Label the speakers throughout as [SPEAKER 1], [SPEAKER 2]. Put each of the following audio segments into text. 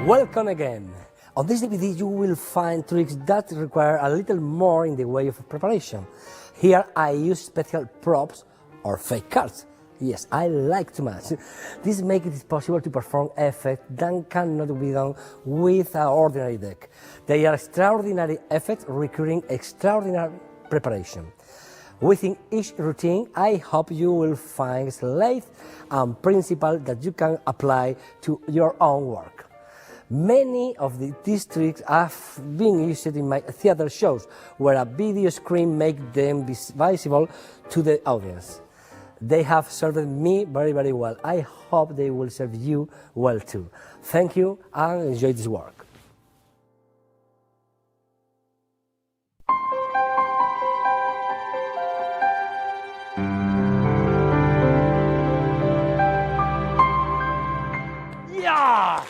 [SPEAKER 1] Welcome again. On this DVD you will find tricks that require a little more in the way of preparation. Here I use special props or fake cards. Yes, I like to match. This makes it possible to perform effects that cannot be done with an ordinary deck. They are extraordinary effects requiring extraordinary preparation. Within each routine, I hope you will find sleight and principle that you can apply to your own work. Many of these tricks have been used in my theater shows, where a video screen makes them visible to the audience. They have served me very, very well. I hope they will serve you well too. Thank you and enjoy this work. Yeah!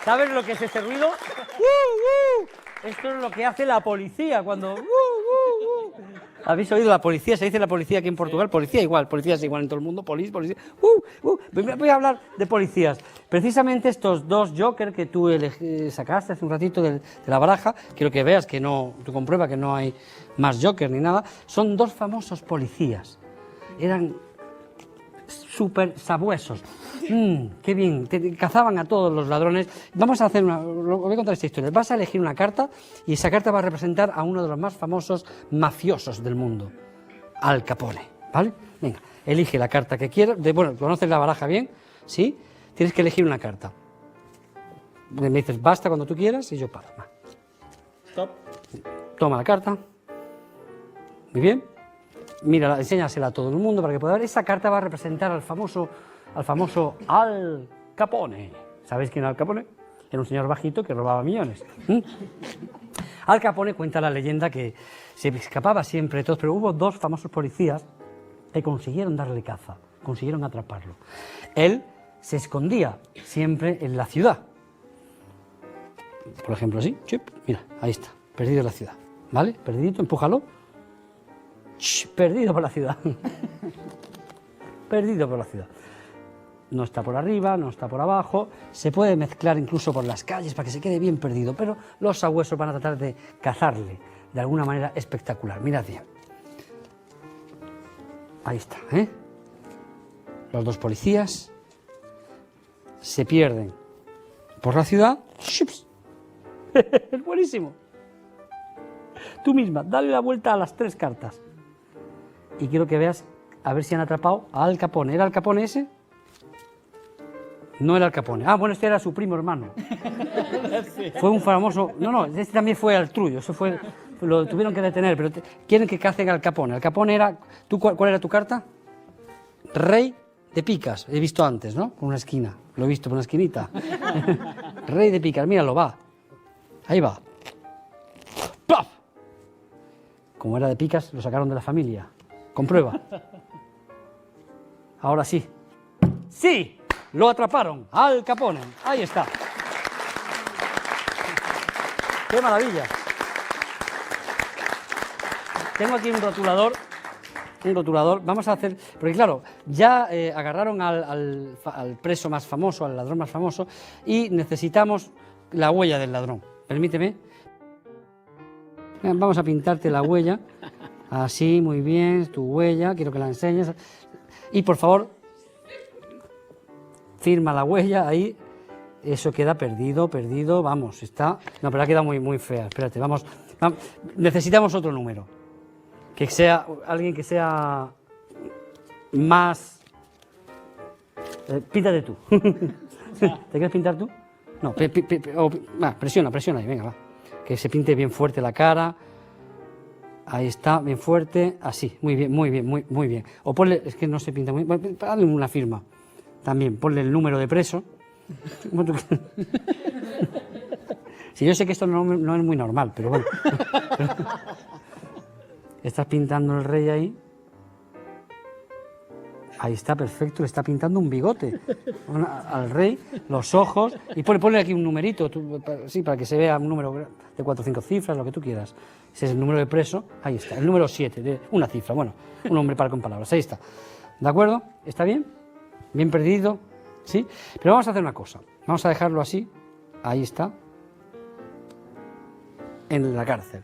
[SPEAKER 1] ¿Sabes lo que es ese ruido? Esto es lo que hace la policía cuando... ¿Habéis oído la policía? Se dice la policía aquí en Portugal. Policía es igual en todo el mundo. Policía. Voy a hablar de policías. Precisamente estos dos Joker que tú sacaste hace un ratito de la baraja, quiero que veas que no, tú comprueba que no hay más Joker ni nada, son dos famosos policías. Eran súper sabuesos. Qué bien, cazaban a todos los ladrones. Vamos a hacer voy a contar esta historia. Vas a elegir una carta y esa carta va a representar a uno de los más famosos mafiosos del mundo, Al Capone, ¿vale? Venga, elige la carta que quieras. Bueno, ¿conoces la baraja bien? ¿Sí? Tienes que elegir una carta. Me dices basta cuando tú quieras y yo paro. Va.
[SPEAKER 2] Stop.
[SPEAKER 1] Toma la carta. Muy bien. Mira, enséñasela a todo el mundo para que pueda ver. Esa carta va a representar al famoso Al Capone. ¿Sabéis quién era Al Capone? Era un señor bajito que robaba millones. Al Capone cuenta la leyenda que se escapaba siempre de todos, pero hubo dos famosos policías que consiguieron darle caza, consiguieron atraparlo. Él se escondía siempre en la ciudad. Por ejemplo, así, mira, ahí está, perdido en la ciudad. ¿Vale? Perdidito, empújalo. Perdido por la ciudad. Perdido por la ciudad. No está por arriba, no está por abajo, se puede mezclar incluso por las calles para que se quede bien perdido, pero los sabuesos van a tratar de cazarle de alguna manera espectacular. Mirad bien. Ahí está, ¿eh? Los dos policías se pierden por la ciudad. Es buenísimo. Tú misma, dale la vuelta a las tres cartas. Y quiero que veas, a ver si han atrapado a Al Capone. ¿Era Al Capone ese? No era Al Capone. Ah, bueno, este era su primo hermano. Sí. Fue un famoso... No, este también fue Al Trullo. Eso fue... Lo tuvieron que detener, pero quieren que cacen Al Capone. Al Capone era... ¿Cuál era tu carta? Rey de picas. He visto antes, ¿no? Por una esquina. Lo he visto por una esquinita. Rey de picas. Míralo, va. Ahí va. ¡Paf! Como era de picas, lo sacaron de la familia. Comprueba. Ahora sí. ¡Sí! Lo atraparon. Al Capone. Ahí está. ¡Qué maravilla! Tengo aquí un rotulador. Vamos a hacer... Porque claro, ya agarraron al preso más famoso, al ladrón más famoso, y necesitamos la huella del ladrón. Permíteme. Vamos a pintarte la huella. Así, muy bien, tu huella, quiero que la enseñes. Y por favor, firma la huella ahí. Eso queda perdido, vamos, está... No, pero ha quedado muy fea, espérate, vamos. Necesitamos otro número. Que sea, alguien que sea más... píntate tú. ¿Te quieres pintar tú? No, presiona ahí, venga, va. Que se pinte bien fuerte la cara. Ahí está, bien fuerte, así, muy bien. O ponle, es que no se pinta muy bien, dale una firma. También, ponle el número de preso. Si yo sé que esto no es muy normal, pero bueno. Estás pintando el rey ahí. Ahí está, perfecto, le está pintando un bigote al rey, los ojos, y ponle aquí un numerito, sí, para que se vea un número de 4 o 5 cifras, lo que tú quieras. Ese es el número de preso, ahí está, el número 7, de una cifra, bueno, un nombre para con palabras, ahí está. ¿De acuerdo? ¿Está bien? ¿Bien perdido? ¿Sí? Pero vamos a hacer una cosa. Vamos a dejarlo así. Ahí está. En la cárcel.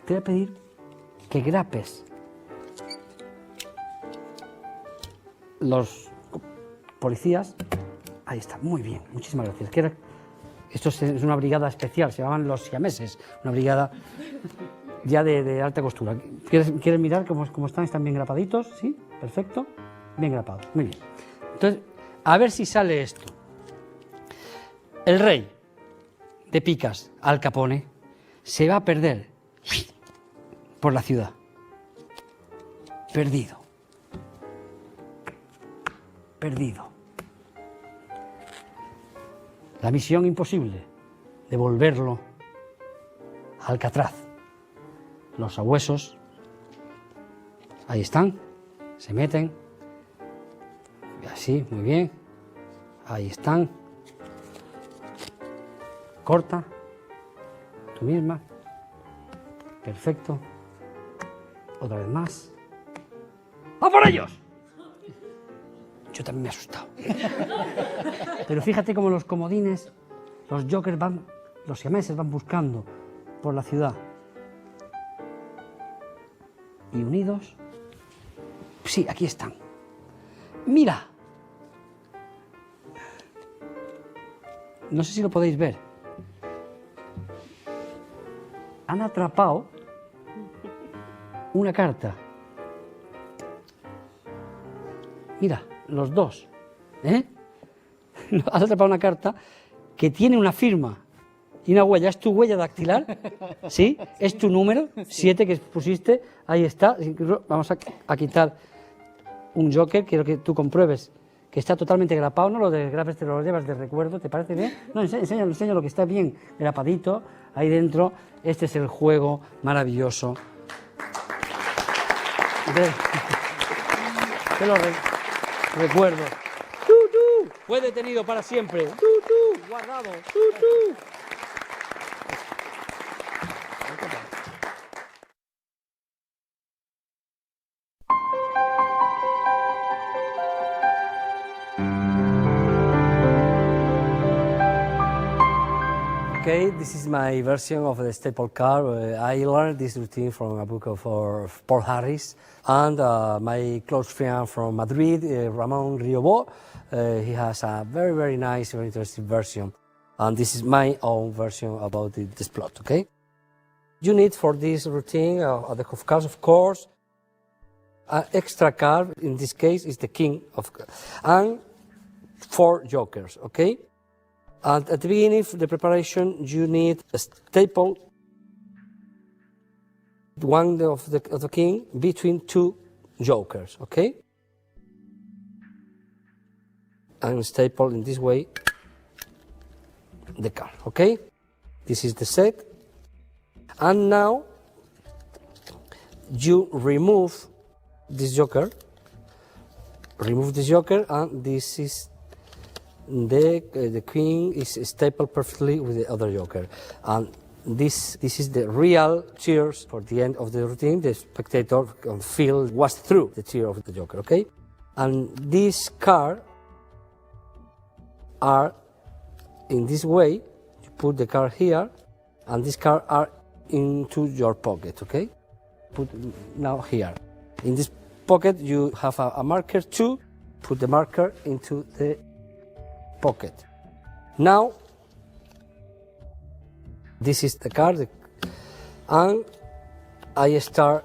[SPEAKER 1] Te voy a pedir que grapes los policías. Ahí está, muy bien, muchísimas gracias. Esto es una brigada especial, se llamaban los siameses, una brigada ya de alta costura. ¿Quieres mirar cómo están? ¿Están bien grapaditos? ¿Sí? Perfecto. Bien grapados, muy bien. Entonces, a ver si sale esto. El rey de picas, Al Capone, se va a perder por la ciudad. Perdido. Perdido. La misión imposible, devolverlo a Alcatraz. Los sabuesos, ahí están, se meten, así, muy bien, ahí están, corta, tú misma, perfecto, otra vez más, ¡a por ellos! Yo también me he asustado. Pero fíjate cómo los comodines, los jokers los siameses van buscando por la ciudad. Y unidos, sí, aquí están. ¡Mira! No sé si lo podéis ver. Han atrapado una carta. Mira, los dos. Has atrapado una carta que tiene una firma y una huella. ¿Es tu huella dactilar? ¿Sí? ¿Es tu número? 7 que pusiste. Ahí está. Vamos a quitar un joker. Quiero que tú compruebes que está totalmente grapado. No lo desgrapes, te lo llevas de recuerdo. ¿Te parece bien? No, enséñalo que está bien grapadito. Ahí dentro. Este es el juego maravilloso. Te lo recuerdo. Fue detenido para siempre. Guardado.
[SPEAKER 2] Okay, this is my version of the staple car. I learned this routine from a book of Paul Harris, and my close friend from Madrid, Ramon Riobó, he has a very, very nice, very interesting version. And this is my own version about this plot, okay? You need for this routine a deck of cards, of course. An extra card, in this case, is the king of cards, and 4 jokers, okay? And at the beginning of the preparation, you need a staple, one of the king, between 2 jokers, okay? And staple in this way the card, okay? This is the set. And now you remove this joker, and this is the queen is stapled perfectly with the other joker, and this is the real cheers for the end of the routine. The spectator can feel what's through the cheer of the joker, okay? And this card are in this way. You put the card here, and this card are into your pocket, okay? Put now here. In this pocket you have a marker too. Put the marker into the pocket. Now, this is the card, and I start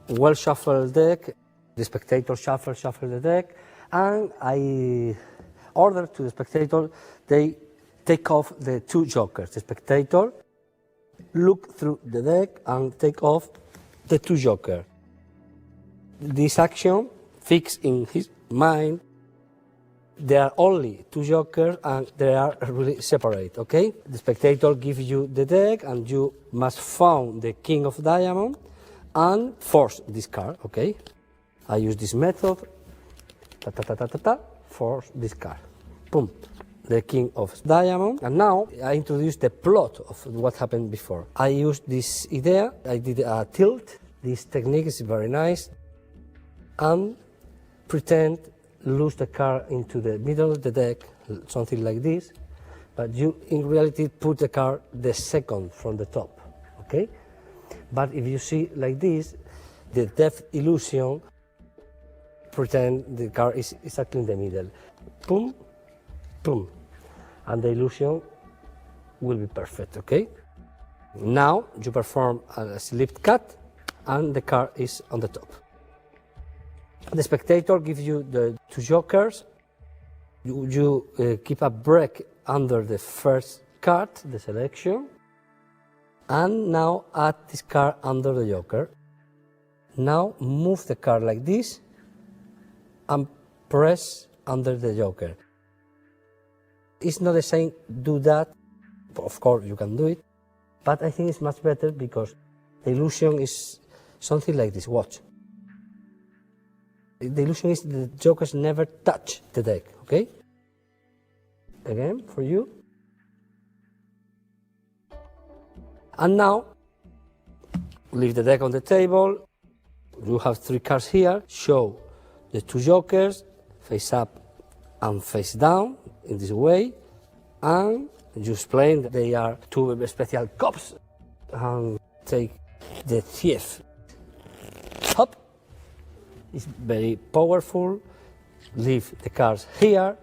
[SPEAKER 2] well shuffle deck. The spectator shuffle the deck, and I order to the spectator they take off the 2 jokers. The spectator look through the deck and take off the 2 jokers. This action fix in his mind. There are only 2 jokers and they are really separate, okay? The spectator gives you the deck and you must find the king of diamond and force this card, okay? I use this method, force this card, boom, the king of diamond. And now I introduce the plot of what happened before. I used this idea, I did a tilt This technique is very nice. And pretend lose the card into the middle of the deck, something like this, but you in reality put the card the second from the top, okay? But if you see like this, the depth illusion, pretend the card is exactly in the middle. Boom, boom, and the illusion will be perfect, okay? Now you perform a slipped cut and the card is on the top. The spectator gives you the two jokers. You keep a break under the first card, the selection, and now add this card under the joker. Now move the card like this and press under the joker. It's not the same, do that, of course you can do it, but I think it's much better because the illusion is something like this, watch. The illusion is the jokers never touch the deck, okay? Again, for you. And now, leave the deck on the table. You have three cards here. Show the two jokers, face up and face down, in this way. And you explain that they are two special cops. And take the thief. Hop. It's very powerful. Leave the cards here,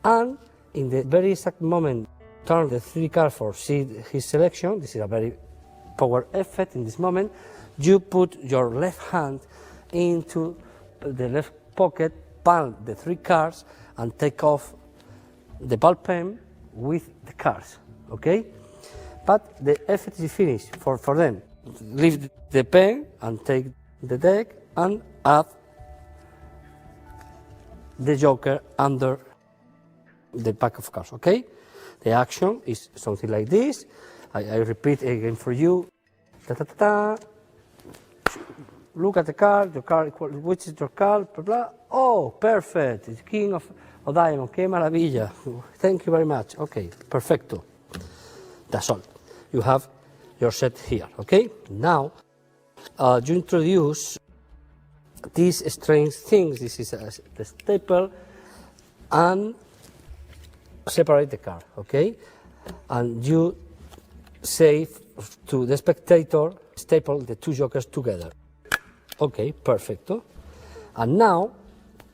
[SPEAKER 2] and in the very exact moment, turn the three cards for see his selection. This is a very power effect. In this moment, you put your left hand into the left pocket, palm the three cards, and take off the ball pen with the cards. Okay, but the effect is finished for them. Leave the pen and take the deck and add the joker under the pack of cards, okay? The action is something like this. I repeat again for you. Ta -ta -ta -ta. Look at the card, your card, which is your card, blah, blah. Oh, perfect, it's King of Diamond, que maravilla. Thank you very much, okay, perfecto. That's all. You have your set here, okay? Now, you introduce these strange things. This is the staple, and separate the card, okay? And you say to the spectator, staple the two jokers together. Okay, perfecto. And now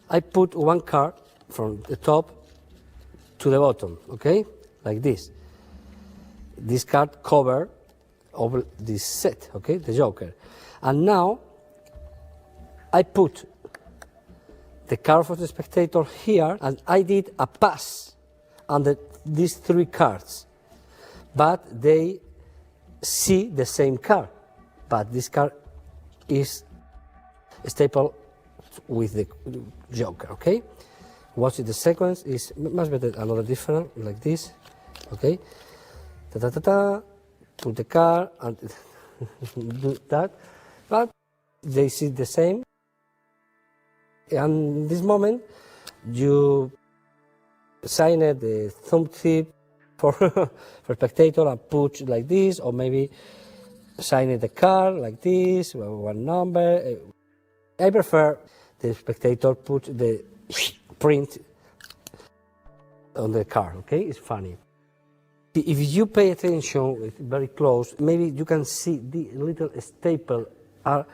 [SPEAKER 2] I put one card from the top to the bottom, okay? Like this. This card cover over this set, okay? The joker. And now I put the card for the spectator here, and I did a pass under these three cards, but they see the same card, but this card is stapled with the joker, okay? Watch the sequence is much better, another different, like this, okay? Ta ta ta ta, put the card and do that, but they see the same. And in this moment, you sign the thumb tip for spectator and put like this, or maybe sign the card like this, one number. I prefer the spectator put the print on the card, okay? It's funny. If you pay attention very close, maybe you can see the little staple are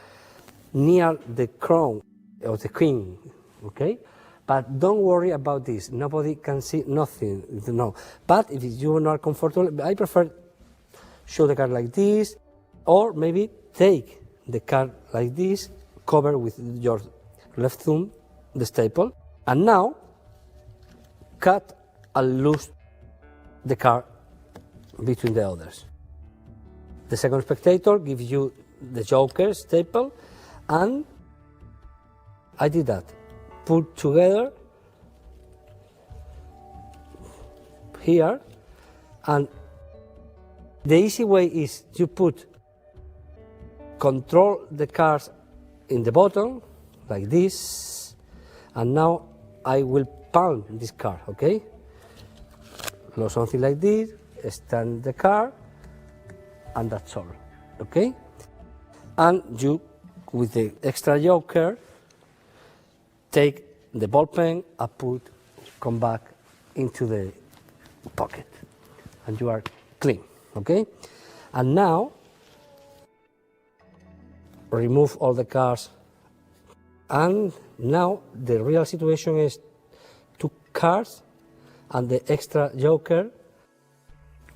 [SPEAKER 2] near the crown of the queen, okay? But don't worry about this. Nobody can see nothing, no. But if you are not comfortable, I prefer show the card like this, or maybe take the card like this, cover with your left thumb, the staple, and now cut and loose the card between the others. The second spectator gives you the joker staple, and I did that. Put together here, and the easy way is you put control the cards in the bottom like this, and now I will palm this card, okay? So something like this, stand the card, and that's all, okay? And you with the extra joker, take the ball pen and come back into the pocket, and you are clean, okay? And now, remove all the cards, and now the real situation is 2 cards and the extra joker.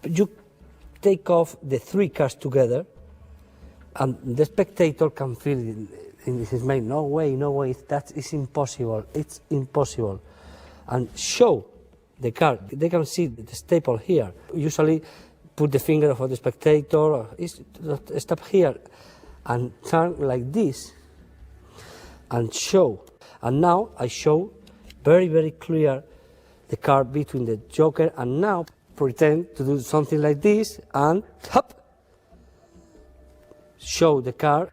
[SPEAKER 2] You take off the 3 cards together, and the spectator can feel in his mind, no way, that is impossible, it's impossible. And show the card, they can see the staple here. Usually put the finger of the spectator, stop here, and turn like this, and show. And now I show very, very clear the card between the joker, and now pretend to do something like this, and hop, show the card,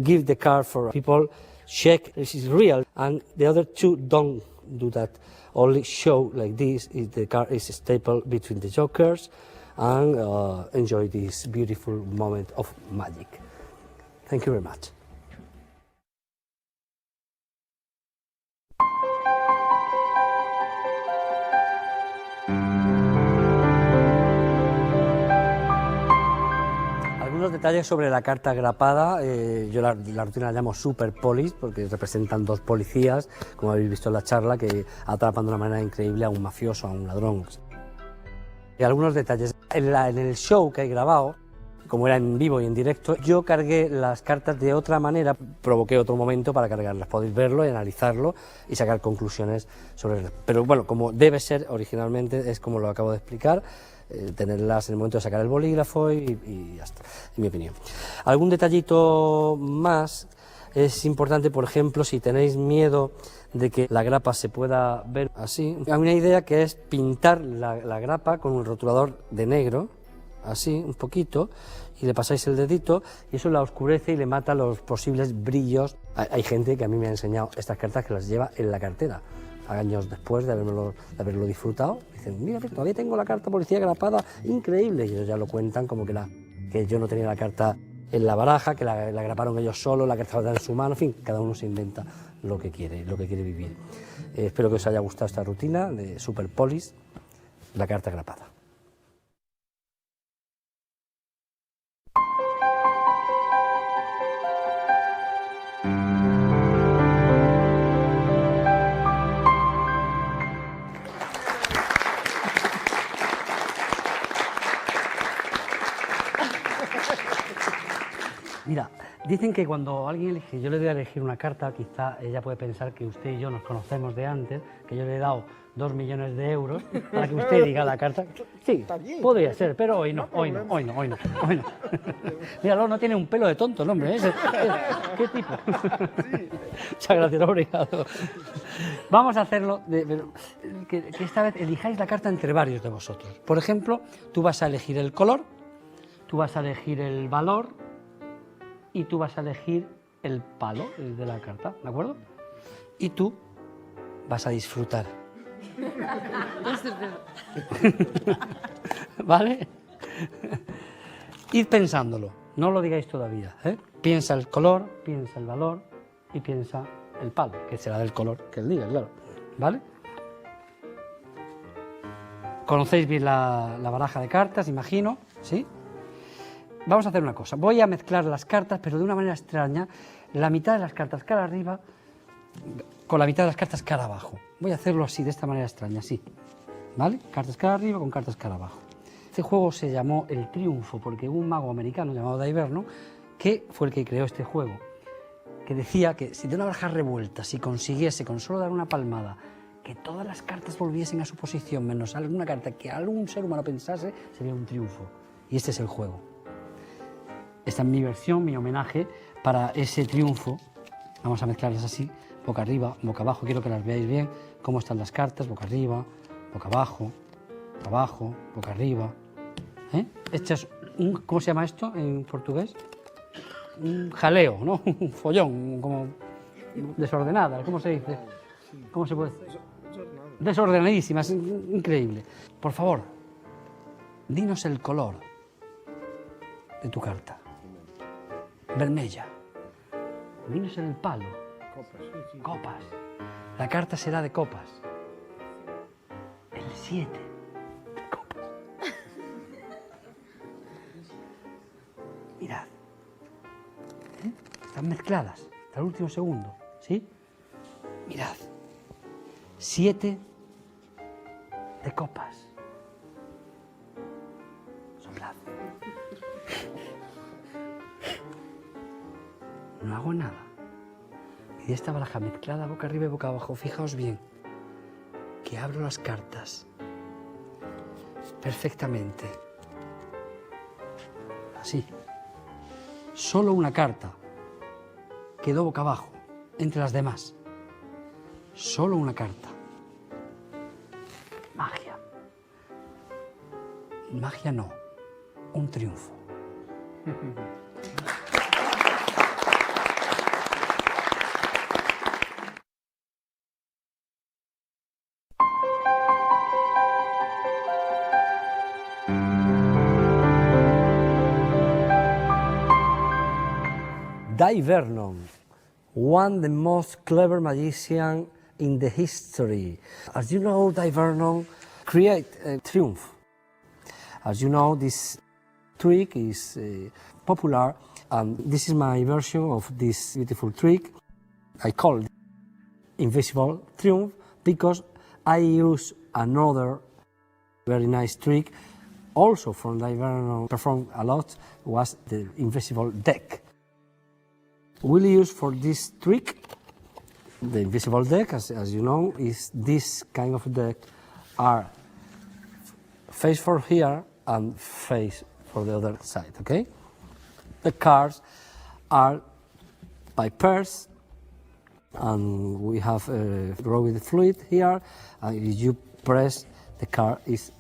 [SPEAKER 2] give the card for people, check this is real, and the other 2 don't do that, only show like this, if the card is stapled between the jokers, and enjoy this beautiful moment of magic. Thank you very much. Algunos detalles sobre la carta grapada. Yo la rutina la llamo super polis porque representan 2 policías, como habéis visto en la charla, que atrapan de una manera increíble a un mafioso, a un ladrón. Y algunos detalles. En el show que he grabado, como era en vivo y en directo, yo cargué las cartas de otra manera, provoqué otro momento para cargarlas. Podéis verlo y analizarlo y sacar conclusiones sobre él. Pero bueno, como debe ser originalmente, es como lo acabo de explicar. Tenerlas en el momento de sacar el bolígrafo y ya está, en mi opinión. Algún detallito más es importante, por ejemplo, si tenéis miedo de que la grapa se pueda ver así, hay una idea que es pintar la grapa con un rotulador de negro, así, un poquito, y le pasáis el dedito y eso la oscurece y le mata los posibles brillos. Hay gente que a mí me ha enseñado estas cartas que las lleva en la cartera, años después de haberlo disfrutado. Dicen, mira, todavía tengo la carta policía grapada, increíble, y ellos ya lo cuentan como que yo no tenía la carta en la baraja, que la graparon ellos solos, la carta estaba en su mano, en fin, cada uno se inventa lo que quiere vivir. Espero que os haya gustado esta rutina de Super Polis, la carta grapada. Mira, dicen que cuando alguien elige, yo le voy a elegir una carta, quizá ella puede pensar que usted y yo nos conocemos de antes, que yo le he dado 2 millones de euros para que usted diga la carta. Sí, podría ser, pero hoy no. Míralo, no tiene un pelo de tonto el hombre, ¿eh? ¿Qué tipo? Muchas gracias, obrigado. Vamos a hacerlo, que esta vez elijáis la carta entre varios de vosotros. Por ejemplo, tú vas a elegir el color, tú vas a elegir el valor, y tú vas a elegir el palo de la carta, ¿de acuerdo? Y tú vas a disfrutar. ¿Vale? Id pensándolo, no lo digáis todavía, ¿eh? Piensa el color, piensa el valor y piensa el palo, que será del color que él diga, claro. ¿Vale? Conocéis bien la baraja de cartas, imagino, ¿sí? Vamos a hacer una cosa, voy a mezclar las cartas, pero de una manera extraña, la mitad de las cartas cara arriba con la mitad de las cartas cara abajo. Voy a hacerlo así, de esta manera extraña, así, ¿vale? Cartas cara arriba con cartas cara abajo. Este juego se llamó El Triunfo, porque hubo un mago americano llamado Allegro, que fue el que creó este juego, que decía que si de una baraja revuelta, si consiguiese con solo dar una palmada, que todas las cartas volviesen a su posición, menos alguna carta que algún ser humano pensase, sería un triunfo. Y este es el juego. Esta es mi versión, mi homenaje para ese triunfo. Vamos a mezclarlas así, boca arriba, boca abajo. Quiero que las veáis bien, cómo están las cartas, boca arriba, boca abajo, boca arriba. Este es ¿cómo se llama esto en portugués? Un jaleo, ¿no? Un follón, como desordenada, ¿cómo se dice? ¿Cómo se puede decir? Desordenadísima, es increíble. Por favor, dinos el color de tu carta. vermella. Vino a ser el palo. Copas. La carta será de copas. El 7 de copas. Mirad. Están mezcladas hasta el último segundo, ¿sí? Mirad. 7 de copas. Soplad. No hago nada. Y de esta baraja mezclada boca arriba y boca abajo, fijaos bien, que abro las cartas perfectamente. Así. Solo una carta quedó boca abajo, entre las demás. Solo una carta. Magia. Magia no, un triunfo. Vernon, one of the most clever magician in the history. As you know, Vernon create a triumph. As you know, this trick is popular, and this is my version of this beautiful trick. I call it Invisible Triumph because I use another very nice trick, also from Vernon performed a lot, was the invisible deck. We'll use for this trick the invisible deck, as you know, is this kind of deck are face for here and face for the other side, okay? The cards are by pairs, and we have a rowing fluid here, and if you press, the card is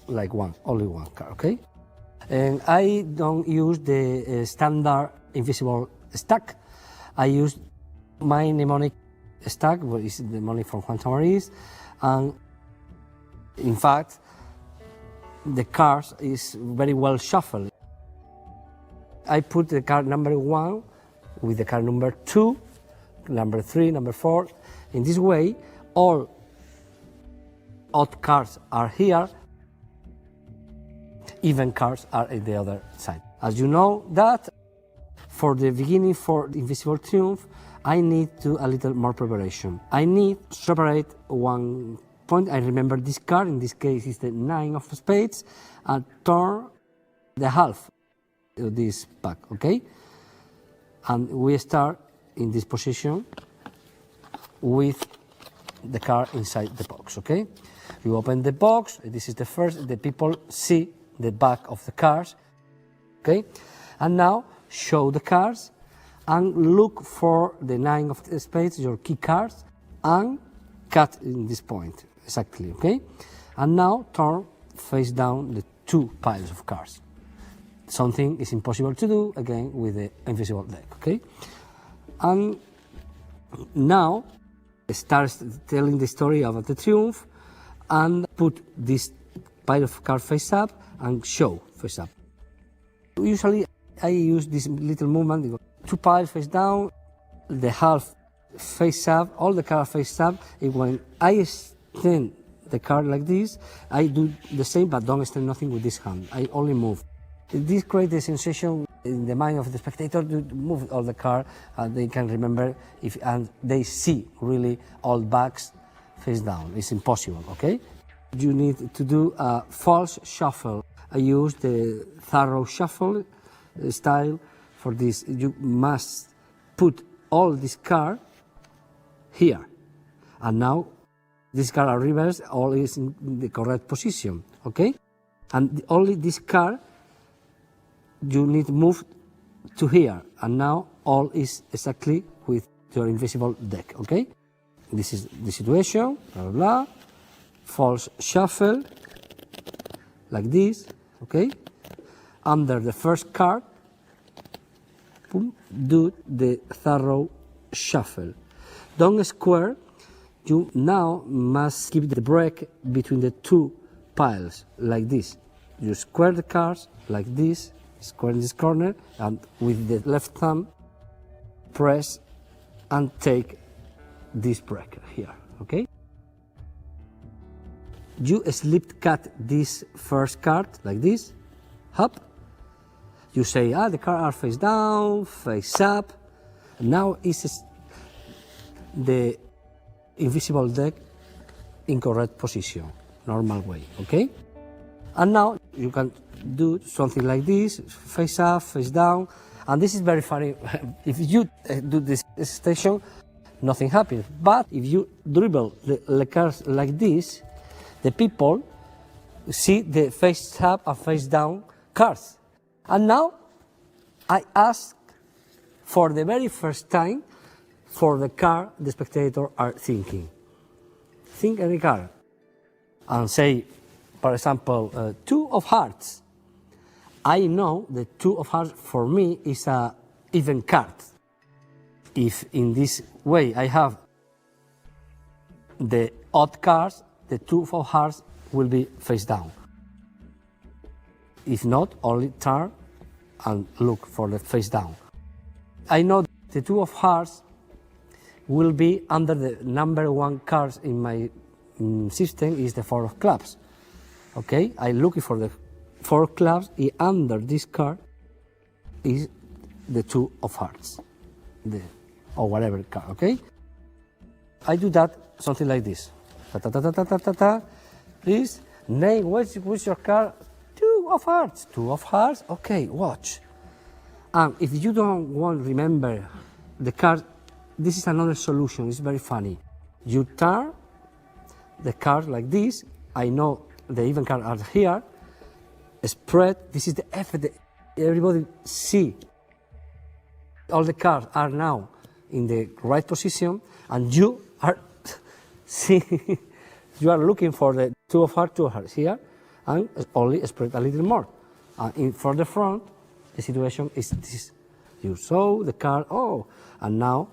[SPEAKER 2] like one, only one card, okay? And I don't use the standard invisible stack. I use my mnemonic stack, which is the mnemonic from Juan Tamariz, and in fact, the cards is very well shuffled. I put the card number 1 with the card number 2, number 3, number 4. In this way, all odd cards are here, even cards are at the other side. As you know that, for the beginning for the Invisible Triumph, I need to a little more preparation. I need to separate one point. I remember this card, in this case is the 9 of spades, and turn the half of this pack, okay? And we start in this position with the card inside the box, okay? You open the box, this is the first, the people see the back of the cards, okay? And now show the cards and look for the 9 of the spades, your key cards, and cut in this point, exactly, okay? And now turn face down the 2 piles of cards. Something is impossible to do, again, with the invisible deck, okay? And now start telling the story about the triumph and put this pile of cards face up and show face up. Usually I use this little movement, 2 piles face down, the half face up, all the cards face up, and when I extend the card like this, I do the same but don't extend nothing with this hand, I only move. This creates the sensation in the mind of the spectator to move all the card, and they can remember if and they see really all backs face down. It's impossible, okay? You need to do a false shuffle. I use the thorough shuffle style for this. You must put all this card here, and now this card are reversed, all is in the correct position, okay? And only this card you need to move to here, and now all is exactly with your invisible deck, okay? This is the situation, blah, blah, blah. False shuffle, like this, okay? Under the first card, boom, do the thorough shuffle. Don't square, you now must keep the break between the 2 piles, like this. You square the cards, like this, square in this corner, and with the left thumb, press and take this break here, okay? You slip cut this first card like this, up. You say, the cards are face down, face up. Now is the invisible deck in correct position, normal way, okay? And now you can do something like this, face up, face down, and this is very funny. If you do this station, nothing happens. But if you dribble the cards like this, the people see the face up and face down cards. And now I ask for the very first time for the card the spectators are thinking. Think any card and say, for example, 2 of hearts. I know the 2 of hearts for me is an even card. If in this way I have the odd cards, the 2 of hearts will be face down. If not, only turn and look for the face down. I know the 2 of hearts will be under the number 1 cards in my system is the 4 of clubs. Okay, I'm looking for the 4 of clubs, and under this card is the 2 of hearts, or whatever card, okay? I do that, something like this. Ta ta ta ta ta ta ta ta. Please, name, what's your card? 2 of hearts. 2 of hearts, okay, watch. And if you don't want to remember the card, this is another solution, it's very funny. You turn the card like this, I know the even cards are here, spread, this is the effort that everybody see. All the cards are now in the right position, and you are see, you are looking for the 2 of hearts, 2 of hearts here, and only spread a little more. For the front, the situation is this. You saw the card, and now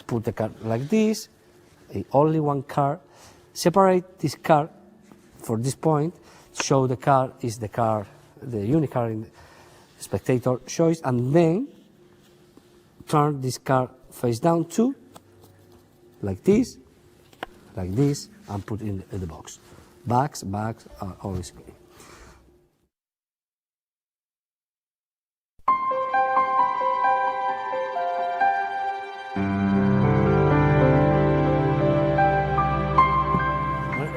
[SPEAKER 2] put the card like this, only 1 card, separate this card for this point, show the card is the card, the unique card in the spectator choice, and then turn this card face down too, like this, and put in the box. Backs are always great.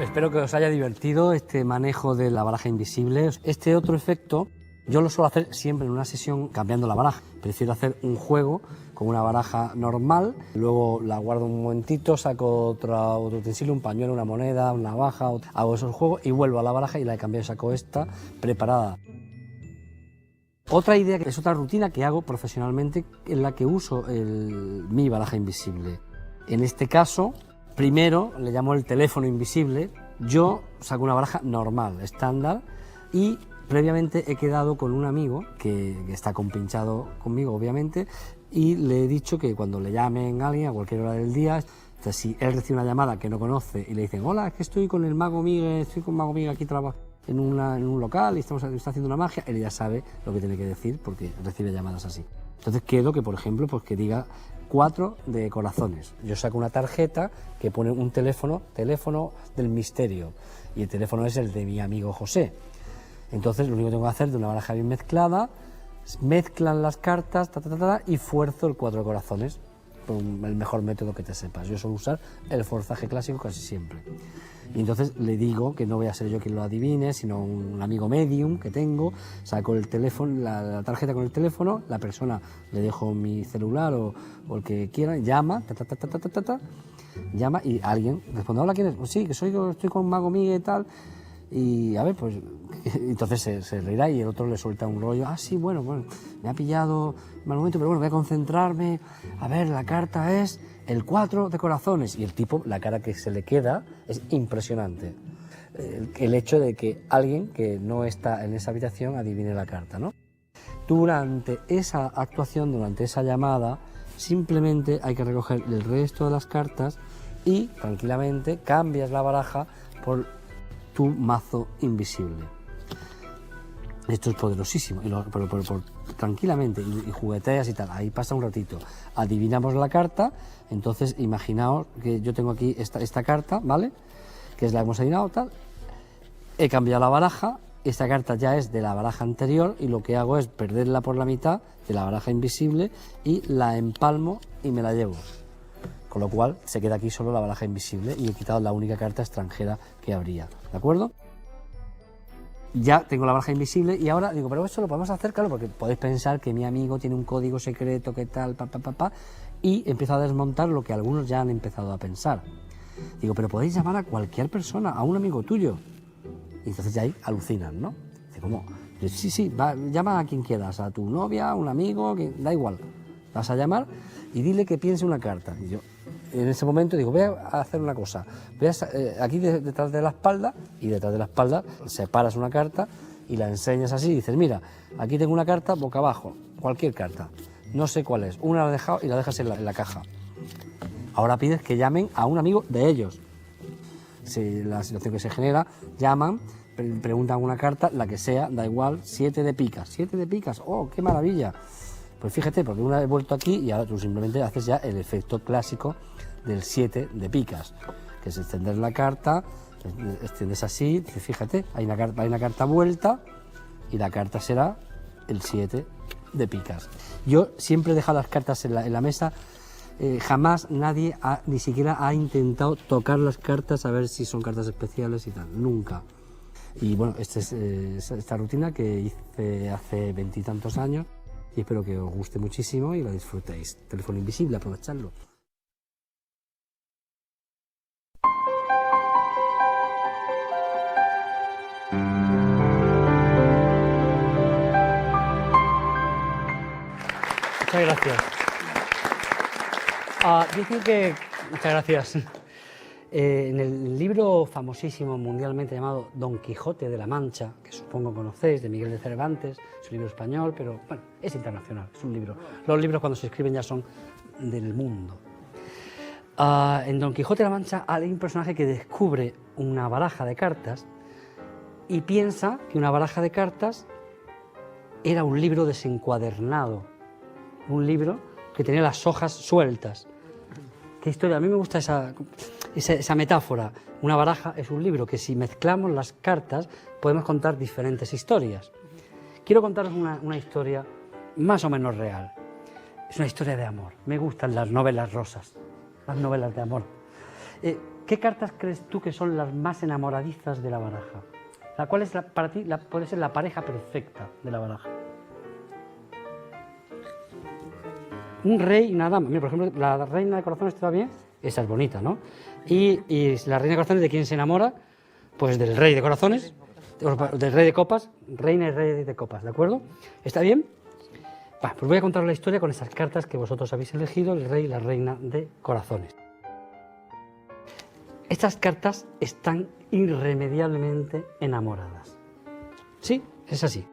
[SPEAKER 2] Espero que os haya divertido este manejo de la baraja invisible. Este otro efecto yo lo suelo hacer siempre en una sesión cambiando la baraja. Prefiero hacer un juego con una baraja normal, luego la guardo un momentito, saco otro utensilio, un pañuelo, una moneda, una navaja, hago esos juegos y vuelvo a la baraja y la he cambiado y saco esta preparada. Otra idea, que es otra rutina que hago profesionalmente, en la que uso mi baraja invisible. En este caso, primero le llamo el teléfono invisible. Yo saco una baraja normal, estándar, y previamente he quedado con un amigo que está compinchado conmigo, obviamente, y le he dicho que cuando le llamen a alguien a cualquier hora del día, si él recibe una llamada que no conoce y le dicen, hola, es que estoy con el Mago Migue, estoy con Mago Migue aquí en un local y está haciendo una magia, él ya sabe lo que tiene que decir porque recibe llamadas así. Entonces quedo que, por ejemplo, pues que diga 4 de corazones. Yo saco una tarjeta que pone un teléfono del misterio, y el teléfono es el de mi amigo José. Entonces lo único que tengo que hacer de una baraja bien mezclada, mezclan las cartas y fuerzo el 4 de corazones, el mejor método que te sepas. Yo suelo usar el forzaje clásico casi siempre. Y entonces le digo que no voy a ser yo quien lo adivine, sino un amigo medium que tengo, saco el teléfono, la tarjeta con el teléfono, la persona le dejo mi celular o el que quiera, llama, llama y alguien responde, hola, ¿quién es? Pues sí, que estoy con Mago Migue y tal. Y a ver, pues entonces se reirá y el otro le suelta un rollo, sí, bueno, me ha pillado mal momento, pero bueno, voy a concentrarme, a ver, la carta es el 4 de corazones, y el tipo, la cara que se le queda es impresionante, el hecho de que alguien que no está en esa habitación adivine la carta, ¿no? Durante esa actuación, durante esa llamada, simplemente hay que recoger el resto de las cartas y tranquilamente cambias la baraja por tu mazo invisible. Esto es poderosísimo, pero tranquilamente, y jugueteas y tal, ahí pasa un ratito. Adivinamos la carta, entonces imaginaos que yo tengo aquí esta carta, ¿vale? Que es la hemos adivinado, tal. He cambiado la baraja, esta carta ya es de la baraja anterior y lo que hago es perderla por la mitad de la baraja invisible y la empalmo y me la llevo. Con lo cual se queda aquí solo la baraja invisible y he quitado la única carta extranjera que habría, ¿de acuerdo? Ya tengo la baraja invisible y ahora digo, pero eso lo podemos hacer, claro, porque podéis pensar que mi amigo tiene un código secreto, que tal, y empiezo a desmontar lo que algunos ya han empezado a pensar. Digo, pero podéis llamar a cualquier persona, a un amigo tuyo. Y entonces ya ahí alucinan, ¿no? Dice, ¿cómo? Sí, llama a quien quieras, a tu novia, a un amigo, da igual. Vas a llamar y dile que piense una carta. Y yo, en ese momento digo, voy a hacer una cosa, aquí detrás de la espalda, y detrás de la espalda separas una carta y la enseñas así y dices, mira, aquí tengo una carta boca abajo, cualquier carta, no sé cuál es, una la he dejado y la dejas en la caja. Ahora pides que llamen a un amigo de ellos. Si la situación que se genera, llaman, preguntan una carta, la que sea, da igual, 7 de picas. 7 de picas, ¡oh, qué maravilla! Pues fíjate, porque una vez vuelto aquí y ahora tú simplemente haces ya el efecto clásico del 7 de picas, que es extender la carta, extiendes así, fíjate, hay una carta vuelta y la carta será el 7 de picas. Yo siempre he dejado las cartas en la mesa, jamás nadie ni siquiera ha intentado tocar las cartas a ver si son cartas especiales y tal, nunca. Y bueno, esta es esta rutina que hice hace 20 y tantos años y espero que os guste muchísimo y la disfrutéis. Teléfono invisible, aprovechadlo.
[SPEAKER 1] Muchas gracias. Dicen que... Muchas gracias. En el libro famosísimo mundialmente llamado Don Quijote de la Mancha, que supongo conocéis, de Miguel de Cervantes, es un libro español, pero bueno, es internacional, es un libro. Los libros cuando se escriben ya son del mundo. En Don Quijote de la Mancha hay un personaje que descubre una baraja de cartas y piensa que una baraja de cartas era un libro desencuadernado, un libro que tenía las hojas sueltas. ¿Qué historia? A mí me gusta esa metáfora. Una baraja es un libro que si mezclamos las cartas podemos contar diferentes historias. Quiero contaros una historia más o menos real. Es una historia de amor. Me gustan las novelas rosas, las novelas de amor. ¿Qué cartas crees tú que son las más enamoradizas de la baraja? ¿Cuál es para ti puede ser la pareja perfecta de la baraja? Un rey y una dama. Mira, por ejemplo, la reina de corazones, ¿te va bien? Esa es bonita, ¿no? Y la reina de corazones, ¿de quién se enamora? Pues del rey de corazones, del rey de copas, reina y rey de copas, ¿de acuerdo? ¿Está bien? Pues voy a contaros la historia con esas cartas que vosotros habéis elegido, el rey y la reina de corazones. Estas cartas están irremediablemente enamoradas. Sí, es así.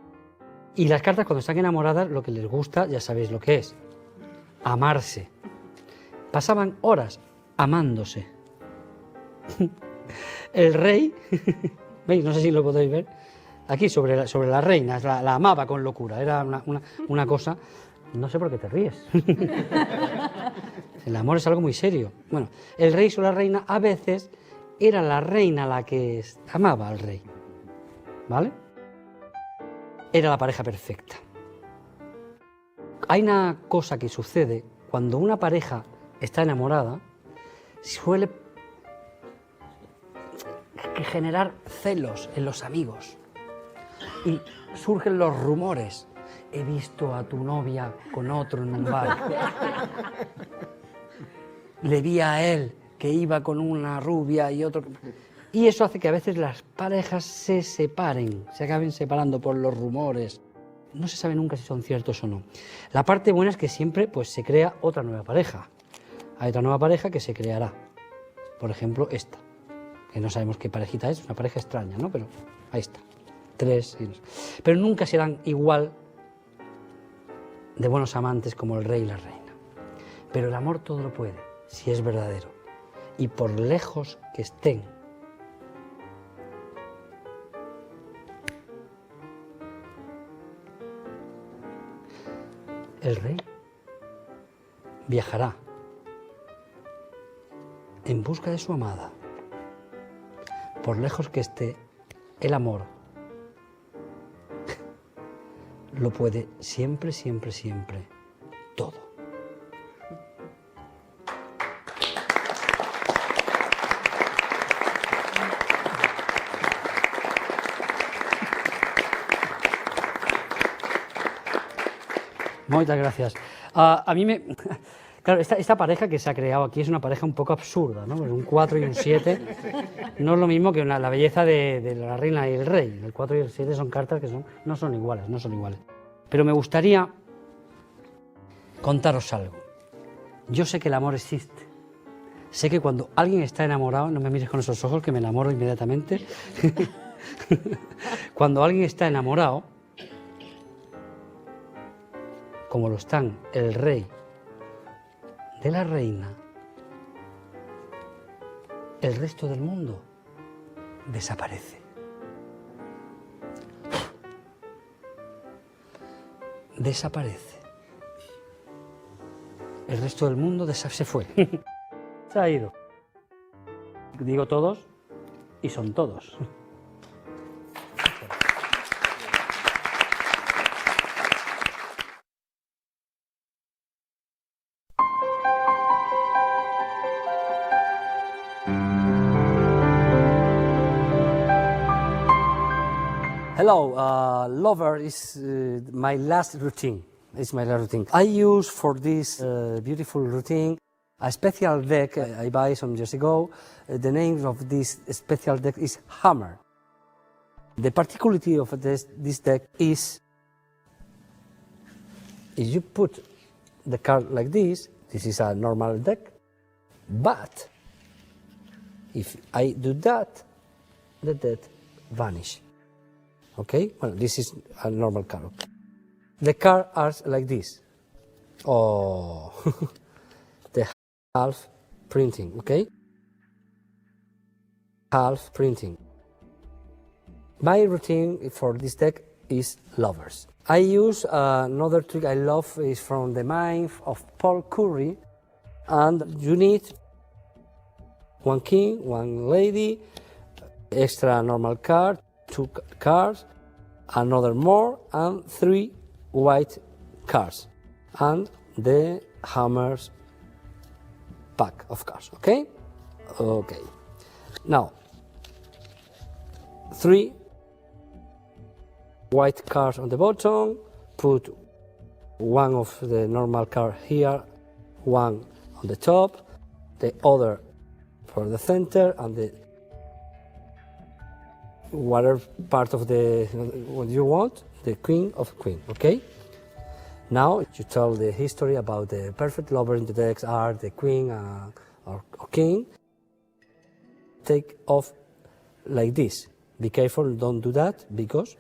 [SPEAKER 1] Y las cartas cuando están enamoradas, lo que les gusta, ya sabéis lo que es. Amarse. Pasaban horas amándose. El rey, ¿veis? No sé si lo podéis ver, aquí sobre la reina, la amaba con locura, era una cosa, no sé por qué te ríes. El amor es algo muy serio. Bueno, el rey sobre la reina, a veces era la reina la que amaba al rey, ¿vale? Era la pareja perfecta. Hay una cosa que sucede cuando una pareja está enamorada, suele generar celos en los amigos y surgen los rumores. He visto a tu novia con otro en un bar. Le vi a él que iba con una rubia y otro. Y eso hace que a veces las parejas se separen, se acaben separando por los rumores. No se sabe nunca si son ciertos o no. La parte buena es que siempre pues, se crea otra nueva pareja. Hay otra nueva pareja que se creará. Por ejemplo, esta, que no sabemos qué parejita es una pareja extraña, ¿no? Pero ahí está. 3. Pero nunca serán igual de buenos amantes como el rey y la reina. Pero el amor todo lo puede, si es verdadero. Y por lejos que estén,
[SPEAKER 2] el rey viajará en busca de su amada. Por lejos que esté, el amor lo puede siempre, siempre, siempre todo. Muchas gracias. A mí me... Claro, esta pareja que se ha creado aquí es una pareja un poco absurda, ¿no? Un 4 y un 7 no es lo mismo que la belleza de la reina y el rey. El 4 y el 7 son cartas que no son iguales, no son iguales. Pero me gustaría contaros algo. Yo sé que el amor existe. Sé que cuando alguien está enamorado, no me mires con esos ojos que me enamoro inmediatamente. Cuando alguien está enamorado, como lo están el rey de la reina, el resto del mundo desaparece. Desaparece. El resto del mundo se fue. Se ha ido. Digo todos y son todos. Hello, lover is my last routine. It's my last routine. I use for this beautiful routine a special deck I buy some years ago. The name of this special deck is Hammer. The particularity of this deck is if you put the card like this is a normal deck, but if I do that, the deck vanishes. Okay, well, this is a normal card. The cards are like this. Oh, the half printing, okay? Half printing. My routine for this deck is lovers. I use another trick I love is from the mind of Paul Curry, and you need one king, one lady, extra normal card, 2 cards, another more, and 3 white cards, and the hammers pack of cards, okay? Okay. Now, 3 white cards on the bottom, put one of the normal card here, one on the top, the other for the center, and the whatever part of the what you want, the queen of queen, okay? Now you tell the history about the perfect lover in the decks are the queen or king. Take off like this. Be careful, don't do that because,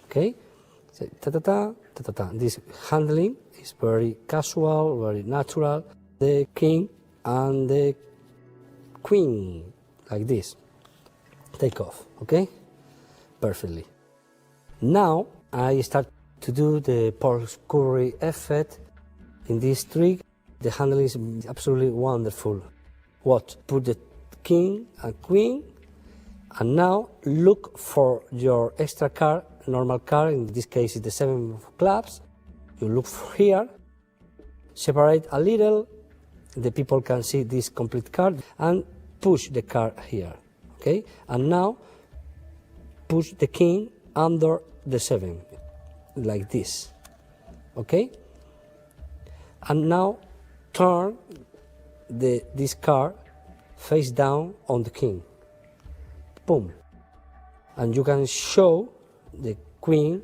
[SPEAKER 2] okay? So, ta-ta-ta, ta-ta-ta. This handling is very casual, very natural. The king and the queen, like this. Take off, okay? Perfectly. Now I start to do the Paul Curry effect in this trick. The handling is absolutely wonderful. What? Put the king and queen, and now look for your extra card, normal card, in this case it's the 7 of clubs. You look for here, separate a little, the people can see this complete card, and push the card here. Okay, and now push the king under the 7, like this. Okay, and now turn this card face down on the king. Boom, and you can show the queen.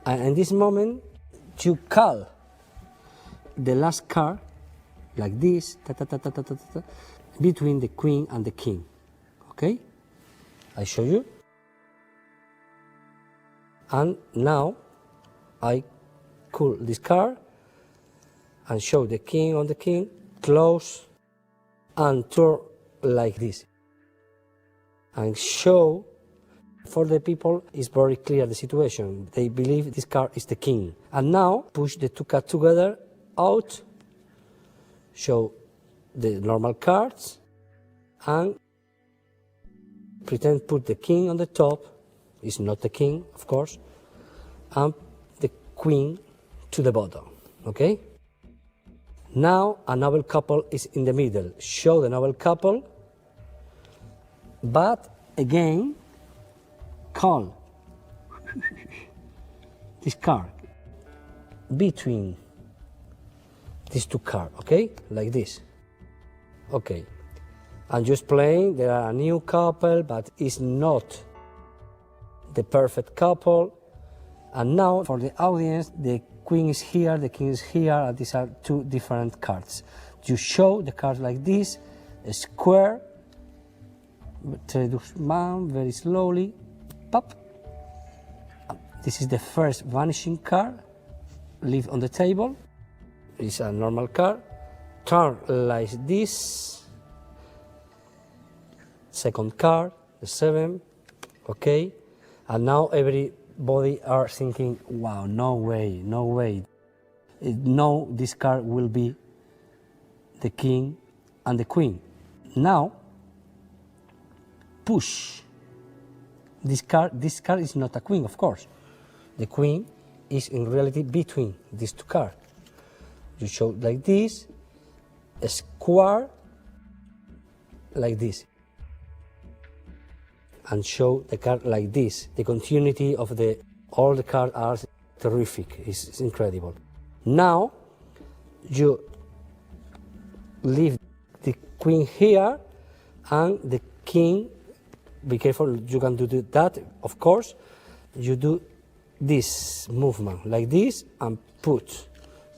[SPEAKER 2] And in this moment, you call the last card like this, ta ta ta ta ta ta ta, between the queen and the king. Okay, I show you. And now I pull this card and show the king on the king, close and turn like this. And show For the people, it's very clear the situation. They believe this card is the king. And now, push the two cards together, out, show the normal cards, and pretend put the king on the top. It's not the king, of course, and the queen to the bottom, okay? Now, a noble couple is in the middle. Show the noble couple, but again, call this card between these two cards, okay? Like this. Okay. And just playing, there are a new couple, but it's not the perfect couple. And now, for the audience, the queen is here, the king is here, and these are two different cards. You show the cards like this, a square, very slowly, pop. This is the first vanishing card, leave on the table. It's a normal card. Turn like this. Second card, the 7, okay. And now everybody are thinking, wow, no way, no way. No, this card will be the king and the queen. Now, push. This card is not a queen, of course. The queen is in reality between these two cards. You show like this, a square, like this. And show the card like this. The continuity of all the cards are terrific, it's incredible. Now, you leave the queen here and the king, be careful, you can do that, of course. You do this movement like this and put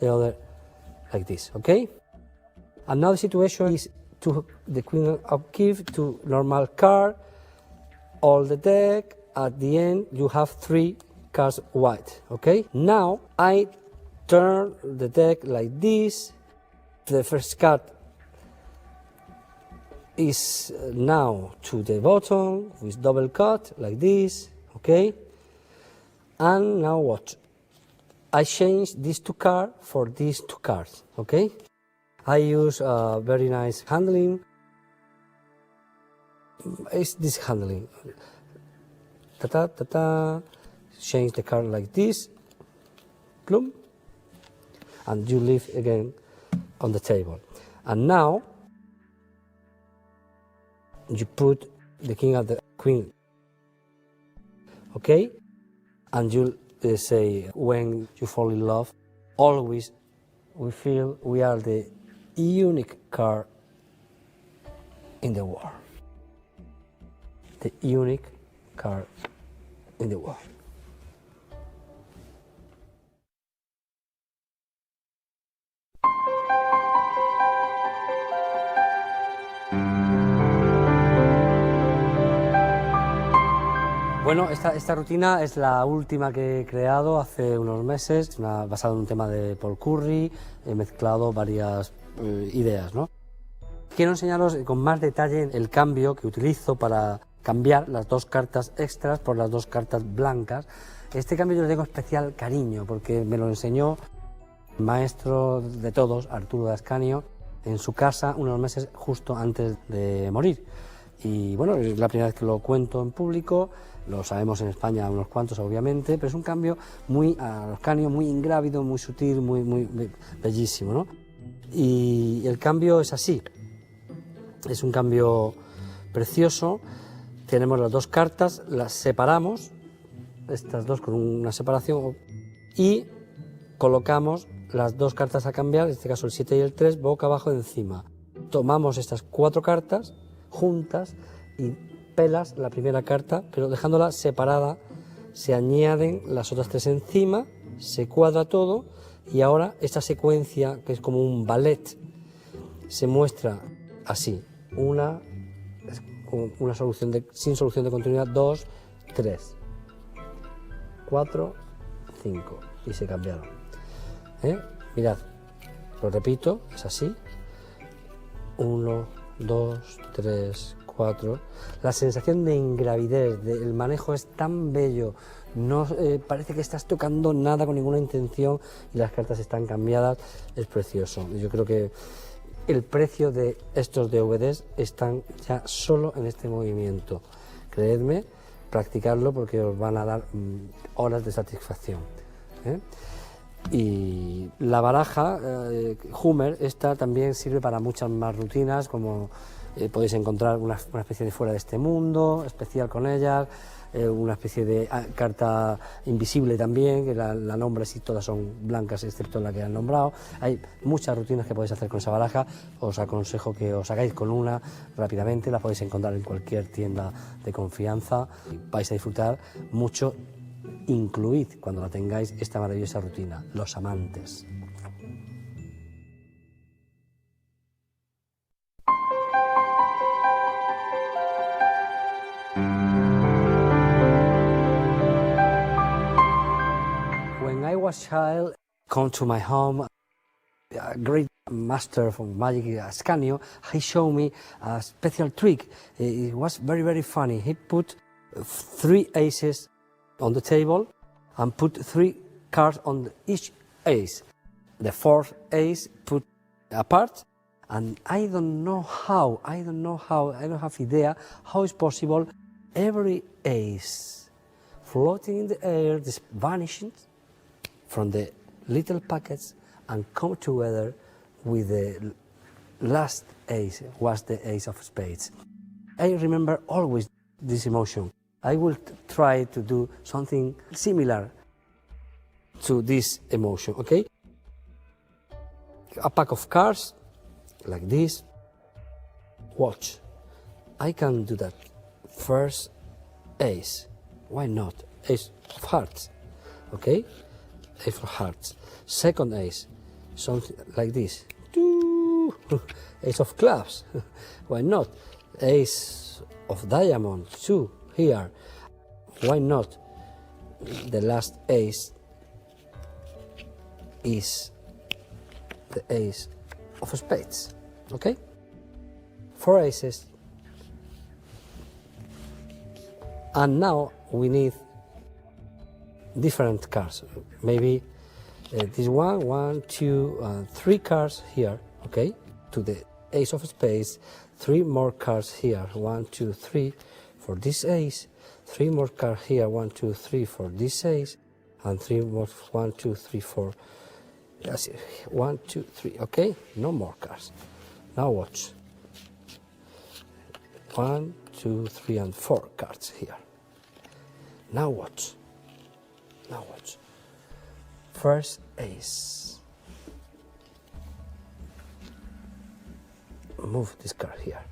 [SPEAKER 2] the other like this, okay? And now the situation is to the queen of give to normal card, all the deck, at the end you have 3 cards white, okay? Now I turn the deck like this. The first card is now to the bottom with double cut like this, okay? And now what? I change these 2 cards for these 2 cards, okay? I use a very nice handling. It's this handling. Ta-ta. Change the card like this. Plum. And you leave again on the table. And now you put the king and the queen. Okay? And you say, when you fall in love, always we feel we are the unique card in the world. The unique card in the world. Bueno, esta rutina es la última que he creado hace unos meses, basada en un tema de Paul Curry, he mezclado varias ideas, ¿no? Quiero enseñaros con más detalle el cambio que utilizo para cambiar las 2 cartas extras por las 2 cartas blancas. Este cambio yo le tengo especial cariño porque me lo enseñó el maestro de todos, Arturo de Ascanio, en su casa unos meses justo antes de morir. Y bueno, es la primera vez que lo cuento en público, lo sabemos en España unos cuantos obviamente, pero es un cambio muy Ascanio, muy ingrávido, muy sutil, muy bellísimo, ¿no? Y el cambio es así, es un cambio precioso. Tenemos las 2 cartas, las separamos, estas 2 con una separación, y colocamos las 2 cartas a cambiar, en este caso el 7 y el 3, boca abajo encima. Tomamos estas 4 cartas juntas y pelas la primera carta, pero dejándola separada, se añaden las otras 3 encima, se cuadra todo, y ahora esta secuencia, que es como un ballet, se muestra así, una solución sin solución de continuidad, 2, 3, 4, 5, y se cambiaron. Mirad, lo repito, es así, 1, 2, 3, 4. La sensación de ingravidez, el manejo es tan bello, no parece que estás tocando nada con ninguna intención y las cartas están cambiadas, es precioso. Yo creo que el precio de estos DVDs están ya solo en este movimiento. Creedme, practicarlo porque os van a dar horas de satisfacción, ¿eh? Y la baraja Hummer, esta también sirve para muchas más rutinas, como podéis encontrar una especie de fuera de este mundo especial con ellas, una especie de carta invisible también, que la nombres y todas son blancas excepto la que han nombrado. Hay muchas rutinas que podéis hacer con esa baraja, os aconsejo que os hagáis con una rápidamente, la podéis encontrar en cualquier tienda de confianza, vais a disfrutar mucho. Incluid cuando la tengáis esta maravillosa rutina, los amantes. When I was child, come to my home, a great master from Magic, Ascanio, he showed me a special trick. It was very, very funny. He put 3 aces on the table and put 3 cards on each ace. The 4th ace put apart, and I don't have idea how it's possible. Every ace floating in the air, this vanishing from the little packets and come together with the last ace, was the ace of spades. I remember always this emotion. I will try to do something similar to this emotion, okay? A pack of cards, like this. Watch. I can do that. First ace. Why not? Ace of hearts, okay? Ace of hearts. Second ace, something like this. Ace of clubs. Why not? Ace of diamonds, 2. Here, why not? The last ace is the ace of spades, okay? 4 aces. And now we need different cards. Maybe this 1, 2, 3 cards here, okay? To the ace of spades, 3 more cards here, 1, 2, 3. For this ace, 3 more cards here, 1, 2, 3 for this ace, and 3 more, 1, 2, 3, 4. Yes, 1, 2, 3. Okay, no more cards. Now watch. 1, 2, 3, and 4 cards here. Now watch. Now watch. First ace. Move this card here.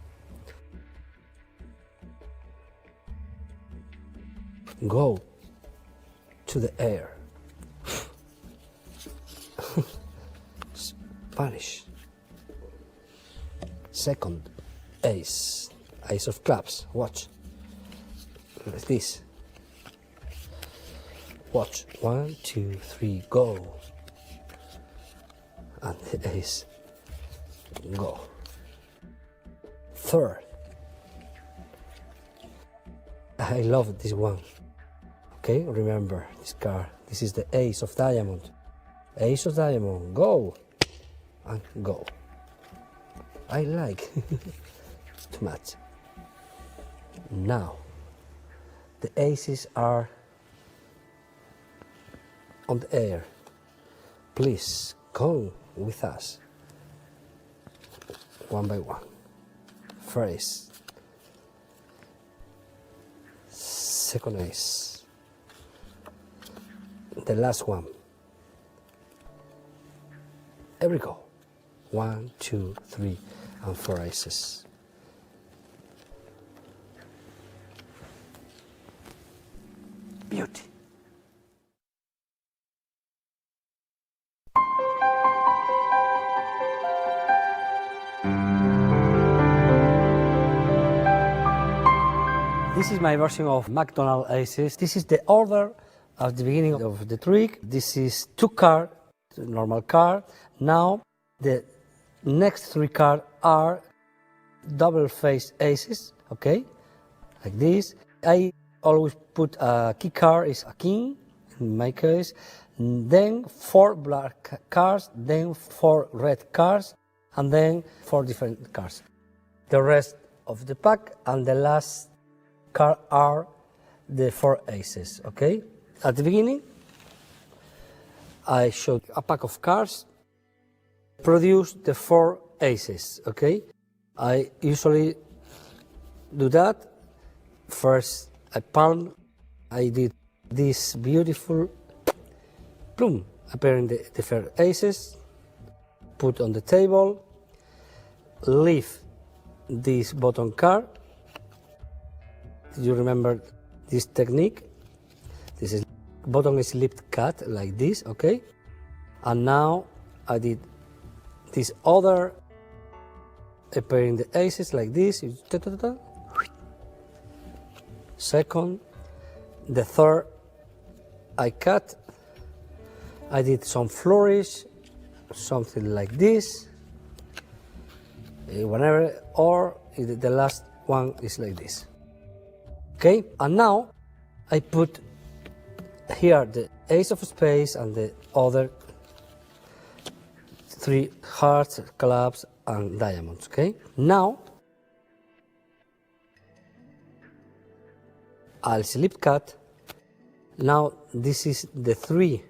[SPEAKER 2] Go to the air. Spanish. Second ace. Ace of clubs. Watch. Like this. Watch. 1, 2, 3, go. And the ace. Go. Third. I love this one. Okay, remember this card. This is the ace of diamond. Ace of diamond, go and go. I like too much. Now, the aces are on the air. Please come with us, one by one. First, second ace. The last one. Here we go. 1, 2, 3, and 4 aces. Beauty. This is my version of McDonald's aces. This is the order at the beginning of the trick. This is 2 cards, normal card. Now the next 3 cards are double face aces, okay, like this. I always put a key card is a king, in my case, then 4 black cards, then 4 red cards, and then 4 different cards. The rest of the pack and the last card are the 4 aces, okay? At the beginning, I showed a pack of cards, produce the 4 aces, okay? I usually do that. First, I palm, I did this beautiful plum, appearing the 4 aces, put on the table, leave this bottom card. You remember this technique? This is bottom is slipped cut like this, okay? And now I did this other, appearing the aces like this. Second, the third, I cut. I did some flourish, something like this. Whenever, or the last one is like this. Okay, and now I put here the ace of spades and the other 3 hearts, clubs, and diamonds. Okay, now I'll slip cut. Now this is the 3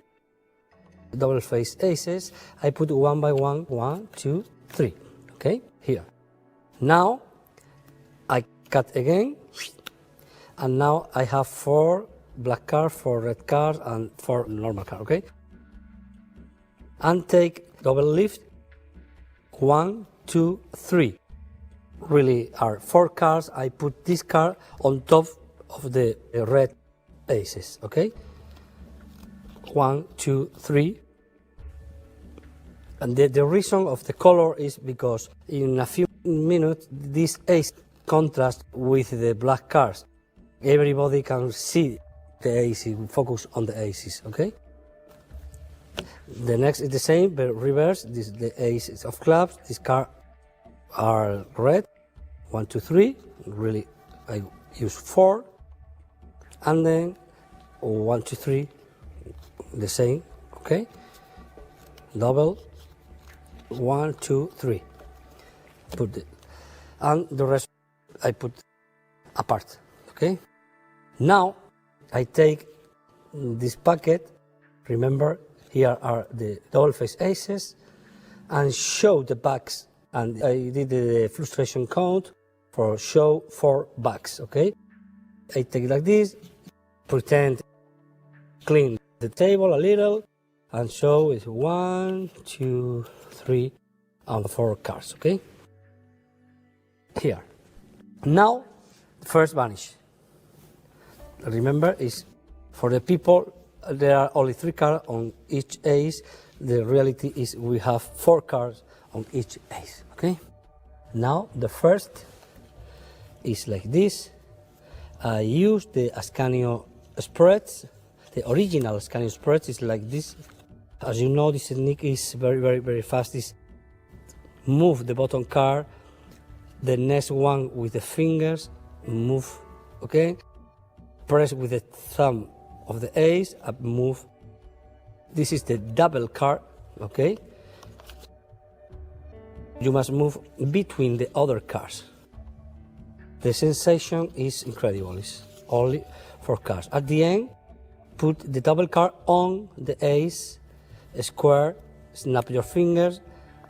[SPEAKER 2] double face aces. I put 1 by 1, 1, 2, 3. Okay, here. Now I cut again, and now I have 4 black cards, 4 red cards, and 4 normal cards. Okay, and take double lift. 1, 2, 3. Really are 4 cards. I put this card on top of the red aces. Okay, 1, 2, 3. And the reason of the color is because in a few minutes this ace contrasts with the black cards. Everybody can see the aces, focus on the aces, okay? The next is the same, but reverse. This is the aces of clubs. These cards are red. 1, 2, 3. Really, I use 4. And then 1, 2, 3, the same, okay? Double. 1, 2, 3. Put it, and the rest I put apart. Okay. Now I take this packet. Remember, here are the double face aces, and show the backs. And I did the frustration count for show 4 backs. Okay. I take it like this. Pretend clean the table a little, and show is 1, 2, 3, and 4 cards, okay? Here. Now, first vanish. Remember, is for the people, there are only 3 cards on each ace. The reality is we have 4 cards on each ace, okay? Now, the first is like this. I use the Ascanio spreads. The original Ascanio spreads is like this. As you know, this technique is very fast. Is move the bottom card, the next one with the fingers, move, okay? Press with the thumb of the ace, up move. This is the double card, okay? You must move between the other cards. The sensation is incredible. It's only 4 cards. At the end, put the double card on the ace, square, snap your fingers,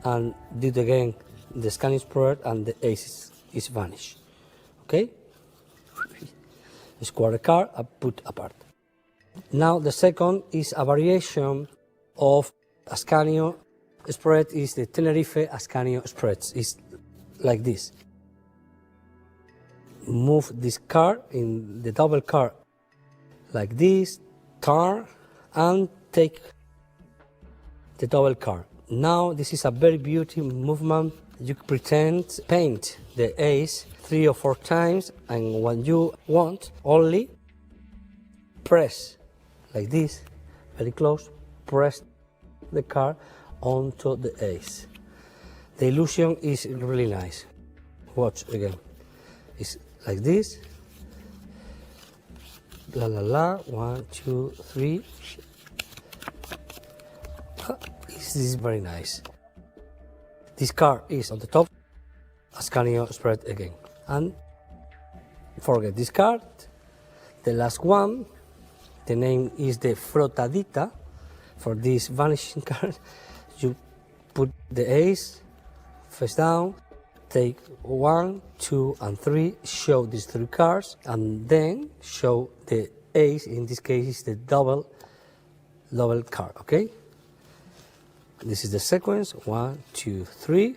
[SPEAKER 2] and do it again. The scanning spread and the ace is vanished. Okay? Square the card and put apart. Now the second is a variation of Ascanio spread. Is the Tenerife Ascanio spreads. It's like this. Move this card in the double card like this, turn, and take the double card. Now this is a very beautiful movement. You pretend paint the ace 3 or 4 times, and when you want, only press like this, very close, press the card onto the ace. The illusion is really nice. watch again. It's like this. La la la, 1, 2, 3. This is very nice. This card is on the top, Ascanio spread again. And forget this card. The last one, the name is the Frotadita. For this vanishing card, you put the ace face down, take 1, 2, and 3, show these 3 cards, and then show the ace. In this case, is the double card. Okay. This is the sequence. 1, 2, 3.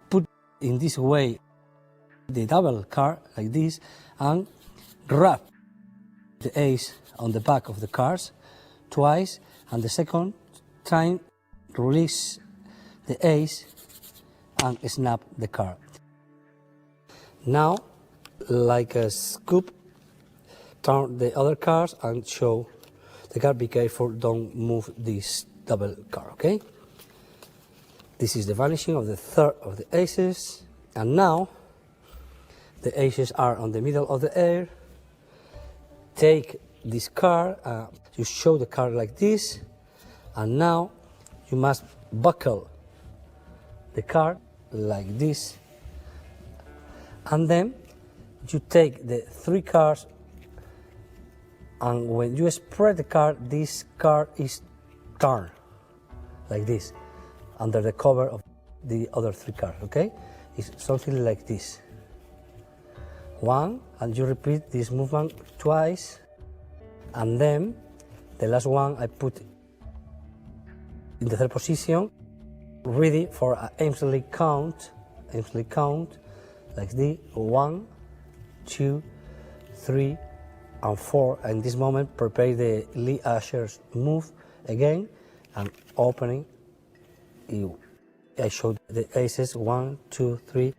[SPEAKER 2] Put in this way the double card like this, and wrap the ace on the back of the cards twice, and the second time release the ace and snap the card. Now, like a scoop, turn the other cards and show the card. Be careful, don't move this double card, okay? This is the vanishing of the third of the aces, and now the aces are on the middle of the air. Take this card, you show the card like this, and now you must buckle the card like this, and then you take the 3 cards, and when you spread the card, this card is turned like this under the cover of the other 3 cards, okay? It's something like this. 1, and you repeat this movement twice, and then the last one I put in the third position, ready for an aimlessly count, like this. 1, 2, 3, and 4. And in this moment, prepare the Lee Asher's move again, and opening. I showed the aces, 1, 2, 3.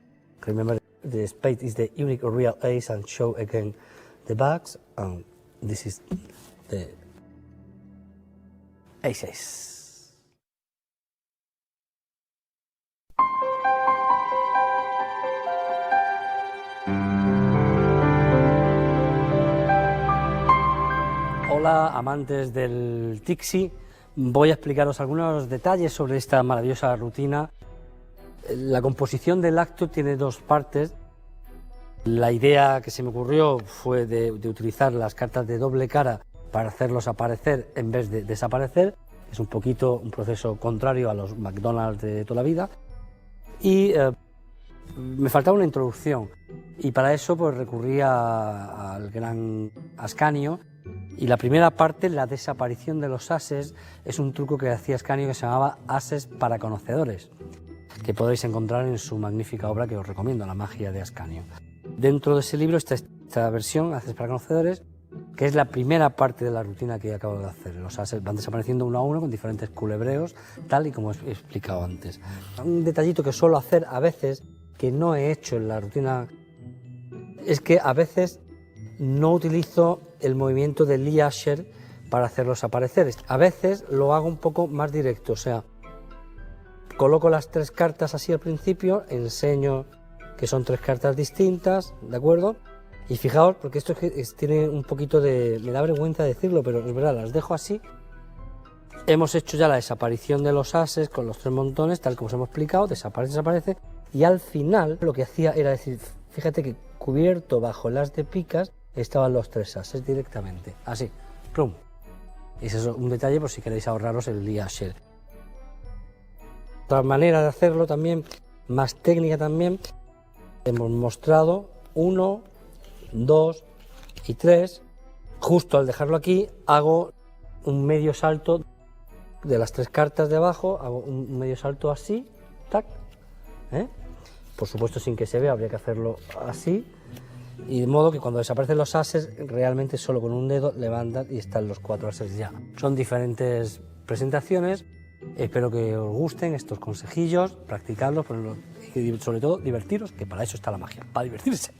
[SPEAKER 2] Remember, the spade is the unique real ace, and show again the backs, and this is the ace. Hola, amantes del Tixi. Voy a explicaros algunos detalles sobre esta maravillosa rutina. La composición del acto tiene 2 partes. La idea que se me ocurrió fue de utilizar las cartas de doble cara para hacerlos aparecer en vez de desaparecer. Es un poquito un proceso contrario a los McDonald's de toda la vida. Y me faltaba una introducción, y para eso pues recurrí al gran Ascanio. Y la primera parte, la desaparición de los ases, es un truco que hacía Ascanio que se llamaba Ases para conocedores, que podéis encontrar en su magnífica obra que os recomiendo, La magia de Ascanio. Dentro de ese libro está esta versión, Ases para conocedores, que es la primera parte de la rutina que acabo de hacer. Los ases van desapareciendo uno a uno con diferentes culebreos, tal y como he explicado antes. Un detallito que suelo hacer a veces, que no he hecho en la rutina, es que a veces no utilizo el movimiento de Lee Asher para hacerlos aparecer. A veces lo hago un poco más directo, o sea, coloco las 3 cartas así al principio, enseño que son 3 cartas distintas, ¿de acuerdo? Y fijaos, porque esto tiene un poquito de... me da vergüenza decirlo, pero es verdad, las dejo así. Hemos hecho ya la desaparición de los ases con los 3 montones, tal como os hemos explicado, desaparece, y al final lo que hacía era decir, fíjate que cubierto bajo el as de picas estaban los 3 ases directamente, así, plum. Y eso es un detalle por si queréis ahorraros el Lee Asher. Otra manera de hacerlo también, más técnica también, hemos mostrado 1, 2 y 3. Justo al dejarlo aquí hago un medio salto de las 3 cartas de abajo, hago un medio salto así, tac, por supuesto sin que se vea, habría que hacerlo así, y de modo que cuando desaparecen los ases realmente solo con un dedo levantan y están los 4 ases ya. Son diferentes presentaciones, espero que os gusten estos consejillos, practicarlos, ponerlos, y sobre todo divertiros, que para eso está la magia, para divertirse.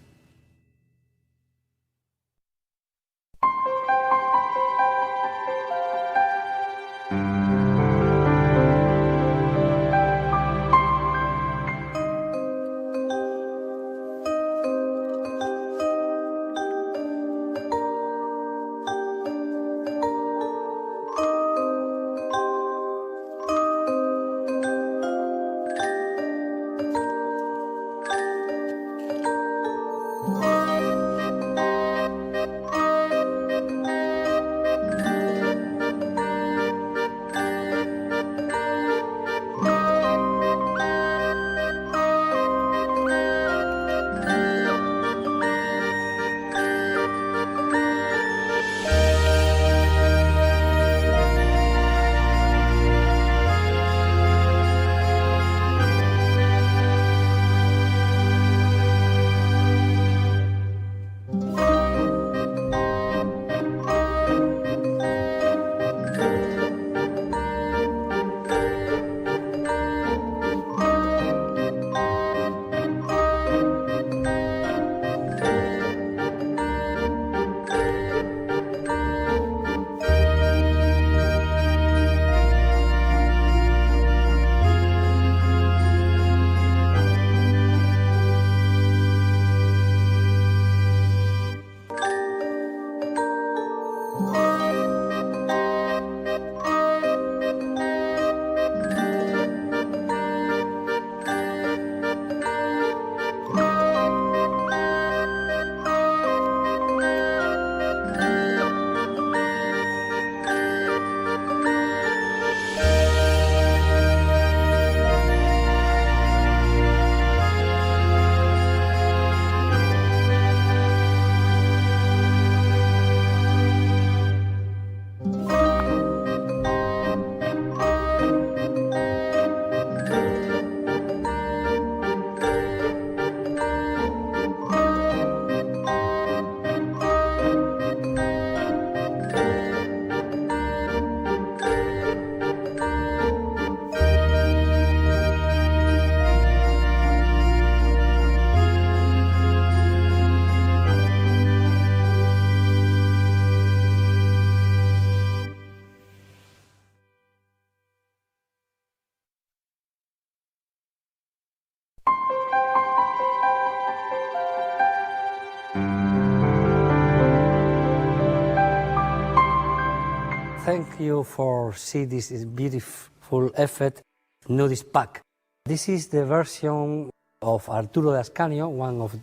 [SPEAKER 2] Thank you for see this beautiful effect, nudist pack. This is the version of Arturo de Ascanio, one of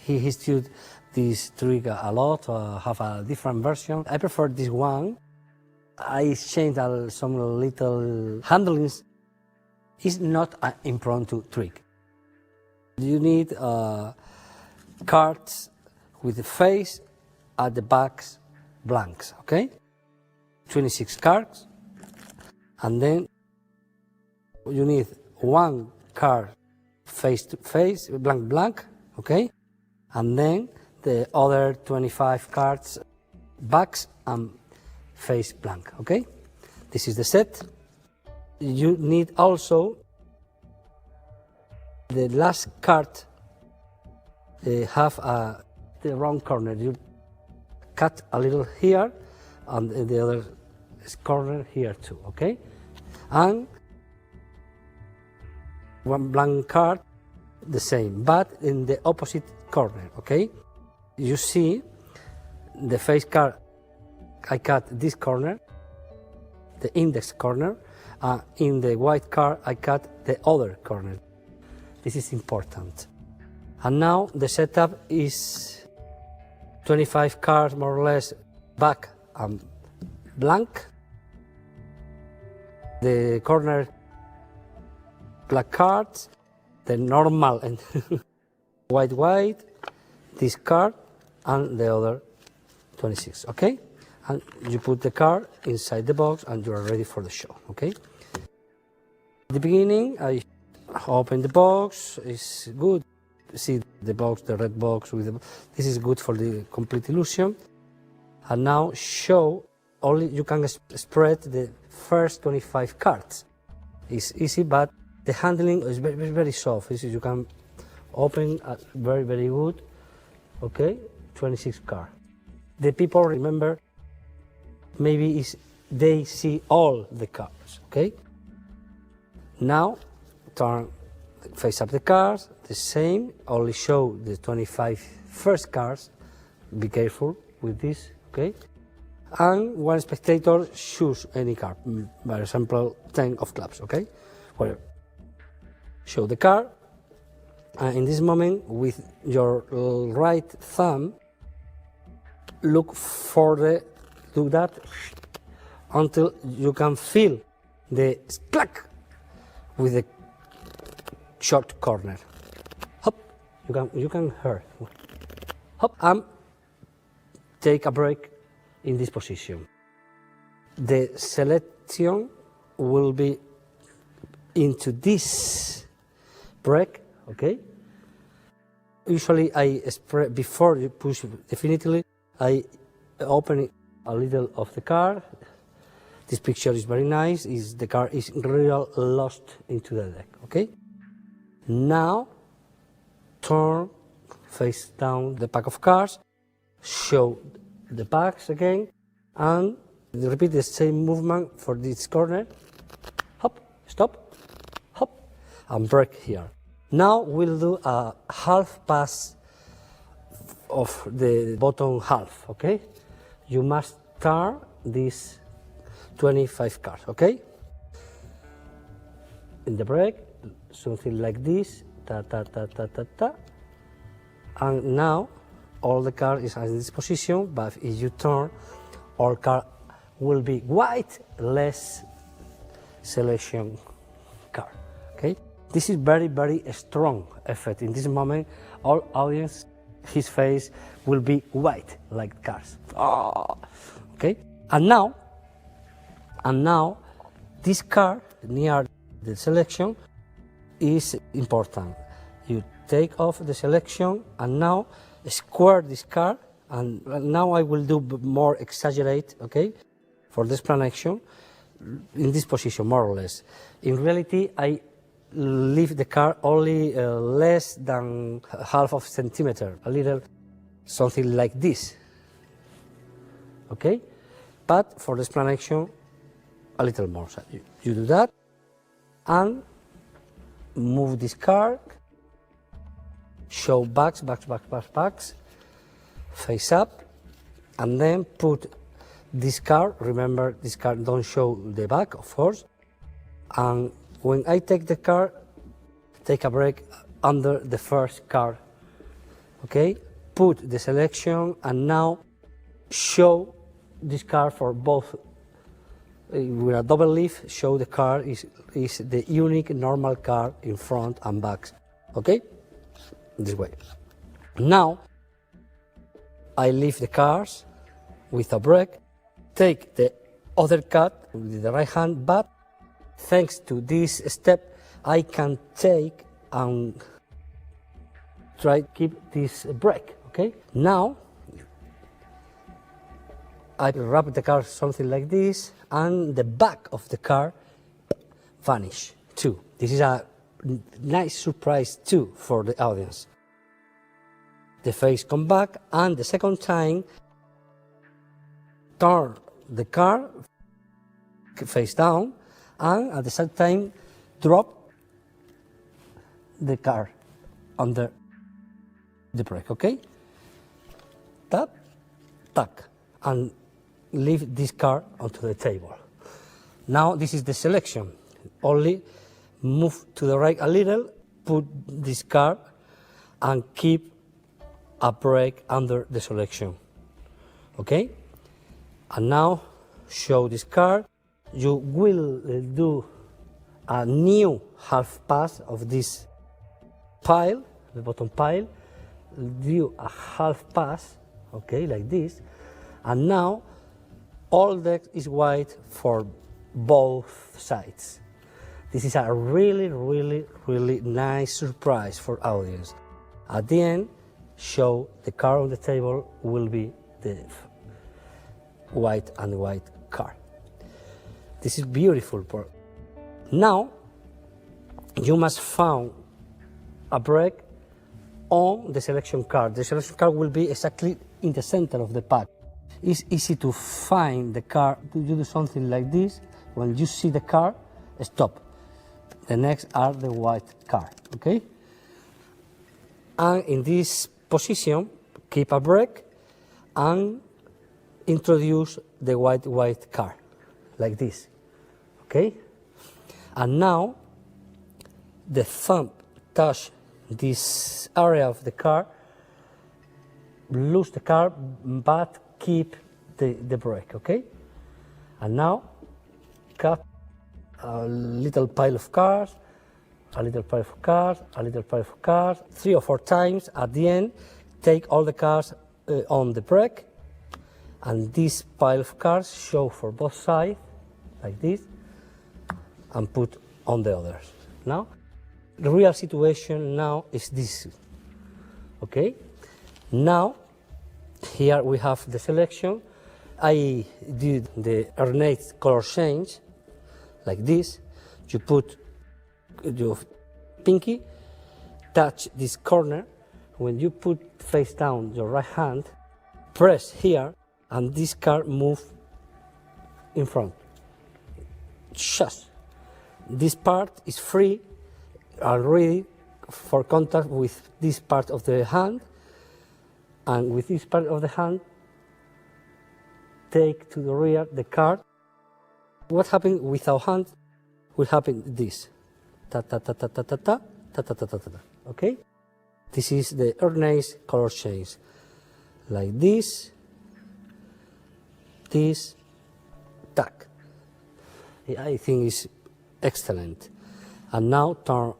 [SPEAKER 2] he used this trick a lot, have a different version. I prefer this one. I changed some little handlings. It's not an impromptu trick. You need cards with the face at the backs blanks, okay? 26 cards, and then you need one card face to face, blank blank, okay? And then the other 25 cards backs and face blank, okay? This is the set. You need also the last card have the wrong corner. You cut a little here and the other corner here too, okay? And one blank card, the same, but in the opposite corner, okay? You see the face card, I cut this corner, the index corner, in the white card I cut the other corner. This is important. And now the setup is 25 cards more or less back and blank. The corner black cards, the normal and white, this card and the other 26, okay? And you put the card inside the box and you are ready for the show, okay? At the beginning, I open the box, it's good. See the box, the red box with the, this is good for the complete illusion. And now show, only you can spread the first 25 cards. It's easy, but the handling is very, very soft. You can open very, very good, okay? 26 cards. The people remember, maybe they see all the cards, okay? Now, turn face up the cards, the same, only show the 25 first cards, be careful with this, okay? And one spectator choose any card, for example, 10 of clubs, okay? Whatever. Show the card, and in this moment, with your right thumb, look for the, do that until you can feel the clack with the short corner. Hop, you can hear. Hop, and take a break in this position. The selection will be into this break, okay? Usually I spread, before you push definitively, I open a little of the card. This picture is very nice, the card is real lost into the deck, okay? Now, turn face down the pack of cards, show the packs again, and repeat the same movement for this corner. Hop, stop, hop, and break here. Now we'll do a half pass of the bottom half, okay? You must turn these 25 cards, okay? In the break, something like this, ta ta ta ta ta ta. And now all the card is in this position, but if you turn, all card will be white, less selection card, okay? This is very, very strong effect. In this moment, all audience, his face will be white, like cards. Oh, okay? And now, this card near the selection is important. You take off the selection and now square this card, and now I will do more exaggerate, okay, for the explanation, in this position, more or less. In reality, I leave the card only less than half of a centimeter, a little something like this, okay? But for the explanation, a little more. So you do that, and move this card, show backs, face up, and then put this card. Remember, this card don't show the back, of course. And when I take the card, take a break under the first card. Okay, put the selection and now show this card for both. With a double leaf, show the card is the unique normal card in front and back. Okay, this way. Now I leave the cards with a break, take the other card with the right hand, but thanks to this step I can take and try to keep this break. Okay, now I wrap the card something like this, and the back of the card vanish too. This is a nice surprise too for the audience. The face come back, and the second time turn the card face down, and at the same time drop the card under the break. Okay, tap, tack, and leave this card onto the table. Now this is the selection. Only move to the right a little, put this card and keep a break under the selection. Okay? And now show this card. You will do a new half pass of this pile, the bottom pile. Do a half pass, okay, like this. And now all deck is white for both sides. This is a really, really, really nice surprise for audience. At the end, show the card on the table will be the white and white card. This is beautiful. Now, you must find a break on the selection card. The selection card will be exactly in the center of the pack. It's easy to find the card. You do something like this. When you see the card, stop. The next are the white card, okay? And in this position, keep a break and introduce the white card, like this, okay? And now, the thumb touch this area of the card, lose the card, but keep the break, okay? And now, cut a little pile of cards, a little pile of cards, a little pile of cards, 3 or 4 times. At the end, take all the cards on the break, and this pile of cards show for both sides, like this, and put on the others. Now, the real situation now is this, okay? Now, here we have the selection. I did the ornate color change, like this. You put your pinky, touch this corner. When you put face down your right hand, press here, and this card move in front. Just. This part is free already for contact with this part of the hand, and with this part of the hand, take to the rear the card. What happened with our hand will happen this. Ta ta ta ta ta ta ta ta ta ta ta ta. Okay? This is the ornate color change. Like this, tack. I think it's excellent. And now turn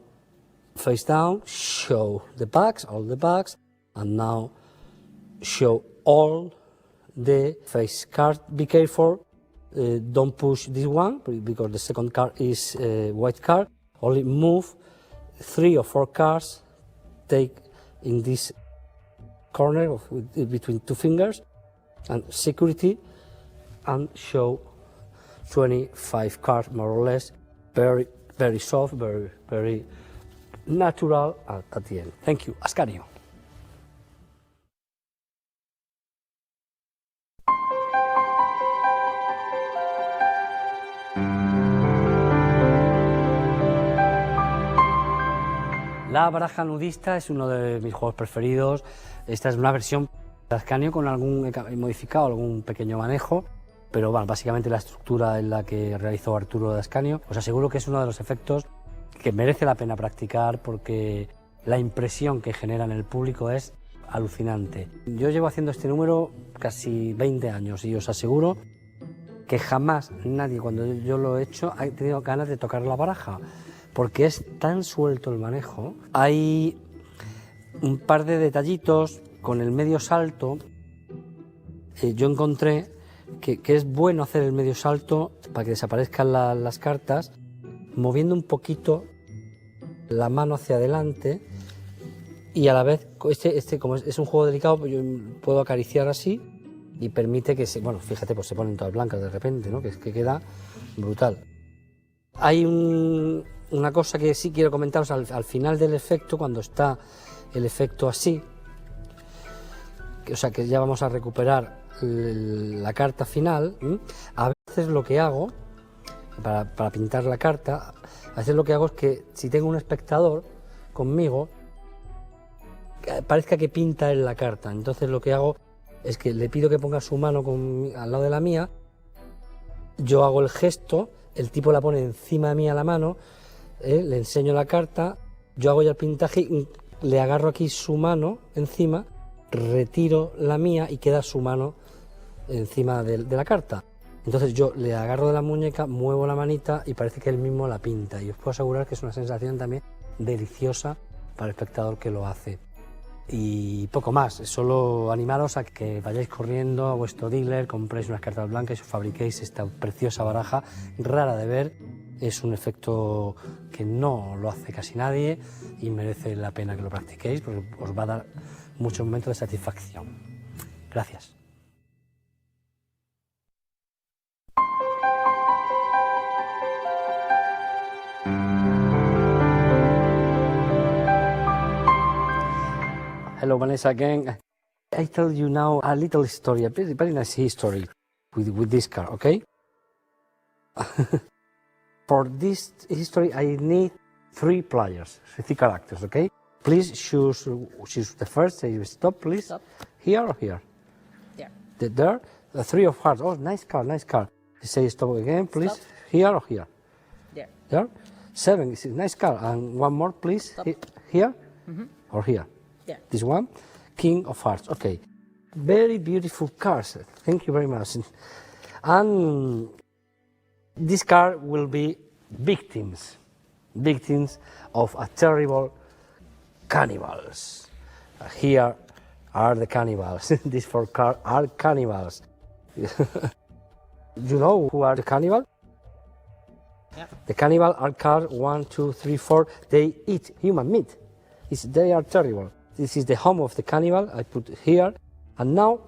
[SPEAKER 2] face down, show the backs, all the backs, and now show all the face card. Be careful, don't push this one because the second card is white card. Only move 3 or 4 cards, take in this corner between 2 fingers, and security, and show 25 cards more or less. Very, very soft, very, very natural at the end. Thank you. Ascanio. La baraja nudista es uno de mis juegos preferidos. Esta es una versión de Ascanio con algún modificado, algún pequeño manejo. pero bueno, básicamente la estructura en la que realizó Arturo de Ascanio, os aseguro que es uno de los efectos que merece la pena practicar porque la impresión que genera en el público es alucinante. Yo llevo haciendo este número casi 20 años y os aseguro que jamás nadie, cuando yo lo he hecho, ha tenido ganas de tocar la baraja, porque es tan suelto el manejo. Hay un par de detallitos con el medio salto. Yo encontré que es bueno hacer el medio salto para que desaparezcan las cartas, moviendo un poquito la mano hacia adelante y a la vez, como es un juego delicado, pues yo puedo acariciar así y permite que bueno, fíjate, pues se ponen todas blancas de repente, ¿no? Que queda brutal. Hay una cosa que sí quiero comentaros al final del efecto, cuando está el efecto así, o sea que ya vamos a recuperar la carta final. A veces lo que hago, para pintar la carta, a veces lo que hago es que si tengo un espectador conmigo, parezca que pinta él la carta. Entonces lo que hago es que le pido que ponga su mano al lado de la mía, yo hago el gesto, el tipo la pone encima de mí a la mano, le enseño la carta, yo hago ya el pintaje, le agarro aquí su mano encima, retiro la mía y queda su mano encima de la carta. Entonces yo le agarro de la muñeca, muevo la manita y parece que él mismo la pinta. Y os puedo asegurar que es una sensación también deliciosa para el espectador que lo hace. Y poco más, solo animaros a que vayáis corriendo a vuestro dealer, compréis unas cartas blancas y os fabriquéis esta preciosa baraja, rara de ver. Es un efecto que no lo hace casi nadie y merece la pena que lo practiquéis porque os va a dar muchos momentos de satisfacción. Gracias. Hello, Vanessa again. I tell you now a little story, a very nice history with this car, okay? For this history, I need 3 players, 3 characters, okay? Please choose the first. Say stop, please.
[SPEAKER 3] Stop.
[SPEAKER 2] Here or here?
[SPEAKER 3] There.
[SPEAKER 2] There. 3 of hearts. Oh, nice car, nice car. Say stop again, please.
[SPEAKER 3] Stop.
[SPEAKER 2] Here or here?
[SPEAKER 3] There.
[SPEAKER 2] There. 7. It's a nice car. And one more, please.
[SPEAKER 3] Stop.
[SPEAKER 2] Here or here?
[SPEAKER 3] There.
[SPEAKER 2] This one. King of hearts. Okay. Very beautiful cars. Thank you very much. And this car will be victims of a terrible cannibals. Here are the cannibals. These 4 cars are cannibals. You know who are the cannibals?
[SPEAKER 3] Yeah.
[SPEAKER 2] The cannibals are cars 1, 2, 3, 4. They eat human meat. They are terrible. This is the home of the cannibal. I put here. And now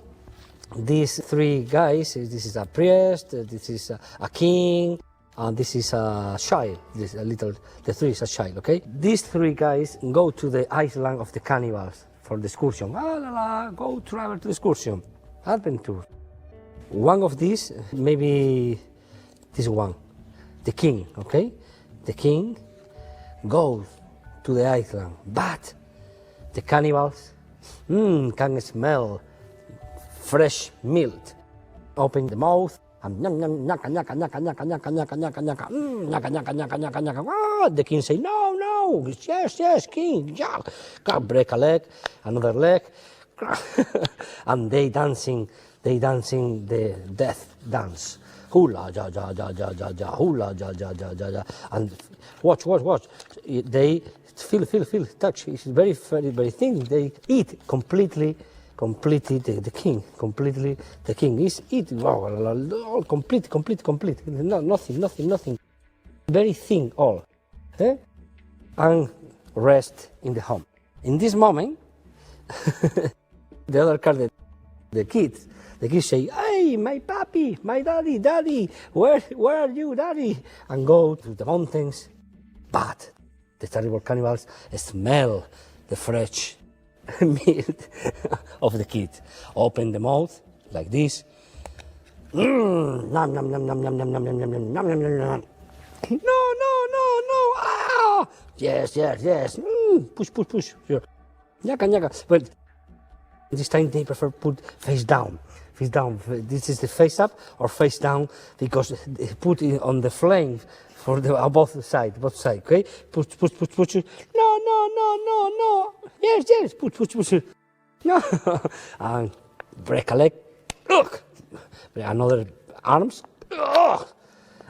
[SPEAKER 2] these 3 guys, this is a priest, this is a king, and this is a child. The 3 is a child, okay? These 3 guys go to the island of the cannibals for the excursion. Go travel to the excursion. Adventure. One of these, maybe this one, the king, okay? The king goes to the island, but the cannibals can smell fresh meat. Open the mouth and nyaka nyaka nyaka nyaka nyaka nyaka nyaka nyaka nyaka nyaka nyaka nyaka nyaka. The king say no, yes, king, yeah. Break a leg, another leg, and they dancing the death dance. Hula ja ja ja ja ja ja, hula ja ja ja ja ja. And watch. They feel, touch. It's very thin. They eat completely the king. Completely the king is eat. Wow, complete. No, nothing. Very thin all. And rest in the home. In this moment, the other card, the kids say, "Hey, my papi, my daddy, where are you, daddy?" And go to the mountains, but the terrible cannibals smell the fresh meat of the kid. Open the mouth like this. Nom, nom, nom, nom, nom, nom, nom, nom, nom, nom, nom, nom, nom. No. Ah! Yes. Push. Nyaka. But This time they prefer put face down. Face down. This is the face up or face down because they put it on the flame for the both sides. Okay? Push. No. Yes. Push. No. And break a leg. Ugh. Another arms. Ugh.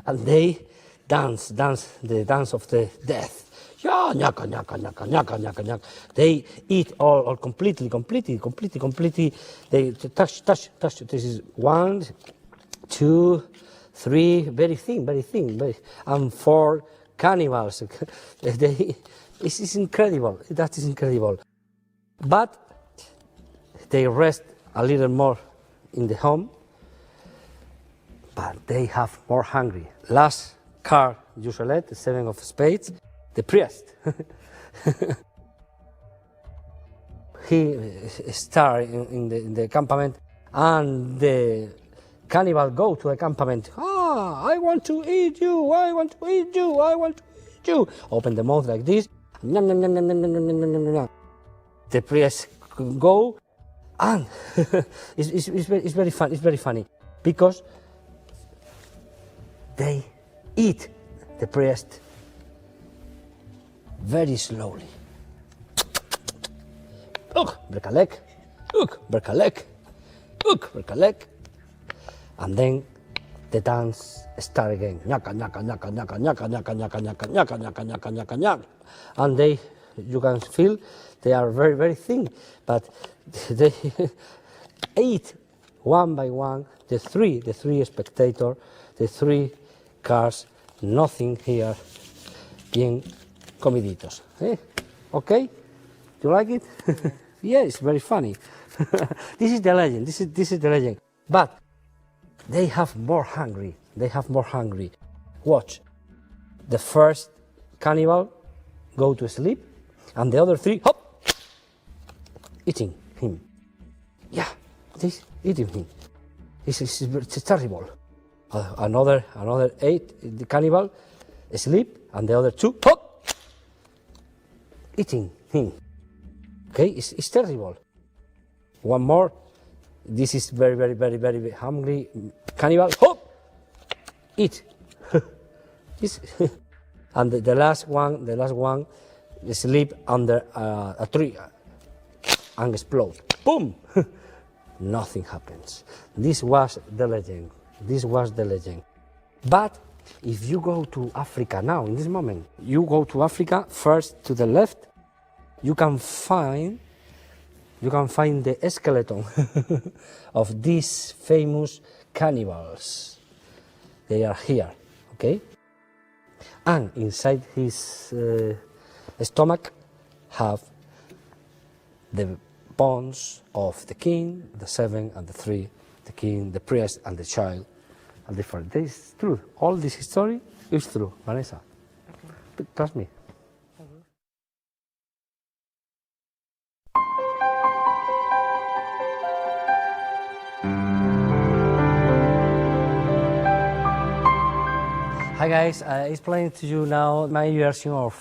[SPEAKER 2] And they dance the dance of the death. Yeah, nyaka. They eat all completely. They touch. This is 1, 2, 3, very thin, and 4 cannibals. It's incredible. That is incredible. But they rest a little more in the home. But they have more hungry. Last card you select, the 7 of spades. The priest, he started in the campament, and the cannibal go to the campament. I want to eat you. Open the mouth like this. The priest go, and it's very fun. It's very funny because they eat the priest very slowly. Break a leg. Break a leg. And then the dance start again. Nyaka. And you can feel they are very, very thin, but they eat one by one the three spectators, the 3 cars, nothing here, bien comiditos. Okay? Do you like it? Yeah, it's very funny. This is the legend. This is the legend. But they have more hungry. Watch. The first cannibal go to sleep, and the other 3 hop, eating him. Yeah, this eating him. It's terrible. Another 8, the cannibal sleep, and the other 2 hop, eating him. Okay, it's terrible. One more. This is very, very, very, very hungry cannibal. Hop, eat. And the last one, sleep under a tree and explode. Boom. Nothing happens. This was the legend. But if you go to Africa now, in this moment, you go to Africa, first to the left, you can find the skeleton of these famous cannibals. They are here, okay? And inside his stomach have the bones of the king, the 7 and the 3, the king, the priest and the child. And different. This is true. All this history is true, Vanessa. Okay. Trust me. Hi guys, I explain to you now my version of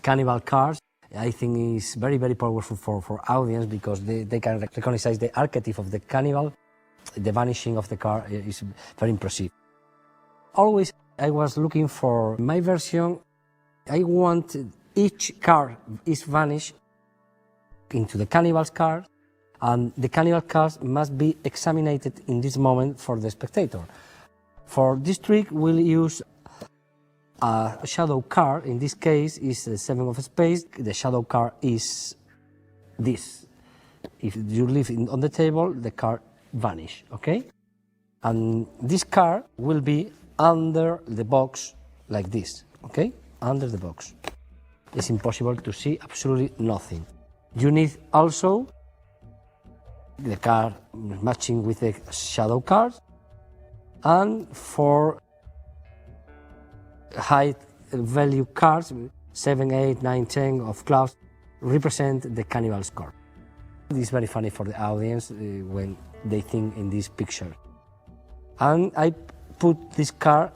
[SPEAKER 2] cannibal cards. I think it's very, very powerful for audience because they can recognize the archetype of the cannibal. The vanishing of the card is very impressive. Always I was looking for my version. I want each card is vanished into the cannibal's card, and the cannibal cards must be examined in this moment for the spectator. For this trick, we'll use a shadow card. In this case, is the 7 of spades. The shadow card is this. If you leave it on the table, the card vanish. Okay, and this card will be under the box like this. Okay, under the box. It's impossible to see absolutely nothing. You need also the card matching with the shadow cards, and for high value cards, 7, 8, 9, 10 of clubs, represent the cannibal's card. This is very funny for the audience when they think in this picture. And I put this card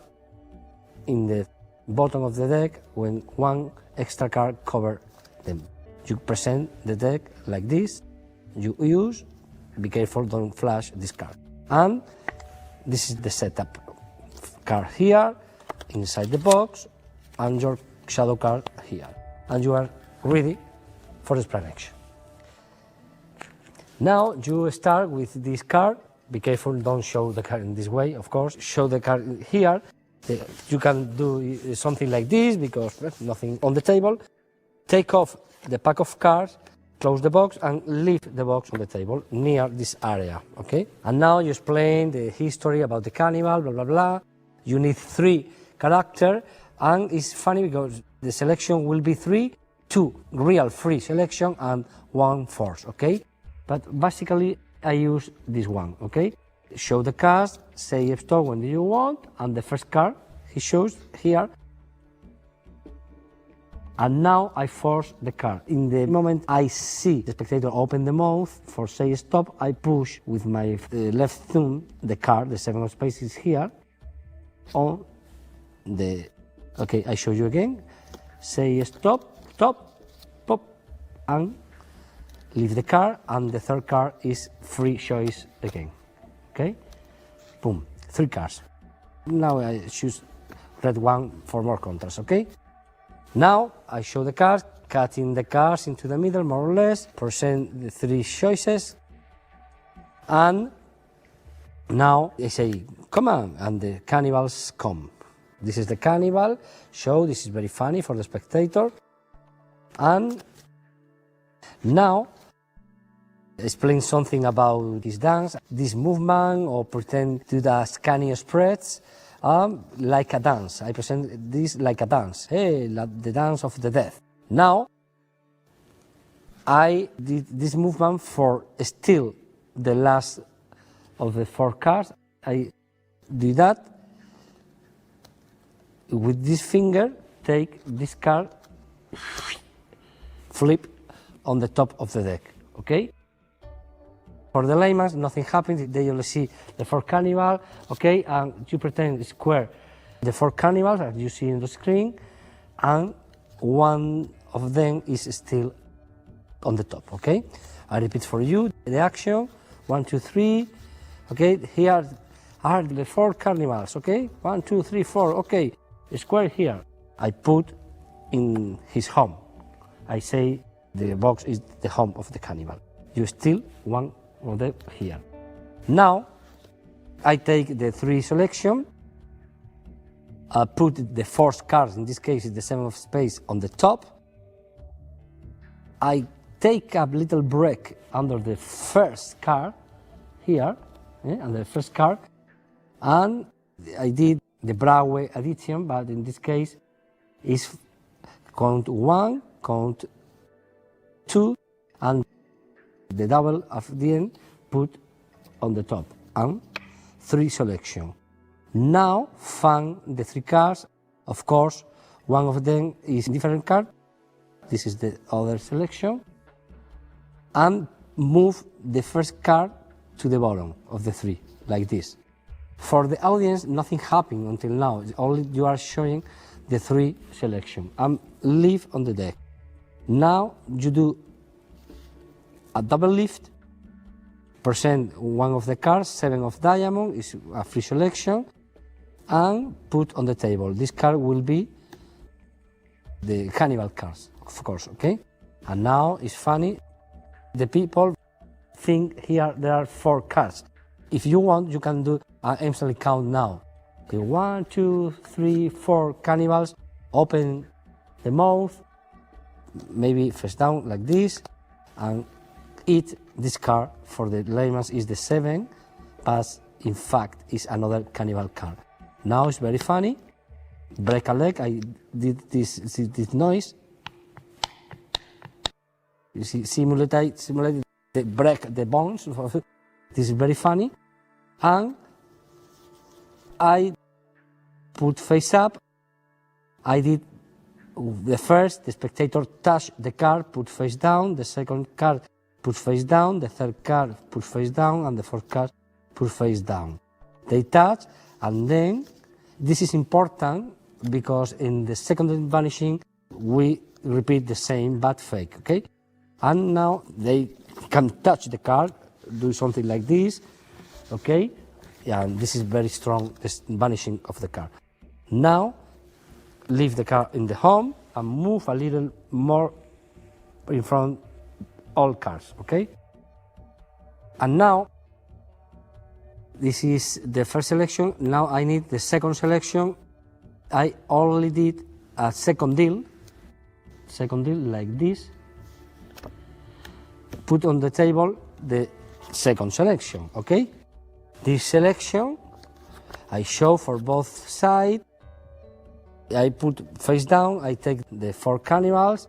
[SPEAKER 2] in the bottom of the deck when one extra card covers them. You present the deck like this, you use, be careful, don't flash this card. And this is the setup card here, inside the box, and your shadow card here. And you are ready for explanation. Now you start with this card. Be careful, don't show the card in this way, of course. Show the card here. You can do something like this because nothing on the table. Take off the pack of cards, close the box, and leave the box on the table near this area, okay? And now you explain the history about the carnival, blah, blah, blah. You need 3 characters, and it's funny because the selection will be 3, 2 real free selection and 1 force, okay? But basically, I use this one, okay? Show the cards, say stop when you want, and the first card he shows here. And now I force the card. In the moment I see the spectator open the mouth for say stop, I push with my left thumb the card, the 7 of spades is here, on the, okay, I show you again. Say stop, stop, pop, and leave the card, and the third card is free choice again, okay? Boom, 3 cards. Now I choose red one for more contrast, okay? Now I show the cards, cutting the cards into the middle more or less, present the 3 choices, and now I say come on, and the cannibals come. This is the cannibal show, this is very funny for the spectator, and now explain something about this dance, this movement, or pretend to the scanning spreads. Like a dance. I present this like a dance. Hey, like the dance of the death. Now, I did this movement for still the last of the 4 cards. I do that. With this finger, take this card, flip on the top of the deck, okay? For the layman, nothing happens, they only see the 4 cannibal, okay, and you pretend square the 4 cannibals, as you see in the screen, and one of them is still on the top, okay? I repeat for you the action, 1, 2, 3, okay, here are the 4 cannibals, okay, 1, 2, 3, 4, okay, square here. I put in his home. I say the box is the home of the cannibal. You steal one of them here. Now, I take the 3 selection, put the 4 cards, in this case it's the 7 of spades, on the top. I take a little break under the first card, here, under the first card, and I did the Broadway addition, but in this case is count 1, count 2, and the double of the end put on the top, and 3 selection. Now find the 3 cards. Of course, one of them is different card. This is the other selection. And move the first card to the bottom of the 3, like this. For the audience, nothing happened until now. Only you are showing the 3 selection. And leave on the deck. Now you do a double lift, present one of the cards, 7 of diamond, is a free selection, and put on the table. This card will be the cannibal cards, of course, okay? And now it's funny, the people think here there are 4 cards. If you want, you can do an instantly count now. Okay, 1, 2, 3, 4 cannibals, open the mouth, maybe face down like this, and eat this card. For the layman is the 7, but in fact is another cannibal card. Now it's very funny. Break a leg. I did this noise. You see, simulate the break the bones. This is very funny. And I put face up. I did the first. The spectator touch the card, put face down. The second card put face down, the third card put face down, and the fourth card put face down. They touch, and then this is important because in the second vanishing we repeat the same but fake, okay? And now they can touch the card, do something like this, okay? Yeah, and this is very strong, this vanishing of the card. Now, leave the card in the home and move a little more in front all cards, okay? And now, this is the first selection. Now I need the second selection. I only did a second deal like this. Put on the table the second selection, okay? This selection I show for both sides. I put face down, I take the 4 cannibals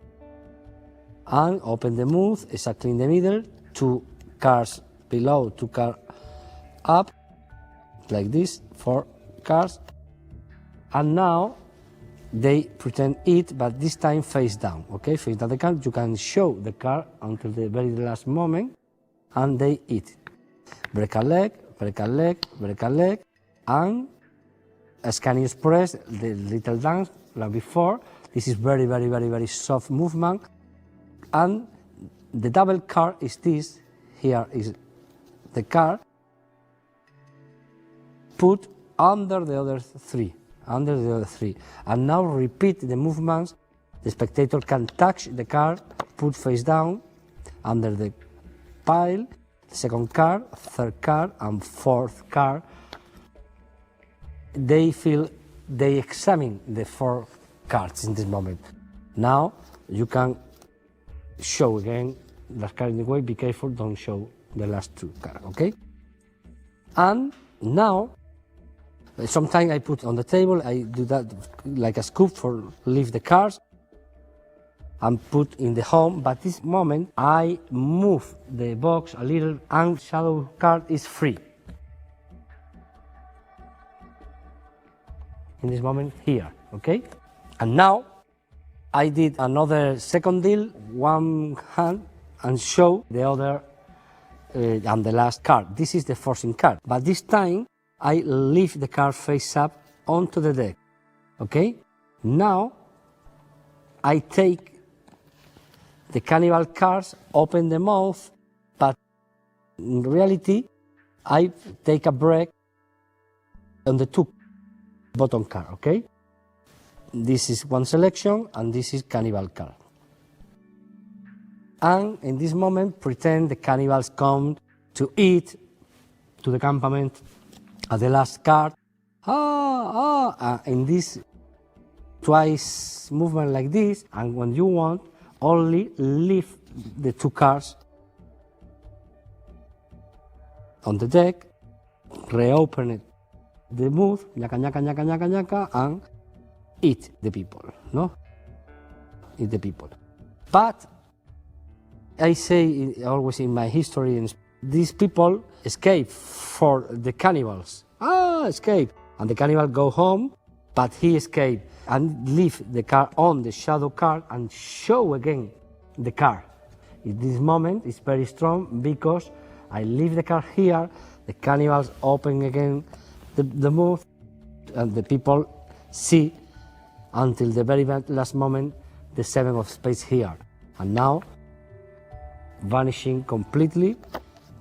[SPEAKER 2] and open the mouth exactly in the middle, 2 cards below, 2 cards up, like this, 4 cards. And now they pretend it, but this time face down, okay? Face down the card, you can show the card until the very last moment, and they eat. Break a leg, break a leg, break a leg, and as can you express the little dance like before. This is very, very, very, very soft movement. And the double card is this. Here is the card. Put under the other 3, under the other 3. And now repeat the movements. The spectator can touch the card, put face down, under the pile, second card, third card, and fourth card. They examine the 4 cards in this moment. Now you can show again the card in the way. Be careful, don't show the last 2 cards, okay? And now, sometimes I put on the table, I do that like a scoop for leave the cards and put in the home, but this moment I move the box a little and shadow card is free. In this moment here, okay? And now I did another second deal, 1 hand, and show the other and the last card. This is the forcing card, but this time I leave the card face up onto the deck, okay? Now I take the cannibal cards, open the mouth, but in reality I take a break on the 2 bottom card, okay? This is 1 selection and this is cannibal card. And in this moment, pretend the cannibals come to eat to the campament at the last card. In this twice movement like this, and when you want, only leave the 2 cards on the deck, reopen it, the move, ñaca, ñaca, ñaca, ñaca, ñaca, and eat the people, no? Eat the people. But I say always in my history, these people escape for the cannibals. Escape. And the cannibal go home, but he escape and leave the card on the shadow card and show again the card. In this moment, it's very strong because I leave the card here, the cannibals open again the move, and the people see until the very last moment the 7 of spades here. And now, vanishing completely,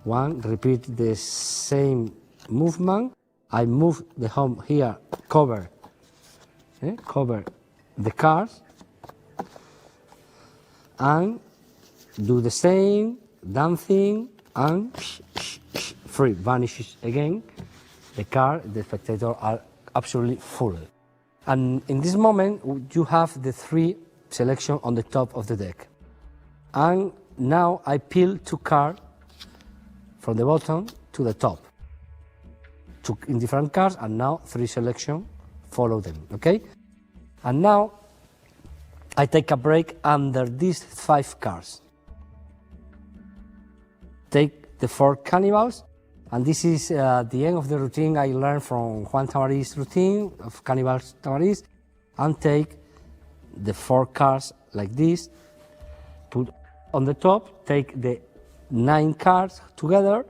[SPEAKER 2] 1, repeat the same movement. I move the home here, cover the cards, and do the same, dancing, and free, vanishes again. The card, the spectator are absolutely full. And in this moment, you have the 3 selection on the top of the deck. And now I peel 2 cards from the bottom to the top. 2 in different cards, and now 3 selection, follow them, okay? And now I take a break under these 5 cards. Take the 4 cannibals, and this is the end of the routine I learned from Juan Tamaris' routine of Cannibal Tamaris, and take the 4 cards like this, put on the top, take the 9 cards together,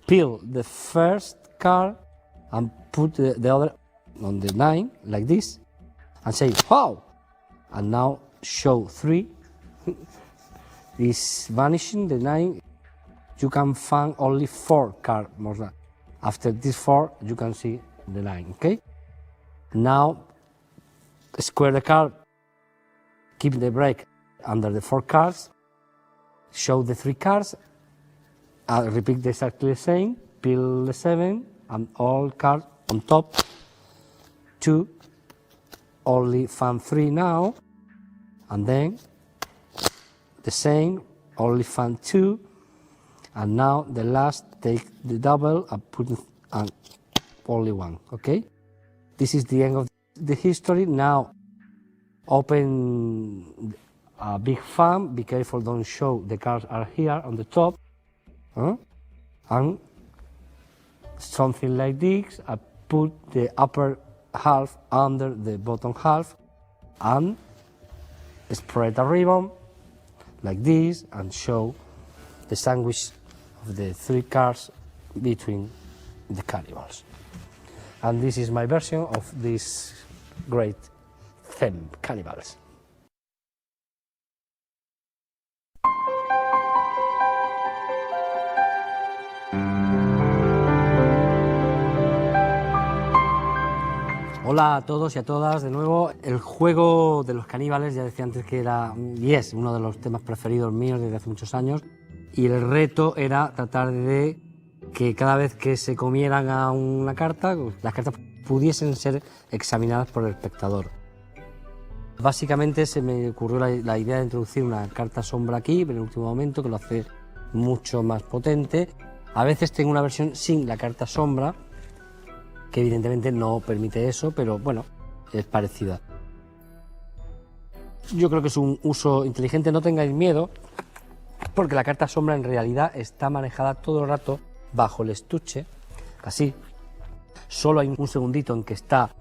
[SPEAKER 2] peel the first card and put the other on the 9 like this, and say wow, and now show 3 is vanishing the 9 you can find only 4 cards more than. After these 4, you can see the line, okay? Now, square the card, keep the break under the 4 cards, show the 3 cards, repeat exactly the same, peel the 7, and all cards on top, 2, only find 3 now, and then the same, only find 2, and now the last, take the double and put only 1, okay? This is the end of the history. Now open a big fan, be careful, don't show the cards are here on the top, and something like this, I put the upper half under the bottom half and spread a ribbon like this and show the sandwich of the 3 cards between the cannibals. And this is my version of this great theme, cannibals. Hola a todos y a todas, de nuevo. El juego de los caníbales, ya decía antes que era y es uno de los temas preferidos míos desde hace muchos años, y el reto era tratar de que cada vez que se comieran a una carta, las cartas pudiesen ser examinadas por el espectador. Básicamente se me ocurrió la idea de introducir una carta sombra aquí, en el último momento, que lo hace mucho más potente. A veces tengo una versión sin la carta sombra, que evidentemente no permite eso, pero bueno, es parecida. Yo creo que es un uso inteligente, no tengáis miedo, porque la carta sombra en realidad está manejada todo el rato bajo el estuche, así. Solo hay un segundito en que está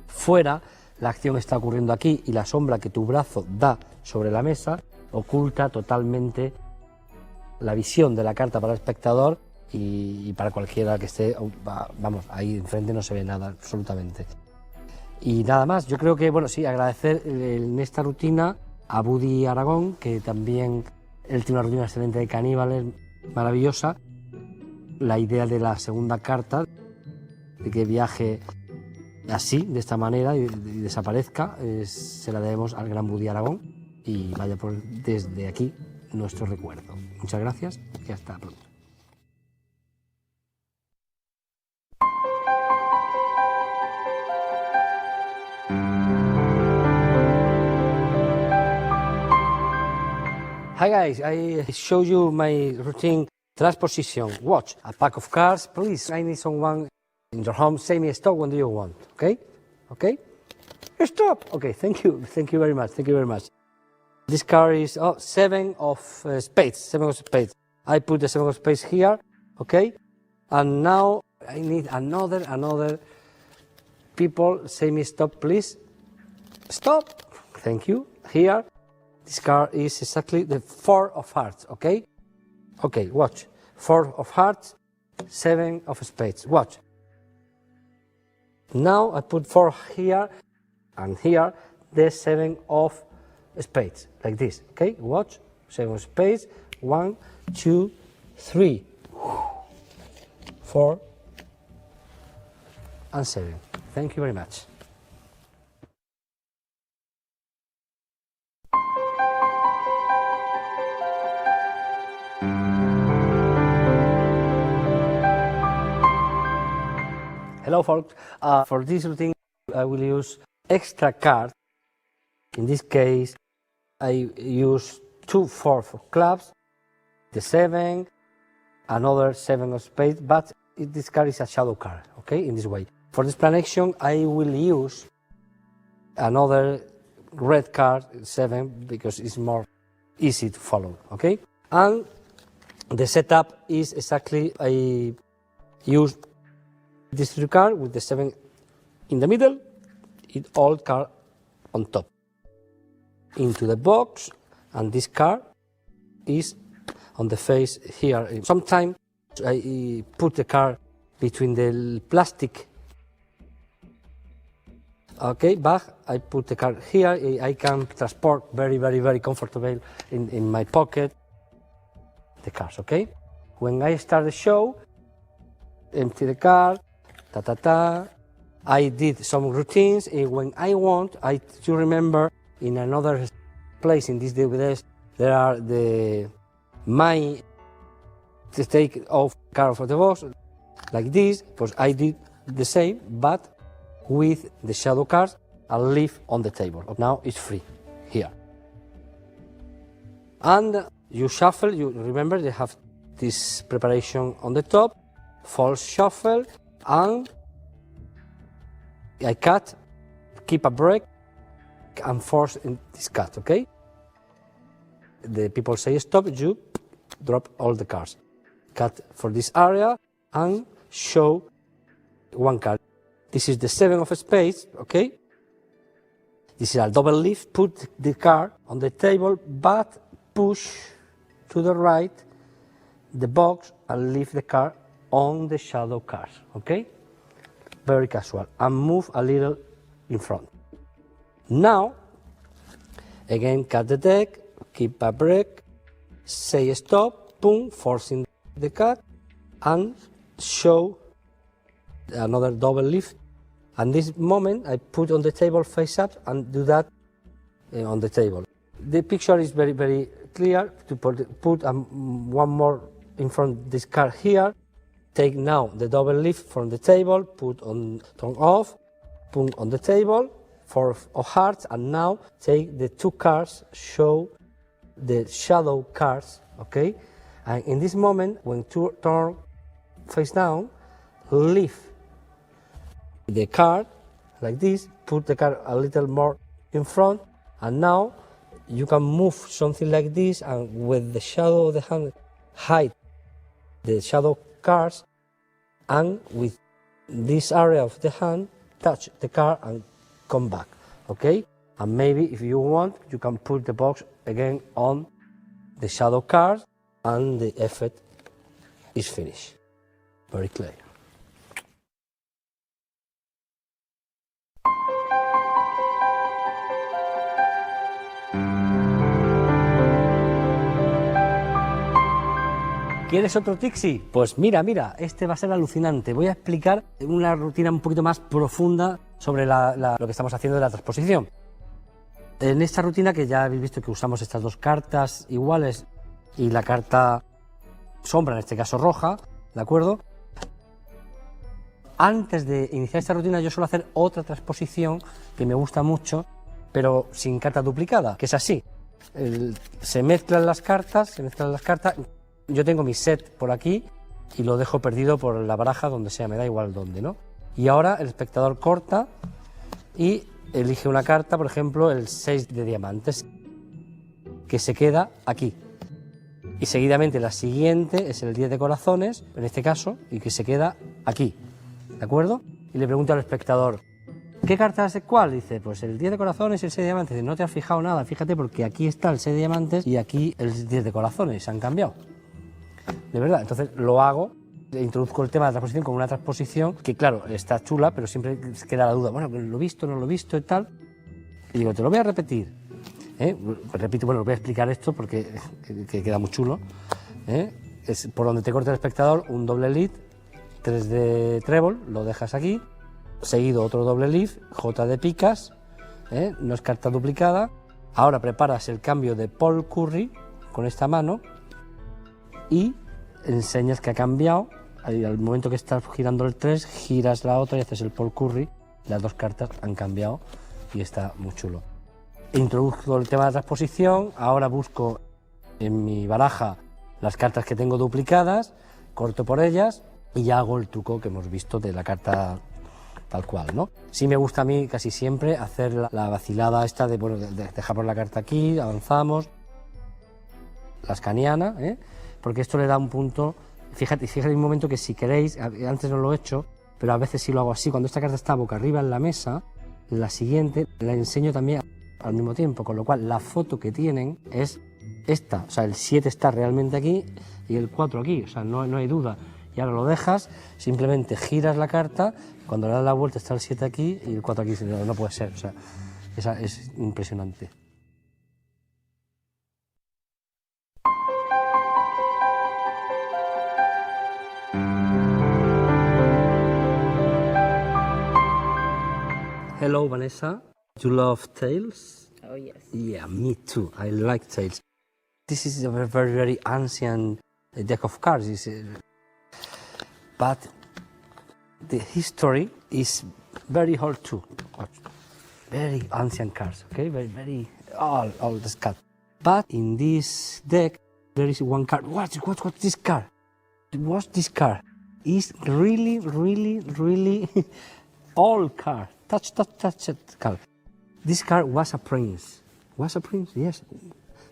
[SPEAKER 2] fuera, la acción está ocurriendo aquí y la sombra que tu brazo da sobre la mesa oculta totalmente la visión de la carta para el espectador y para cualquiera que esté, vamos, ahí enfrente no se ve nada absolutamente. Y nada más, yo creo que, bueno, sí, agradecer en esta rutina a Buddy Aragón, que también él tiene una rutina excelente de caníbales, maravillosa. La idea de la segunda carta, de que viaje así, de esta manera, y desaparezca, se la debemos al gran Buddy Aragón, y vaya por desde aquí nuestro recuerdo. Muchas gracias y hasta pronto. Hi guys, I show you my routine transposition. Watch a pack of cards. Please, I need someone in your home. Say me stop when do you want. Okay? Okay? Stop. Okay. Thank you. Thank you very much. Thank you very much. This card is 7 of spades. 7 of spades. I put the 7 of spades here. Okay? And now I need another people. Say me stop, please. Stop. Thank you. Here. This card is exactly the 4 of hearts, okay? Okay, watch. 4 of hearts, 7 of spades. Watch. Now I put 4 here, and here the 7 of spades, like this, okay? Watch. 7 of spades. 1, 2, 3, 4, and 7. Thank you very much. Hello folks, for this routine I will use extra cards. In this case I use 2 4 of clubs, the 7, another 7 of spades, but this card is a shadow card, okay, in this way. For this explanation I will use another red card, 7, because it's more easy to follow, okay? And the setup is exactly, I use this 3 card with the 7 in the middle, it all card on top. Into the box, and this card is on the face here. Sometimes I put the card between the plastic, okay, bag. I put the card here. I can transport very comfortable in my pocket the cards, okay? When I start the show, empty the card, I did some routines. When I want, I to remember in another place in these DVDs, there are to take off card of the box, like this, because I did the same, but with the shadow cards and leave on the table. Now it's free here. And you shuffle, you remember they have this preparation on the top, false shuffle, and I cut, keep a break, and force in this cut, okay? The people say stop, you drop all the cards. Cut for this area and show one card. This is the 7 of spades, okay? This is a double leaf, put the card on the table, but push to the right the box and leave the card on the shadow cards, okay? Very casual, and move a little in front. Now, again, cut the deck, keep a break, say stop, boom, forcing the cut, and show another double lift. And this moment, I put on the table face up and do that on the table. The picture is very, very clear. To put one more in front this card here. Take now the double lift from the table, put on turn off, put on the table, 4 of hearts, and now take the 2 cards, show the shadow cards, okay? And in this moment, when turn face down, leave the card like this, put the card a little more in front, and now you can move something like this, and with the shadow of the hand, hide the shadow cards, and with this area of the hand, touch the card and come back, okay? And maybe if you want, you can put the box again on the shadow cards, and the effect is finished. Very clear.
[SPEAKER 1] ¿Quieres otro Tixi? Pues mira, este va a ser alucinante. Voy a explicar una rutina un poquito más profunda sobre lo que estamos haciendo de la transposición. En esta rutina, que ya habéis visto que usamos estas 2 cartas iguales y la carta sombra, en este caso roja, ¿de acuerdo? Antes de iniciar esta rutina yo suelo hacer otra transposición que me gusta mucho, pero sin carta duplicada, que es así. Se mezclan las cartas. Yo tengo mi set por aquí y lo dejo perdido por la baraja donde sea, me da igual dónde, ¿no? Y ahora el espectador corta y elige una carta, por ejemplo, el 6 de diamantes, que se queda aquí. Y seguidamente la siguiente es el 10 de corazones, en este caso, y que se queda aquí, ¿de acuerdo? Y le pregunto al espectador, ¿qué carta es cuál? Dice, pues el 10 de corazones y el 6 de diamantes. Dice, no te has fijado nada, fíjate, porque aquí está el 6 de diamantes y aquí el 10 de corazones, se han cambiado. De verdad, entonces lo hago, introduzco el tema de la transposición con una transposición que, claro, está chula, pero siempre queda la duda, bueno, lo he visto, no lo he visto y tal. Y digo, te lo voy a repetir. Repito, bueno, voy a explicar esto porque que queda muy chulo. Es por donde te corta el espectador, un doble lead, 3 de trébol, lo dejas aquí, seguido otro doble lead, J de picas, no es carta duplicada. Ahora preparas el cambio de Paul Curry con esta mano y enseñas que ha cambiado. Al momento que estás girando el 3, giras la otra y haces el Paul Curry. Las 2 cartas han cambiado y está muy chulo. Introduzco el tema de la transposición. Ahora busco en mi baraja las cartas que tengo duplicadas, corto por ellas y ya hago el truco que hemos visto de la carta tal cual, ¿no? Sí me gusta a mí casi siempre hacer la vacilada esta de, bueno, dejamos la carta aquí, avanzamos, la escaniana, porque esto le da un punto. Fíjate un momento que si queréis, antes no lo he hecho, pero a veces sí lo hago así, cuando esta carta está boca arriba en la mesa, la siguiente la enseño también al mismo tiempo, con lo cual la foto que tienen es esta, o sea, el 7 está realmente aquí y el 4 aquí, o sea, no hay duda. Y ahora lo dejas, simplemente giras la carta, cuando le das la vuelta está el 7 aquí y el 4 aquí, no puede ser, o sea, esa es impresionante.
[SPEAKER 2] know, Vanessa, you love tails?
[SPEAKER 3] Oh, yes.
[SPEAKER 2] Yeah, me too. I like tails. This is a very, very, very ancient deck of cards. But the history is very old too. Very ancient cards, okay? Very, very all this card. But in this deck, there is one card. What's this card? What's this card? It's really, really, really old card. Touch it card. This card was a prince. Was a prince? Yes.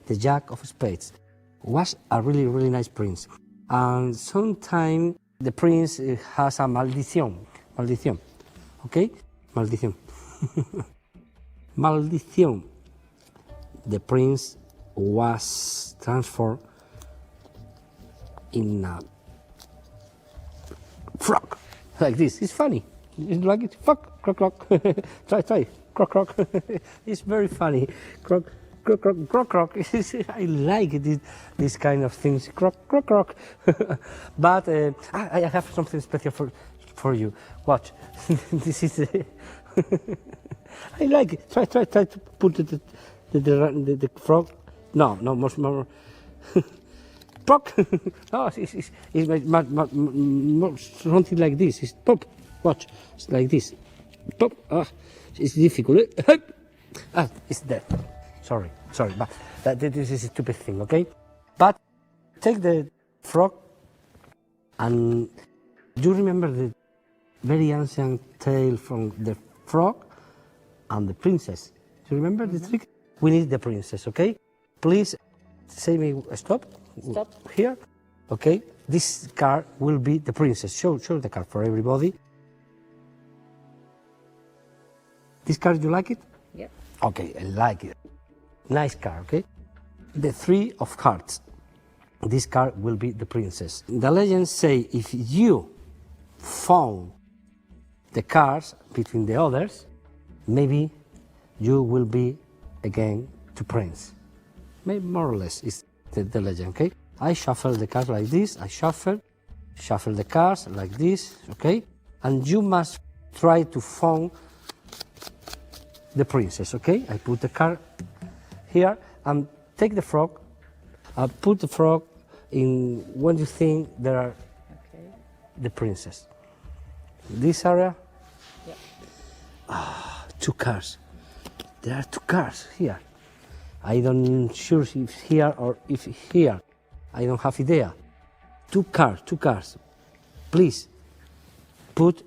[SPEAKER 2] The Jack of Spades. Was a really, really nice prince. And sometimes the prince has a maldición. Maldición. Okay? Maldición. Maldición. The prince was transformed in a frog. Like this. It's funny. It's like it. Fuck. Croc, croc. Try. Croc, croc. It's very funny. Croc. Croc, croc, croc, croc. I like this kind of things. Croc, croc, croc. But I have something special for you. Watch. This is. I like it. Try to put the frog. No, more. Pop. Oh, it's something like this. It's pop. Watch. It's like this. Pop. Ah, it's difficult. It's dead. Sorry, but this is a stupid thing, okay? But take the frog, and you remember the very ancient tale from the frog and the princess. Do you remember the trick? We need the princess, okay? Please say me stop.
[SPEAKER 3] Stop.
[SPEAKER 2] Here, okay? This card will be the princess. Show the card for everybody. This card, you like it?
[SPEAKER 3] Yeah.
[SPEAKER 2] Okay, I like it. Nice card, okay? The Three of Hearts. This card will be the princess. The legends say if you found the cards between the others, maybe you will be again to prince. Maybe more or less is the legend, okay? I shuffle the cards like this. I shuffle the cards like this, okay? And you must try to find the princess, okay? I put the card here and take the frog. I put the frog in when you think there are the princess. This area.
[SPEAKER 3] Yeah.
[SPEAKER 2] Two cards. There are two cards here. I don't sure if here or if here. I don't have idea. Two cards. Please put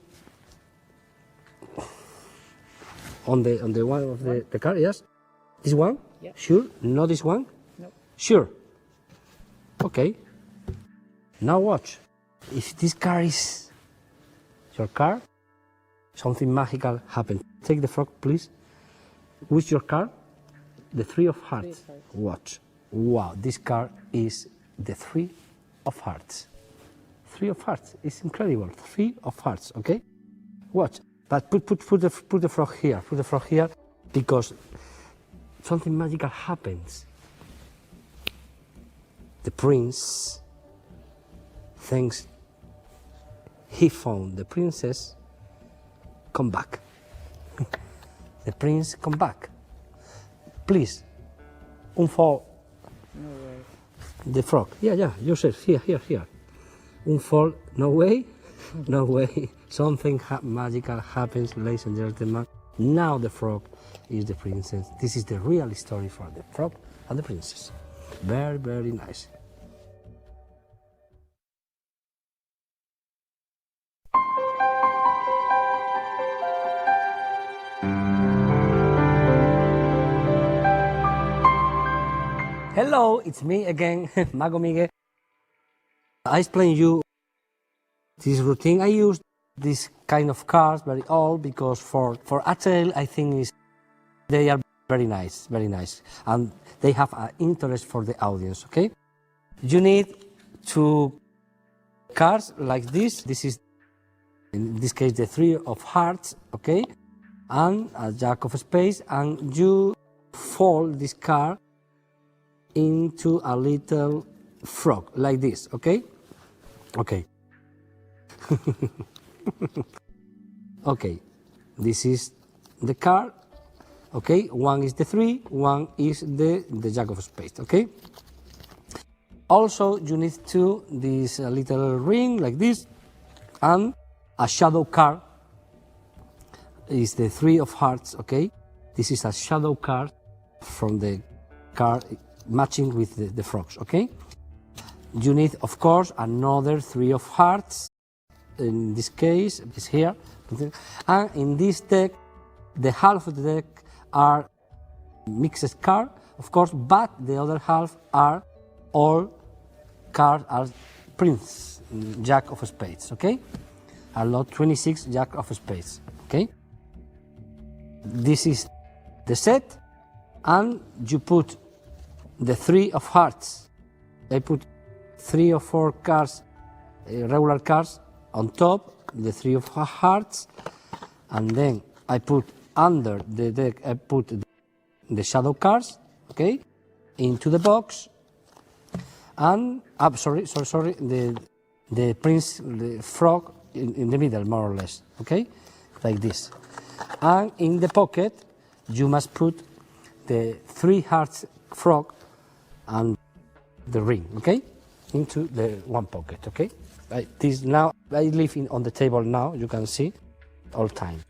[SPEAKER 2] on the one of the card. Yes. This one?
[SPEAKER 3] Yeah.
[SPEAKER 2] Sure? Not this one?
[SPEAKER 3] No.
[SPEAKER 2] Sure. Okay. Now watch. If this card is your card, something magical happens. Take the frog, please. Which your card? The Three of Hearts. Watch. Wow, this card is the Three of Hearts. Three of Hearts. It's incredible. Three of Hearts, okay? Watch. But put the frog here. Put the frog here because something magical happens. The prince thinks he found the princess. Come back. The prince come back. Please, unfold the frog. Yeah, yourself. Here. Unfold. No way. No way. Something magical happens, ladies and gentlemen. Now the frog is the princess. This is the real story for the frog and the princess. Very, very nice. Hello, it's me again, Mago Migue. I explain you this routine. I use this kind of cards, very old, because for a tale, I think they are very nice, and they have an interest for the audience, okay? You need two cards like this. This is, in this case, the Three of Hearts, okay? And a Jack of Spades, and you fold this card into a little frog, like this, okay? Okay. Okay, this is the card. Okay, one is the 3, one is the Jack of Spades. Okay. Also, you need this little ring like this, and a shadow card is the 3 of Hearts. Okay, this is a shadow card from the card matching with the frogs. Okay. You need, of course, another 3 of Hearts. In this case, is here, and in this deck, the half of the deck are mixed cards, of course, but the other half are all cards are Prince, Jack of Spades. Okay, a lot 26 Jack of Spades. Okay, this is the set, and you put the 3 of Hearts. I put 3 or 4 cards, regular cards, on top, the 3 of Hearts, and then I put under the deck, I put the shadow cards, okay, into the box, and, sorry, the prince, the frog in the middle, more or less, okay, like this. And in the pocket, you must put the 3 hearts frog and the ring, okay, into the one pocket, okay. This now, I leave it on the table now, you can see, all time.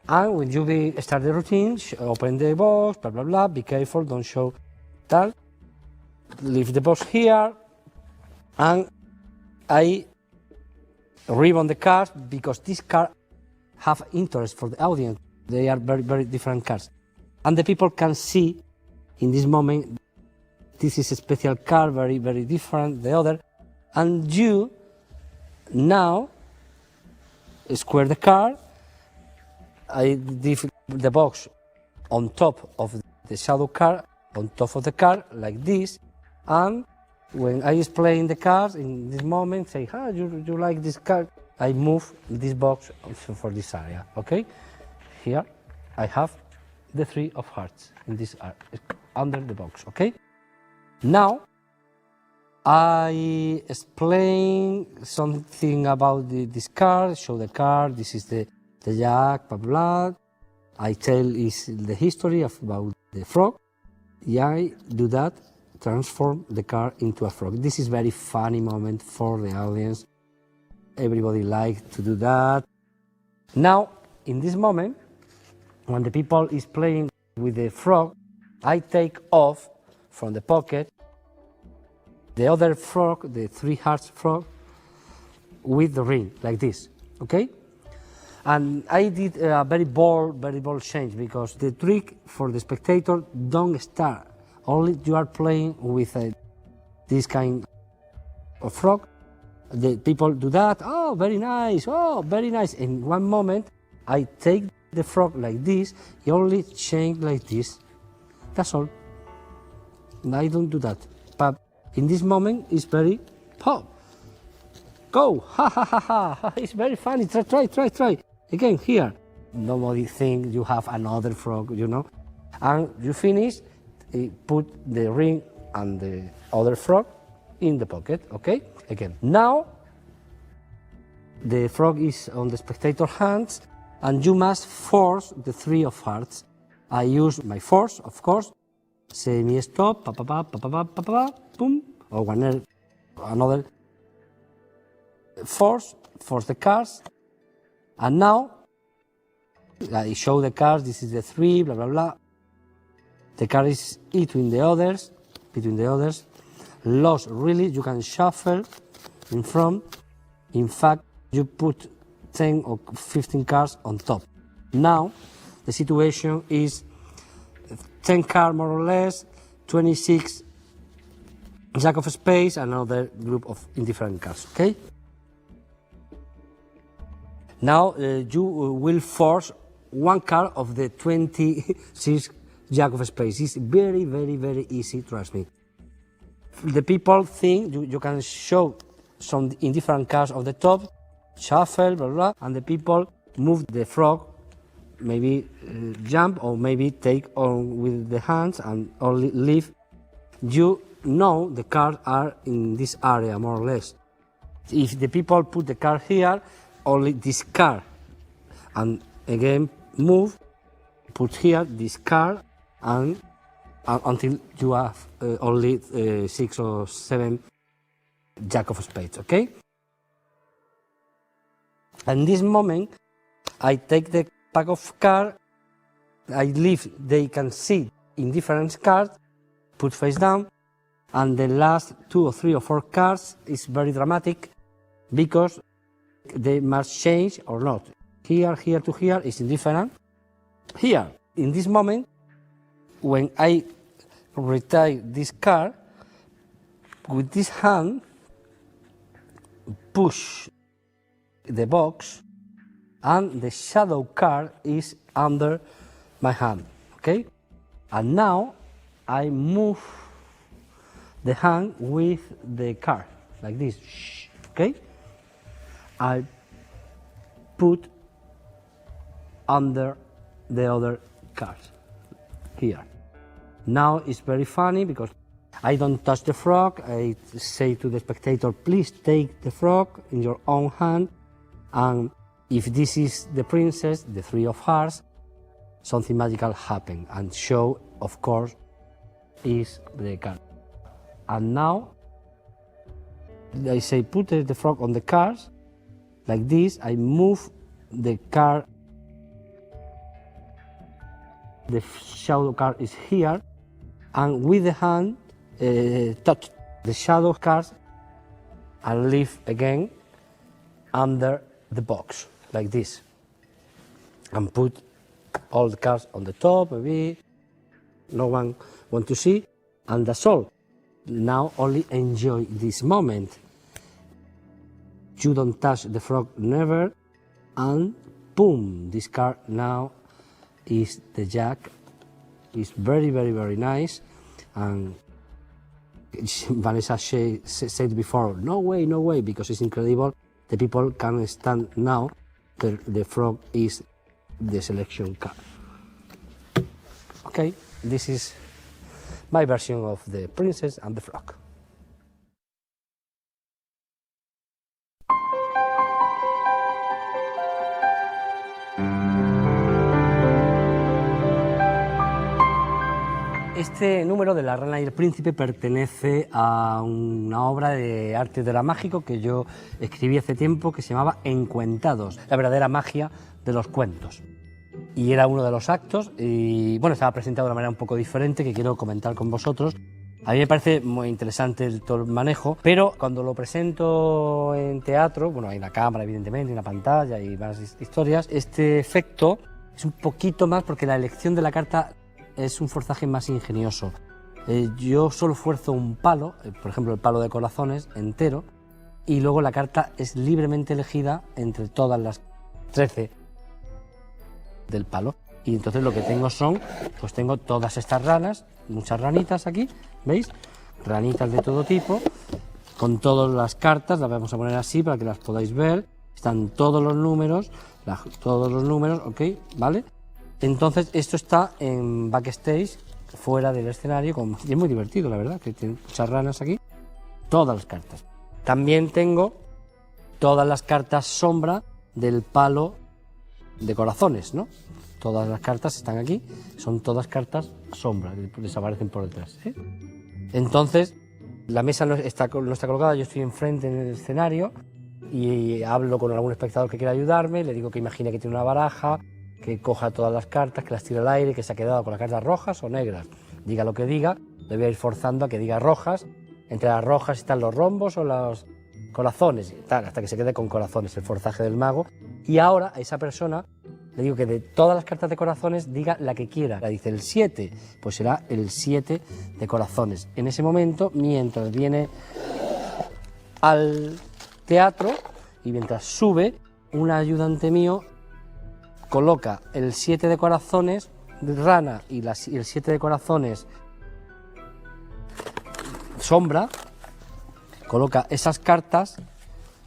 [SPEAKER 2] And when you start the routine, open the box, blah, blah, blah, be careful, don't show that. Leave the box here, and I ribbon the cards because these cards have interest for the audience. They are very, very different cards. And the people can see in this moment, this is a special card, very, very different, the other. And you now square the card. I leave the box on top of the shadow card, on top of the card, like this. And when I explain the cards in this moment, say, you like this card, I move this box for this area, okay? Here I have the 3 of Hearts in this area, under the box, okay? Now I explain something about this card, show the card, this is the Jack, blah, blah. I tell is the history about the frog. Yeah, I do that, transform the card into a frog. This is very funny moment for the audience. Everybody likes to do that. Now, in this moment, when the people is playing with the frog, I take off from the pocket the other frog, the 3 hearts frog, with the ring, like this, okay? And I did a very bold change, because the trick for the spectator don't start. Only you are playing with this kind of frog. The people do that, oh, very nice, oh, very nice. In one moment, I take the frog like this, you only change like this. That's all. I don't do that. But in this moment, it's very pop. Go, ha ha ha ha, it's very funny, try. Again, here. Nobody think you have another frog, you know. And you finish, put the ring and the other frog in the pocket, okay? Again. Now, the frog is on the spectator hands, and you must force the 3 of Hearts. I use my force, of course. Semi-stop, pa pa pa pa pa pa pa pa, boom, or another force the cards. And now, I show the cards, this is the 3, blah, blah, blah. The card is between the others. Lost, really, you can shuffle in front. In fact, you put 10 or 15 cards on top. Now, the situation is 10 cards more or less, 26 Jack of Spades, another group of indifferent cards, okay? Now you will force one card of the 26 Jack of Spades. It's very, very, very easy, trust me. The people think you can show some indifferent cards of the top, shuffle, blah, blah, and the people move the frog, maybe jump or maybe take on with the hands and only leave. You know the cards are in this area, more or less. If the people put the card here, only this card, and again move put here this card and until you have only 6 or 7 jack of spades, okay? And this moment, I take the pack of cards, I leave, they can sit in different cards, put face down, and the last 2 or 3 or 4 cards is very dramatic because they must change or not. Here to here is indifferent. Here, in this moment, when I retire this card, with this hand, push the box, and the shadow card is under my hand, okay? And now I move the hand with the card, like this, okay? I put under the other card, here. Now it's very funny because I don't touch the frog. I say to the spectator, please take the frog in your own hand, and if this is the princess, the 3 of hearts, something magical happen, and show, of course, is the card. And now I say put the frog on the cards, like this. I move the card, the shadow card is here, and with the hand touch the shadow cards and leave again under the box, like this, and put all the cards on the top, maybe no one want to see, and that's all. Now only enjoy this moment. You don't touch the frog, never, and boom, this card now is the jack. It's very, very, very nice, and Vanessa said before, no way, because it's incredible. The people can stand now that the frog is the selection card. Okay, this is my version of the princess and the frog. Este número de La Rana y el Príncipe pertenece a una obra de arte dramático que yo escribí hace tiempo que se llamaba Encuentados, la verdadera magia de los cuentos. Y era uno de los actos y bueno, estaba presentado de una manera un poco diferente que quiero comentar con vosotros. A mí me parece muy interesante todo el manejo, pero cuando lo presento en teatro, bueno, hay una cámara evidentemente, una pantalla y varias historias, este efecto es un poquito más porque la elección de la carta es un forzaje más ingenioso. Yo solo fuerzo un palo, por ejemplo el palo de corazones entero, y luego la carta es libremente elegida entre todas las 13 del palo. Y entonces lo que tengo son, pues tengo todas estas ranas, muchas ranitas aquí, ¿veis? Ranitas de todo tipo, con todas las cartas, las vamos a poner así para que las podáis ver. Están todos los números, ¿ok? ¿Vale? Entonces esto está en backstage, fuera del escenario, y es muy divertido, la verdad, que tiene muchas ranas aquí, todas las cartas. También tengo todas las cartas sombra del palo de corazones, ¿no? Todas las cartas están aquí, son todas cartas sombra, desaparecen por detrás, ¿eh? Entonces, la mesa no está colocada, yo estoy enfrente en el escenario y hablo con algún espectador que quiera ayudarme, le digo que imagine que tiene una baraja, que coja todas las cartas, que las tire al aire, que se ha quedado con las cartas rojas o negras. Diga lo que diga, le voy a ir forzando a que diga rojas. Entre las rojas están los rombos o los corazones, y tal, hasta que se quede con corazones, el forzaje del mago. Y ahora a esa persona le digo que de todas las cartas de corazones diga la que quiera. La dice el 7, pues será el 7 de corazones. En ese momento, mientras viene al teatro y mientras sube, un ayudante mío coloca el 7 de corazones rana y el 7 de corazones sombra, coloca esas cartas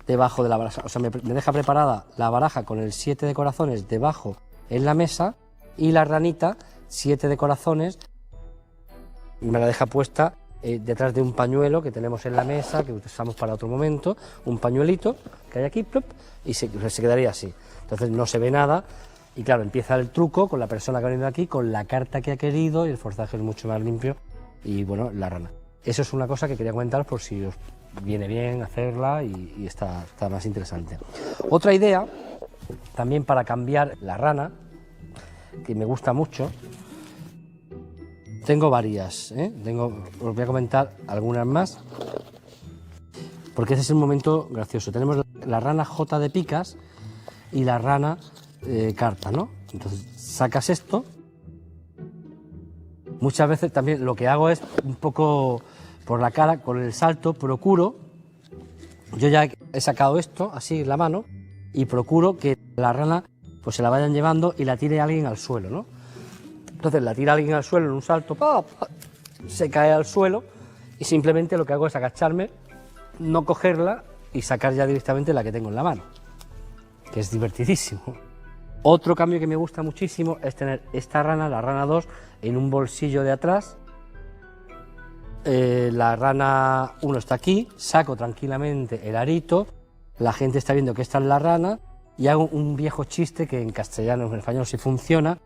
[SPEAKER 2] debajo de la baraja, o sea, me deja preparada la baraja con el 7 de corazones debajo en la mesa y la ranita 7 de corazones me la deja puesta detrás de un pañuelo que tenemos en la mesa, que usamos para otro momento, un pañuelito que hay aquí, plup, y se quedaría así. Entonces no se ve nada Y claro, empieza el truco con la persona que ha venido aquí, con la carta que ha querido, y el forzaje es mucho más limpio, y bueno, la rana. Eso es una cosa que quería comentaros por si os viene bien hacerla y está más interesante. Otra idea, también para cambiar la rana, que me gusta mucho, tengo varias, os voy a comentar algunas más, porque ese es el momento gracioso. Tenemos la rana J de picas y la rana carta, ¿no? Entonces sacas esto. Muchas veces también lo que hago es un poco por la cara, con el salto, procuro, yo ya he sacado esto así en la mano y procuro que la rana pues se la vayan llevando y la tire alguien al suelo, ¿no? Entonces la tira alguien al suelo en un salto, ¡pap! Se cae al suelo y simplemente lo que hago es agacharme, no cogerla y sacar ya directamente la que tengo en la mano, que es divertidísimo. Otro cambio que me gusta muchísimo es tener esta rana, la rana 2, en un bolsillo de atrás. La rana 1 está aquí, saco tranquilamente el arito, la gente está viendo que esta es la rana y hago un viejo chiste que en castellano, en español sí funciona,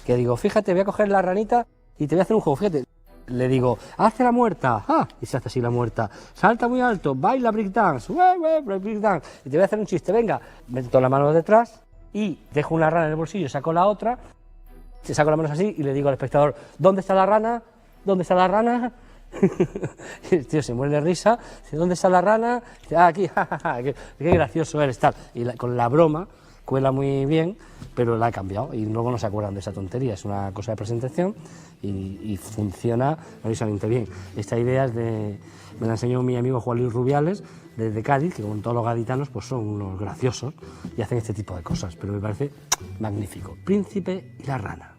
[SPEAKER 2] que digo, fíjate, voy a coger la ranita y te voy a hacer un juego, fíjate. Le digo, hazte la muerta, ¡ah! Y se hace así la muerta, salta muy alto, baila breakdance, breakdance, y te voy a hacer un chiste, venga, meto la mano detrás y dejo una rana en el bolsillo, saco la otra, te saco las manos así y le digo al espectador, ¿dónde está la rana? ¿Dónde está la rana? Y el tío se muere de risa, dice, ¿dónde está la rana? Dice, ah, aquí, jajaja, qué gracioso eres, tal. Y con la broma cuela muy bien, pero la he cambiado y luego no se acuerdan de esa tontería, es una cosa de presentación y funciona maravillosamente bien. Esta idea es me la enseñó mi amigo Juan Luis Rubiales, desde Cádiz, que como todos los gaditanos pues son unos graciosos y hacen este tipo de cosas, pero me parece magnífico. Príncipe y la rana.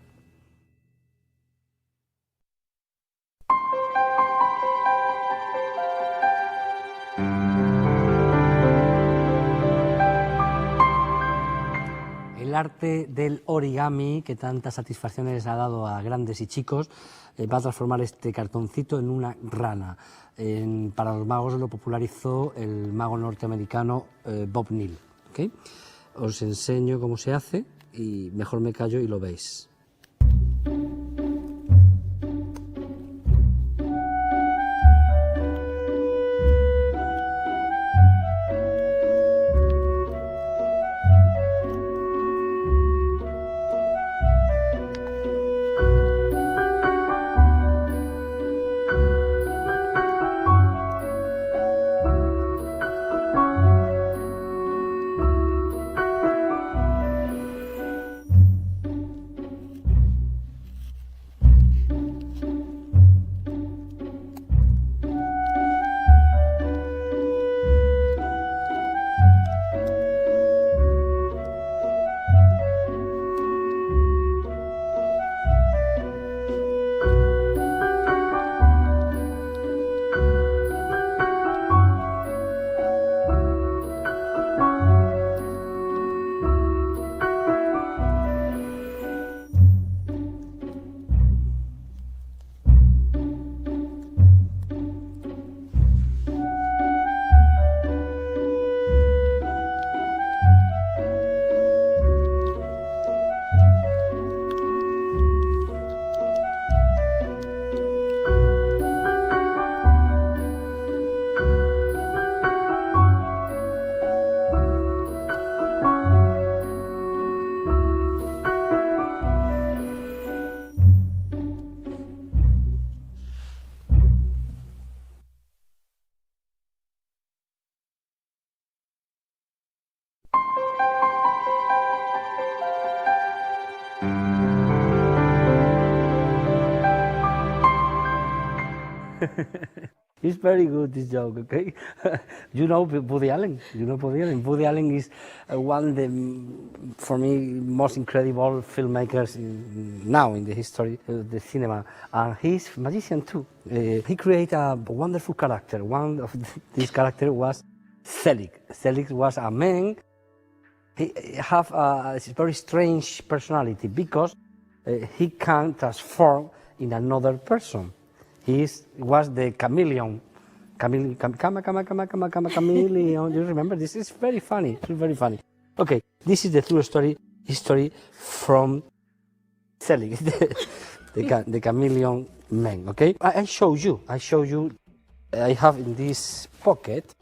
[SPEAKER 2] El arte del origami, que tantas satisfacciones ha dado a grandes y chicos, va a transformar este cartoncito en una rana. Para los magos lo popularizó el mago norteamericano Bob Neal. ¿Okay? Os enseño cómo se hace y mejor me callo y lo veis. It's very good, this joke, okay? You know Woody Allen. You know Woody Allen. Woody Allen is one of the, for me, most incredible filmmakers now in the history of the cinema. And he's a magician too. He created a wonderful character. One of this character was Selig. Selig was a man. He have a very strange personality because he can transform in another person. He was the chameleon. Chameleon. You remember? This is very funny. It's very funny. Okay, this is the true story history from selling the chameleon man. Okay, I show you. I have in this pocket.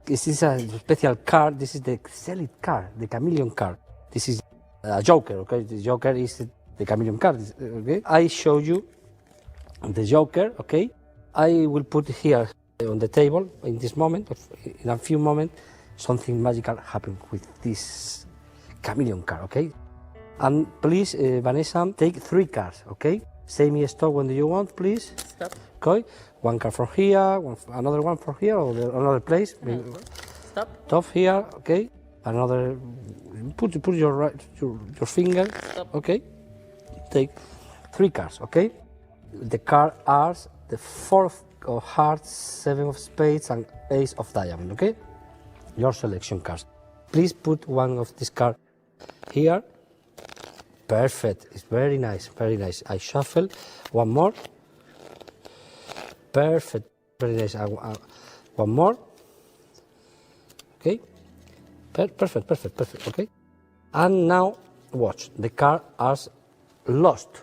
[SPEAKER 2] This is a special card. This is the selling card, the chameleon card. This is a joker. Okay, the joker is the chameleon card. Okay, I show you the joker. Okay, I will put here on the table in this moment. In a few moments, something magical happen with this chameleon card. Okay, and please, Vanessa, take 3 cards. Okay, say me stop when you want, please.
[SPEAKER 3] Stop.
[SPEAKER 2] Okay, 1 card from here, another one from here, or another place.
[SPEAKER 3] Stop.
[SPEAKER 2] Top here, okay. Another. Put your finger.
[SPEAKER 3] Stop.
[SPEAKER 2] Okay. Take 3 cards. Okay. The card are the 4 of hearts, 7 of spades, and ace of diamond. Okay. Your selection cards. Please put one of this card here. Perfect. It's very nice. Very nice. I shuffle one more. Perfect. Very nice. One more. Okay. Perfect. Okay. And now watch. The card are lost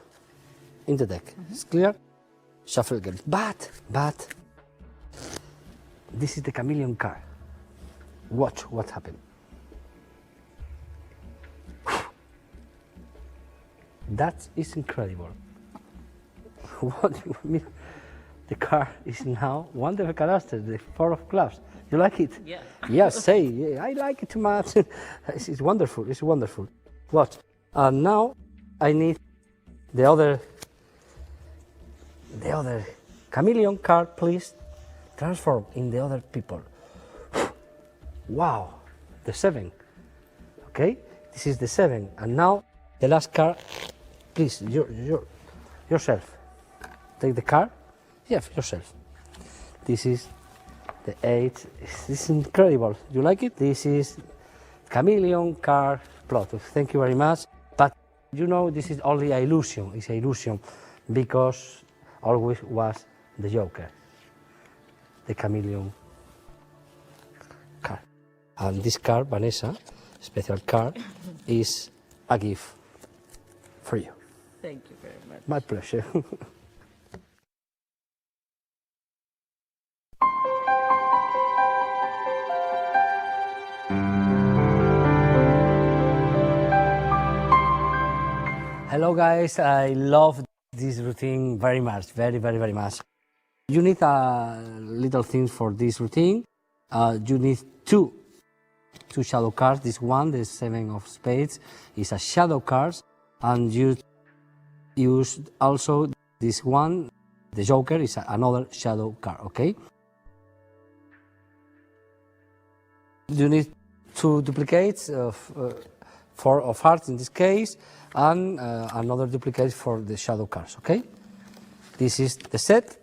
[SPEAKER 2] in the deck. It's clear. Shuffle again. But this is the chameleon card. Watch what happened. That is incredible. What do you mean? The card is now one of the characters, the 4 of clubs. You like it?
[SPEAKER 3] Yeah.
[SPEAKER 2] Yes, say, yeah, I like it too much. It's wonderful, it's wonderful. What? And now I need the other chameleon card, please. Transform in the other people. Wow, the 7. Okay, this is the 7. And now the last card, please, yourself. Take the card. Yeah, yourself. This is the 8. This is incredible. You like it? This is chameleon card plot. Thank you very much. But you know, this is only an illusion. It's an illusion because always was the joker, the chameleon card. And this card, Vanessa, special card, is a gift for you.
[SPEAKER 3] Thank you very much.
[SPEAKER 2] My pleasure. Hello guys, I love this routine very much, very much. You need a little things for this routine. You need two shadow cards. This one, the 7 of spades, is a shadow card, and you use also this one, the joker, is another shadow card. Okay. You need 2 duplicates of 4 of hearts in this case, and another duplicate for the shadow cards. Okay. This is the set,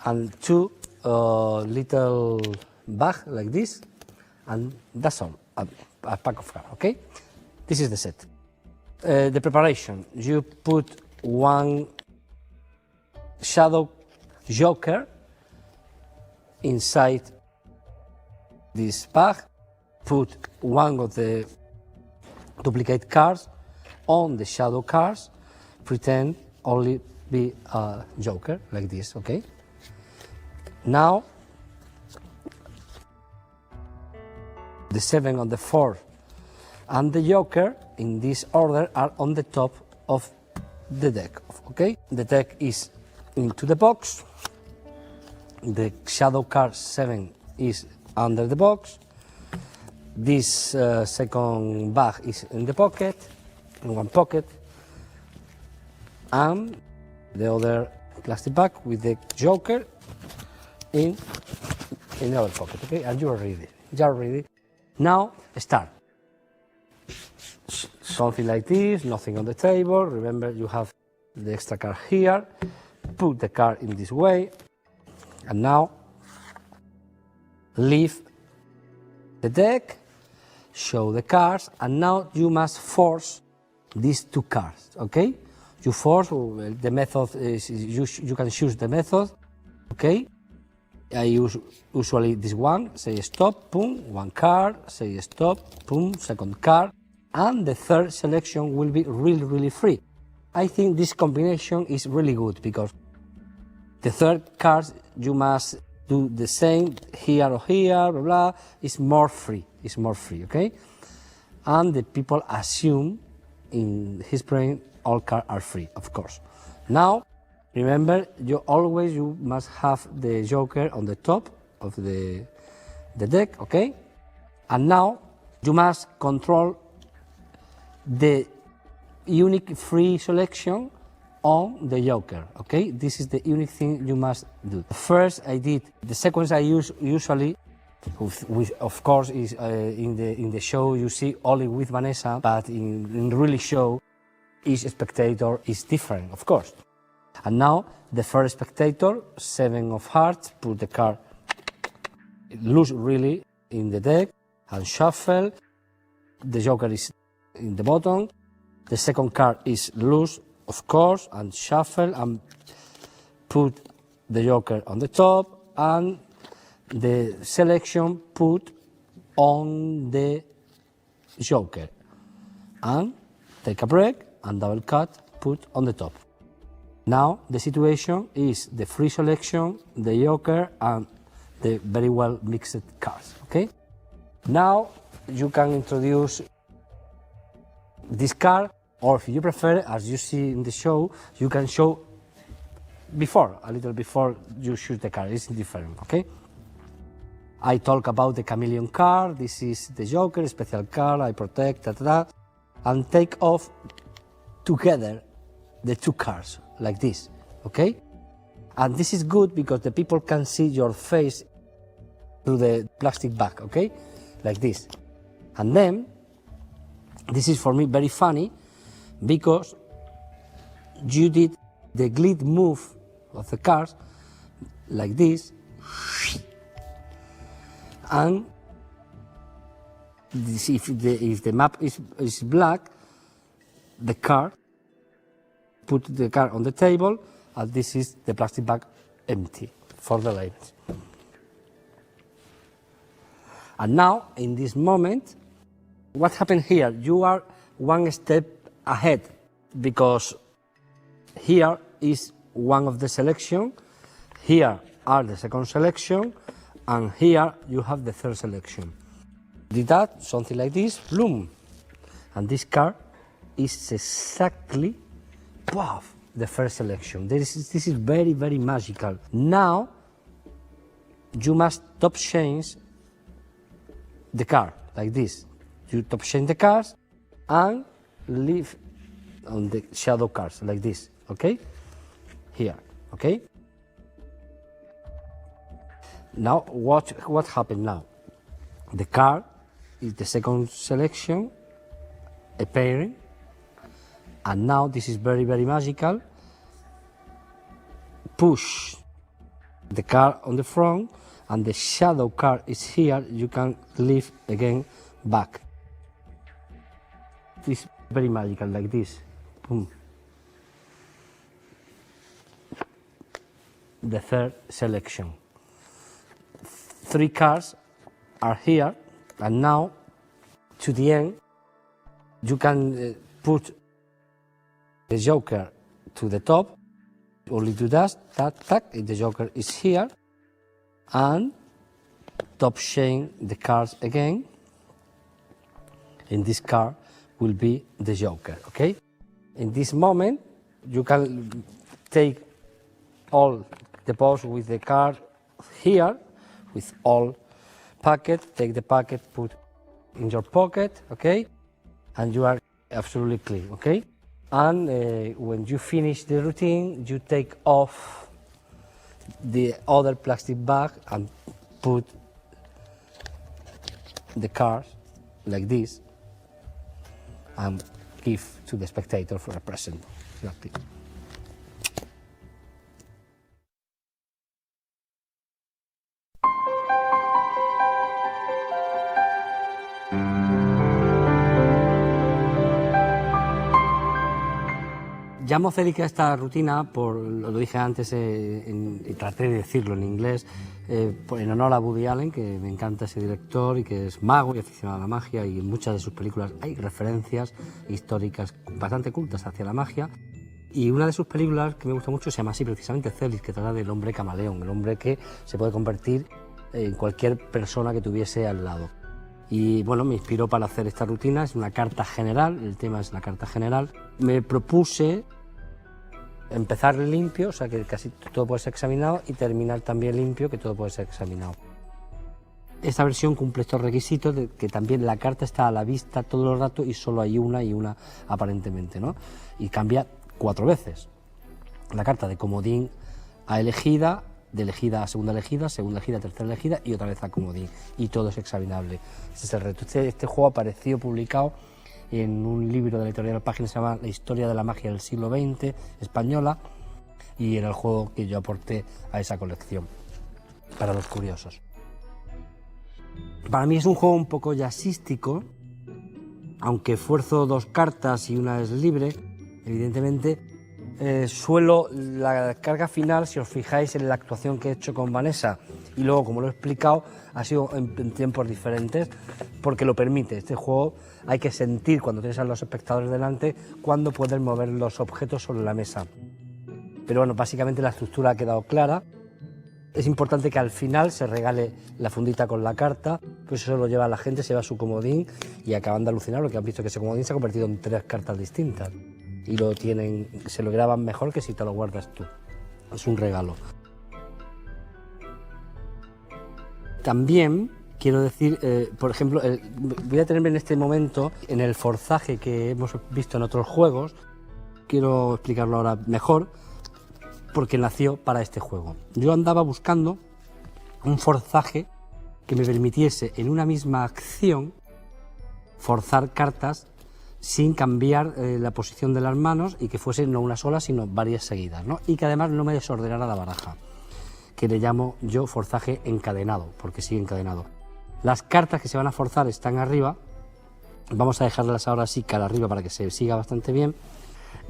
[SPEAKER 2] and 2 little bag like this, and that's all. A pack of cards. Okay. This is the set. The preparation. You put 1 shadow joker inside this bag. Put 1 of the duplicate cards on the shadow cards. Pretend only be a joker like this. Okay. Now the 7 on the 4 and the joker in this order are on the top of the deck. Okay. The deck is into the box. The shadow card 7 is under the box. This second bag is in the pocket, in one pocket, and the other plastic bag with the joker in the other pocket. Okay, and you are ready. You are ready. Now start. Something like this, nothing on the table. Remember, you have the extra card here. Put the card in this way, and now leave the deck. Show the cards, and now you must force these 2 cards. Okay, you force. The method is you can choose the method. Okay, I use usually this one. Say stop, boom, 1 card. Say stop, boom, second card, and the third selection will be really, really free. I think this combination is really good because the third card you must do the same here or here, blah, blah. It's more free, okay? And the people assume in his brain all cards are free, of course. Now, remember, you must have the joker on the top of the deck, okay? And now you must control the unique free selection on the joker, okay? This is the unique thing you must do. First, I did the sequence I use usually, which of course is in the show you see only with Vanessa, but in the really show, each spectator is different, of course. And now the first spectator, 7 of hearts, put the card loose really in the deck and shuffle. The joker is in the bottom. The second card is loose, of course, and shuffle and put the joker on the top, and the selection put on the joker, and take a break and double cut, put on the top. Now the situation is the free selection, the joker, and the very well mixed cards, okay? Now you can introduce this card, or if you prefer, as you see in the show, you can show before, a little before you shoot the card. It's different, okay? I talk about the chameleon card. This is the joker, special card, I protect, and take off together the two cards, like this, okay? And this is good because the people can see your face through the plastic bag, okay? Like this. And then, this is for me very funny because you did the glide move of the cards like this, and this, if the map is black, the card, put the card on the table, and this is the plastic bag empty for the labels. And now, in this moment, what happened here? You are one step ahead because here is one of the selection, here are the second selection, and here you have the third selection. Did that, something like this, boom, and this card is exactly, wow, the first selection. This is very, very magical. Now, you must top change the card, like this. You top change the cards and leave on the shadow cards, like this, okay? Here, okay? Now, what happened now? The card is the second selection, a pairing, and now this is very, very magical. Push the card on the front, and the shadow card is here. You can leave again back. This is very magical, like this. Boom. The third selection. 3 cards are here, and now to the end you can put the joker to the top. Only do that, the joker is here, and top chain the cards again. In this card will be the joker, okay? In this moment, you can take all the pose with the card here, with all packet, take the packet, put in your pocket, okay? And you are absolutely clean, okay? And when you finish the routine, you take off the other plastic bag and put the cards like this and give to the spectator for a present. Exactly. Llamo célica esta rutina, lo dije antes y traté de decirlo en inglés, en honor a Woody Allen, que me encanta ese director y que es mago y aficionado a la magia, y en muchas de sus películas hay referencias históricas bastante cultas hacia la magia. Y una de sus películas que me gusta mucho se llama así precisamente Celis, que trata del hombre camaleón, el hombre que se puede convertir en cualquier persona que tuviese al lado. Y bueno, me inspiró para hacer esta rutina, es una carta general, el tema es la carta general. Me propuse empezar limpio, o sea que casi todo puede ser examinado, y terminar también limpio, que todo puede ser examinado. Esta versión cumple estos requisitos de que también la carta está a la vista todo el rato y solo hay una y una aparentemente, ¿no? Y cambia 4 veces. La carta de comodín a elegida, de elegida a segunda elegida, tercera elegida y otra vez a comodín. Y todo es examinable. Ese es el reto. Este juego apareció publicado en un libro de la editorial Páginas, se llama La historia de la magia del siglo XX española, y era el juego que yo aporté a esa colección, para los curiosos. Para mí es un juego un poco jazzístico, aunque fuerzo 2 cartas y una es libre, evidentemente. Suelo la carga final, si os fijáis en la actuación que he hecho con Vanessa, y luego, como lo he explicado, ha sido en tiempos diferentes, porque lo permite. Este juego hay que sentir, cuando tienes a los espectadores delante, cuándo puedes mover los objetos sobre la mesa. Pero bueno, básicamente la estructura ha quedado clara. Es importante que al final se regale la fundita con la carta, pues eso lo lleva la gente, se lleva su comodín y acaban de alucinar porque han visto que ese comodín se ha convertido en 3 cartas distintas. Y lo tienen, se lo graban mejor que si te lo guardas tú. Es un regalo. También quiero decir, por ejemplo, voy a tenerme en este momento en el forzaje que hemos visto en otros juegos. Quiero explicarlo ahora mejor, porque nació para este juego. Yo andaba buscando un forzaje que me permitiese en una misma acción forzar cartas sin cambiar la posición de las manos, y que fuese no una sola sino varias seguidas, ¿no? Y que además no me desordenara la baraja, que le llamo yo forzaje encadenado, porque sigue encadenado. Las cartas que se van a forzar están arriba, vamos a dejarlas ahora así cara arriba para que se siga bastante bien,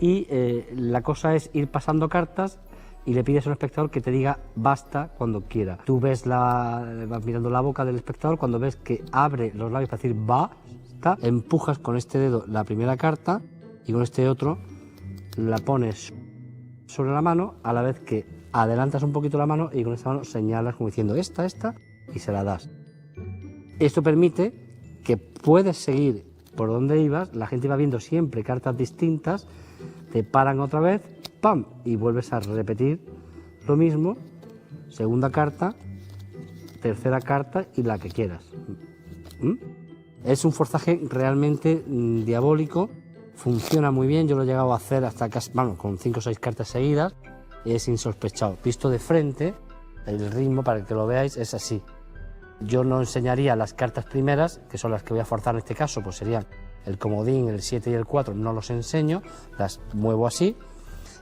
[SPEAKER 2] y la cosa es ir pasando cartas y le pides al espectador que te diga basta cuando quiera. Tú vas mirando la boca del espectador, cuando ves que abre los labios para decir basta, empujas con este dedo la primera carta y con este otro la pones sobre la mano, a la vez que adelantas un poquito la mano y con esta mano señalas como diciendo esta, y se la das. Esto permite que puedes seguir por donde ibas, la gente va viendo siempre cartas distintas, te paran otra vez, ¡pam!, y vuelves a repetir lo mismo, segunda carta, tercera carta y la que quieras. Es un forzaje realmente diabólico, funciona muy bien, yo lo he llegado a hacer hasta casi, bueno, con 5 o 6 cartas seguidas, es insospechado. Visto de frente, el ritmo, para que lo veáis, es así. Yo no enseñaría las cartas primeras, que son las que voy a forzar en este caso, pues serían el comodín, el 7 y el 4, no los enseño, las muevo así,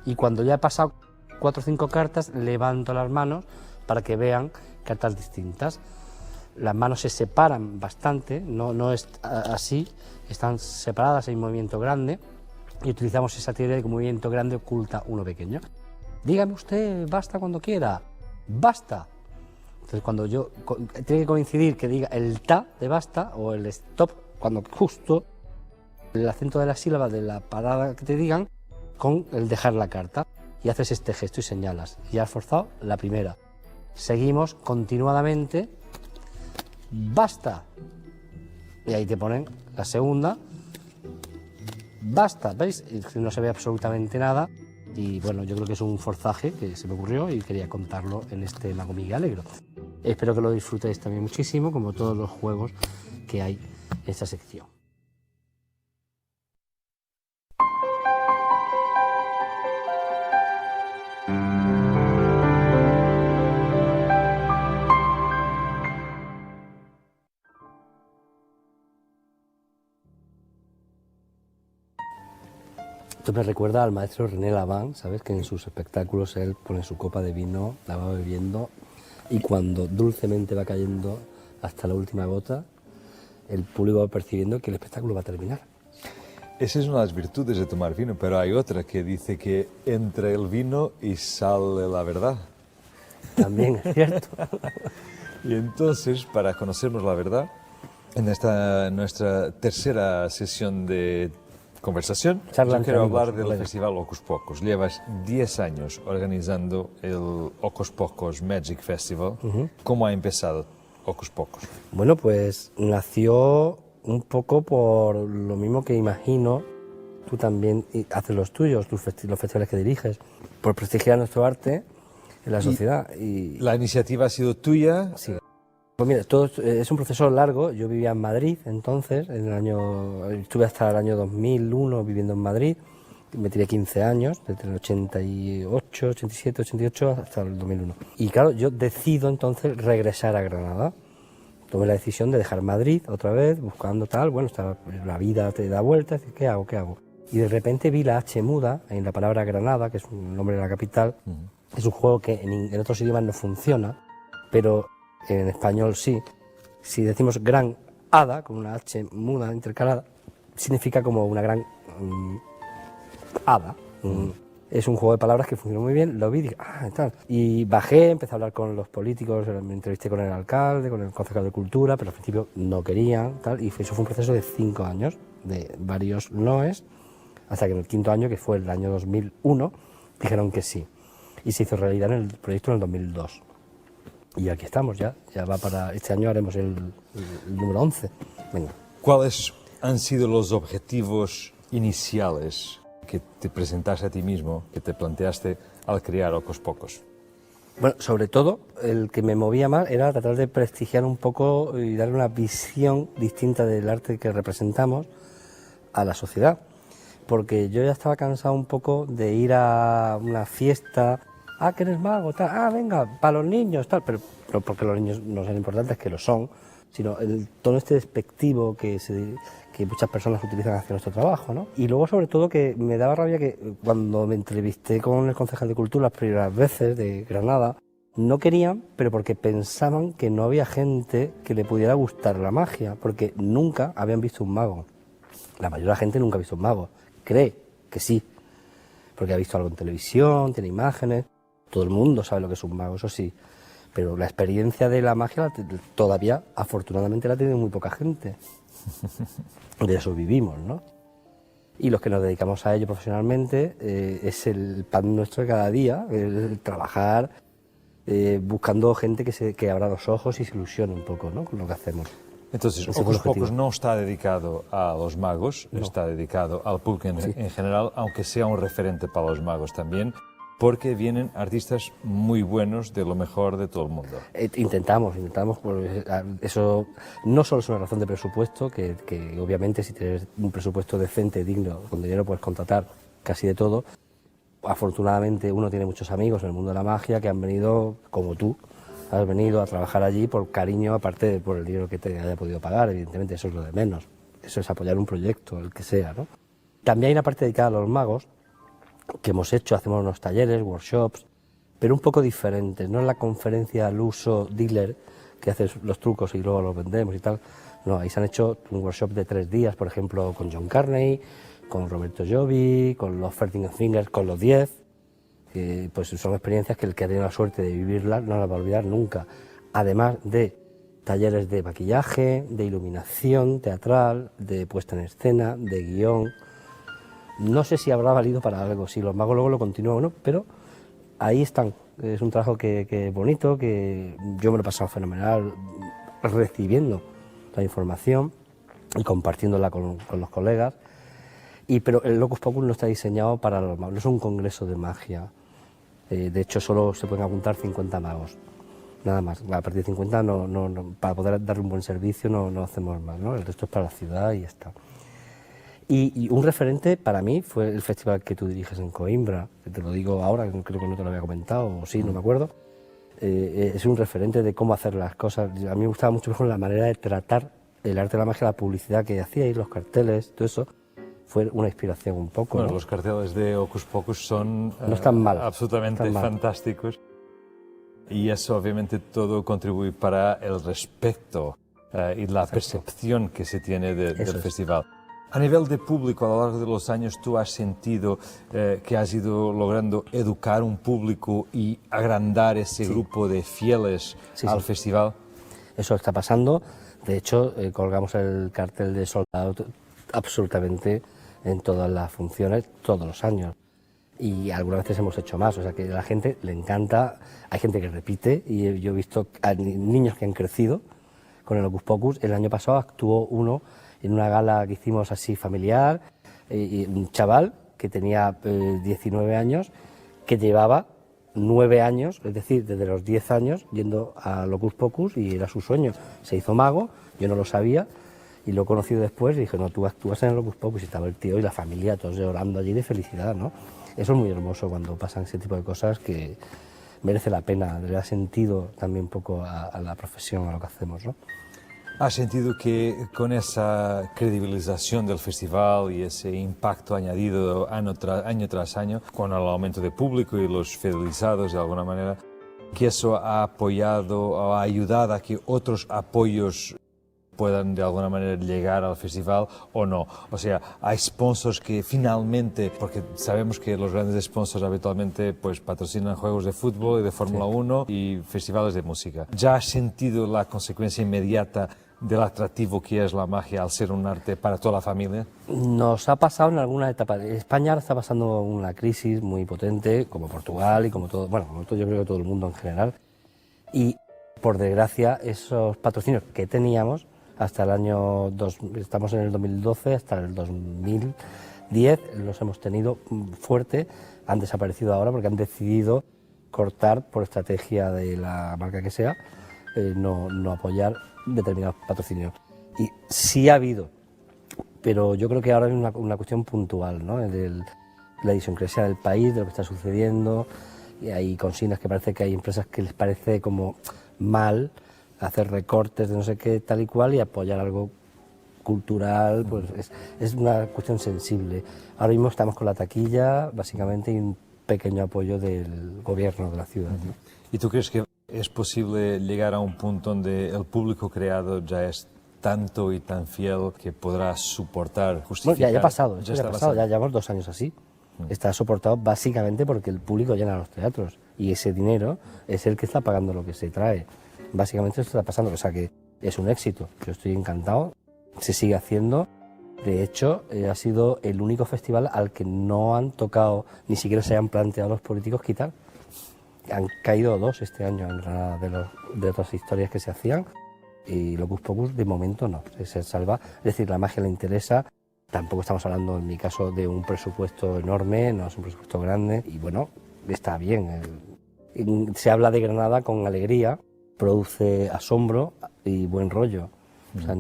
[SPEAKER 2] y cuando ya he pasado 4 o 5 cartas, levanto las manos para que vean cartas distintas. Las manos se separan bastante, no es así, están separadas, hay un movimiento grande, y utilizamos esa teoría de que un movimiento grande oculta uno pequeño. Dígame usted, basta cuando quiera, basta. Entonces cuando tiene que coincidir que diga el ta de basta o el stop, cuando justo el acento de la sílaba de la parada que te digan, con el dejar la carta, y haces este gesto y señalas, y has forzado la primera. Seguimos continuadamente, basta, y ahí te ponen la segunda, basta, ¿veis? No se ve absolutamente nada, y bueno, yo creo que es un forzaje que se me ocurrió y quería contarlo en este Mago Migue Allegro. Espero que lo disfrutéis también muchísimo, como todos los juegos que hay en esta sección. Esto me recuerda al maestro René Laván, ¿sabes? Que en sus espectáculos él pone su copa de vino, la va bebiendo, y cuando dulcemente va cayendo hasta la última gota, el público va percibiendo que el espectáculo va a terminar.
[SPEAKER 4] Esa es una de las virtudes de tomar vino, pero hay otra que dice que entre el vino y sale la verdad.
[SPEAKER 2] También es cierto.
[SPEAKER 4] Y entonces, para conocernos la verdad, en nuestra tercera sesión de conversación,
[SPEAKER 2] Charla
[SPEAKER 4] yo
[SPEAKER 2] entre
[SPEAKER 4] quiero
[SPEAKER 2] amigos,
[SPEAKER 4] hablar del
[SPEAKER 2] colega.
[SPEAKER 4] Festival Hocus Pocus. Llevas 10 años organizando el Hocus Pocus Magic Festival. ¿Cómo ha empezado Hocus Pocus?
[SPEAKER 2] Bueno, pues nació un poco por lo mismo que imagino, tú también haces los tuyos, los festivales que diriges, por prestigiar nuestro arte en la sociedad. Y
[SPEAKER 4] La iniciativa ha sido tuya.
[SPEAKER 2] sí. Pues mira, todo es un proceso largo. Yo vivía en Madrid entonces, estuve hasta el año 2001 viviendo en Madrid, me tiré 15 años, desde el 88, 87, 88 hasta el 2001. Y claro, yo decido entonces regresar a Granada. Tomé la decisión de dejar Madrid otra vez, buscando tal, bueno, la vida te da vueltas, ¿qué hago, qué hago? Y de repente vi la H muda en la palabra Granada, que es un nombre de la capital. Es un juego que en otros idiomas no funciona, pero en español sí. Si decimos gran hada, con una H muda intercalada, significa como una gran hada. Es un juego de palabras que funcionó muy bien, lo vi y dije, tal. Y bajé, empecé a hablar con los políticos, me entrevisté con el alcalde, con el concejal de cultura, pero al principio no querían, tal. Y eso fue un proceso de 5 años, de varios noes, hasta que en el 5.º año, que fue el año 2001, dijeron que sí. Y se hizo realidad en el proyecto en el 2002. Y aquí estamos ya va para, este año haremos el número 11. Venga.
[SPEAKER 4] ¿Cuáles han sido los objetivos iniciales que te presentaste a ti mismo, que te planteaste al crear Hocus Pocus?
[SPEAKER 2] Bueno, sobre todo, el que me movía más era tratar de prestigiar un poco y darle una visión distinta del arte que representamos a la sociedad. Porque yo ya estaba cansado un poco de ir a una fiesta, que eres mago, tal, venga, para los niños, tal, pero no porque los niños no sean importantes, que lo son, sino el tono este despectivo que muchas personas utilizan hacia nuestro trabajo, ¿no? Y luego, sobre todo, que me daba rabia que cuando me entrevisté con el concejal de Cultura las primeras veces de Granada, no querían, pero porque pensaban que no había gente que le pudiera gustar la magia, porque nunca habían visto un mago. La mayoría de la gente nunca ha visto un mago. Cree que sí, porque ha visto algo en televisión, tiene imágenes, todo el mundo sabe lo que es un mago, eso sí, pero la experiencia de la magia todavía, afortunadamente, la tiene muy poca gente. De eso vivimos, ¿no? Y los que nos dedicamos a ello profesionalmente, es el pan nuestro de cada día, el trabajar buscando gente que abra los ojos y se ilusione un poco, ¿no?, con lo que hacemos.
[SPEAKER 4] Entonces,
[SPEAKER 2] Ese fue el
[SPEAKER 4] Hocus
[SPEAKER 2] objetivo.
[SPEAKER 4] Pocus no está dedicado a los magos, está dedicado al público en general, aunque sea un referente para los magos también, porque vienen artistas muy buenos de lo mejor de todo el mundo.
[SPEAKER 2] Intentamos, pues, eso no solo es una razón de presupuesto, que obviamente si tienes un presupuesto decente, digno, con dinero puedes contratar casi de todo. Afortunadamente uno tiene muchos amigos en el mundo de la magia que han venido, como tú, has venido a trabajar allí por cariño, aparte de por el dinero que te haya podido pagar, evidentemente eso es lo de menos. Eso es apoyar un proyecto, el que sea, ¿no? También hay una parte dedicada a los magos, que hemos hecho, hacemos unos talleres, workshops, pero un poco diferentes. No es la conferencia al uso dealer, que haces los trucos y luego los vendemos y tal. No, ahí se han hecho un workshop de 3 días, por ejemplo, con John Carney, con Roberto Giovi, con los 13 Fingers, con los 10. Pues son experiencias que el que ha tenido la suerte de vivirlas no las va a olvidar nunca. Además de talleres de maquillaje, de iluminación teatral, de puesta en escena, de guión. No sé si habrá valido para algo, si los magos luego lo continúan o no, pero ahí están. Es un trabajo que es bonito, que yo me lo he pasado fenomenal recibiendo la información y compartiéndola con los colegas. Pero el Hocus Pocus no está diseñado para los magos, no es un congreso de magia. De hecho, solo se pueden apuntar 50 magos, nada más. A partir de 50, para poder darle un buen servicio no hacemos más, ¿no? El resto es para la ciudad y ya está. Y un referente para mí fue el festival que tú diriges en Coimbra, que te lo digo ahora, creo que no te lo había comentado, o sí, no me acuerdo. Es un referente de cómo hacer las cosas. A mí me gustaba mucho mejor la manera de tratar el arte de la magia, la publicidad que hacíais, los carteles, todo eso. Fue una inspiración un poco.
[SPEAKER 4] Bueno,
[SPEAKER 2] ¿no?
[SPEAKER 4] los carteles de Hocus Pocus son
[SPEAKER 2] no están mal,
[SPEAKER 4] absolutamente
[SPEAKER 2] están mal.
[SPEAKER 4] fantásticos. Y eso obviamente todo contribuye para el respeto y la percepción que se tiene del festival. A nivel de público, a lo largo de los años, ¿tú has sentido que has ido logrando educar un público y agrandar ese grupo de fieles al festival?
[SPEAKER 2] Eso está pasando. De hecho, colgamos el cartel de sold out absolutamente en todas las funciones, todos los años. Y algunas veces hemos hecho más, o sea que a la gente le encanta, hay gente que repite, y yo he visto a niños que han crecido con el Hocus Pocus. El año pasado actuó uno en una gala que hicimos así familiar, y un chaval que tenía 19 años, que llevaba 9 años, es decir, desde los 10 años, yendo al Hocus Pocus, y era su sueño. Se hizo mago, yo no lo sabía, y lo he conocido después, y dije, no, tú actúas en el Hocus Pocus, y estaba el tío y la familia todos llorando allí de felicidad, ¿no? Eso es muy hermoso cuando pasan ese tipo de cosas, que merece la pena, le da sentido también un poco a la profesión, a lo que hacemos, ¿no?
[SPEAKER 4] ¿Has sentido que con esa credibilización del festival y ese impacto añadido año tras año, con el aumento de público y los fidelizados de alguna manera, que eso ha apoyado o ha ayudado a que otros apoyos puedan de alguna manera llegar al festival o no? O sea, hay sponsors que finalmente, porque sabemos que los grandes sponsors habitualmente pues patrocinan juegos de fútbol y de Fórmula 1 y festivales de música. ¿Ya has sentido la consecuencia inmediata del atractivo que es la magia al ser un arte para toda la familia?
[SPEAKER 2] Nos ha pasado en alguna etapa. España ahora está pasando una crisis muy potente, como Portugal y como todo, bueno, como todo, yo creo que todo el mundo en general. Y por desgracia, esos patrocinios que teníamos hasta el año estamos en el 2012, hasta el 2010 los hemos tenido fuerte, han desaparecido ahora porque han decidido cortar por estrategia de la marca que sea, no apoyar determinados patrocinios. Y sí ha habido, pero yo creo que ahora hay una cuestión puntual, ¿no? La idiosincrasia del país, de lo que está sucediendo, y hay consignas que parece que hay empresas que les parece como mal hacer recortes de no sé qué, tal y cual, y apoyar algo cultural, pues es una cuestión sensible. Ahora mismo estamos con la taquilla, básicamente, y un pequeño apoyo del gobierno de la ciudad, ¿no?
[SPEAKER 4] ¿Y tú crees que es posible llegar a un punto donde el público creado ya es tanto y tan fiel que podrá soportar, justificar?
[SPEAKER 2] Bueno, ya ha pasado,
[SPEAKER 4] ya
[SPEAKER 2] está pasado, ya llevamos 2 años así. Está soportado básicamente porque el público llena los teatros, y ese dinero es el que está pagando lo que se trae. Básicamente esto está pasando, o sea que es un éxito. Yo estoy encantado, se sigue haciendo. De hecho, ha sido el único festival al que no han tocado, ni siquiera se han planteado los políticos quitar. Han caído 2 este año en Granada de otras historias que se hacían, y Hocus Pocus de momento no, se salva. Es decir, la magia le interesa. Tampoco estamos hablando, en mi caso, de un presupuesto enorme, no es un presupuesto grande, y bueno, está bien. Se habla de Granada con alegría, produce asombro y buen rollo. O sea,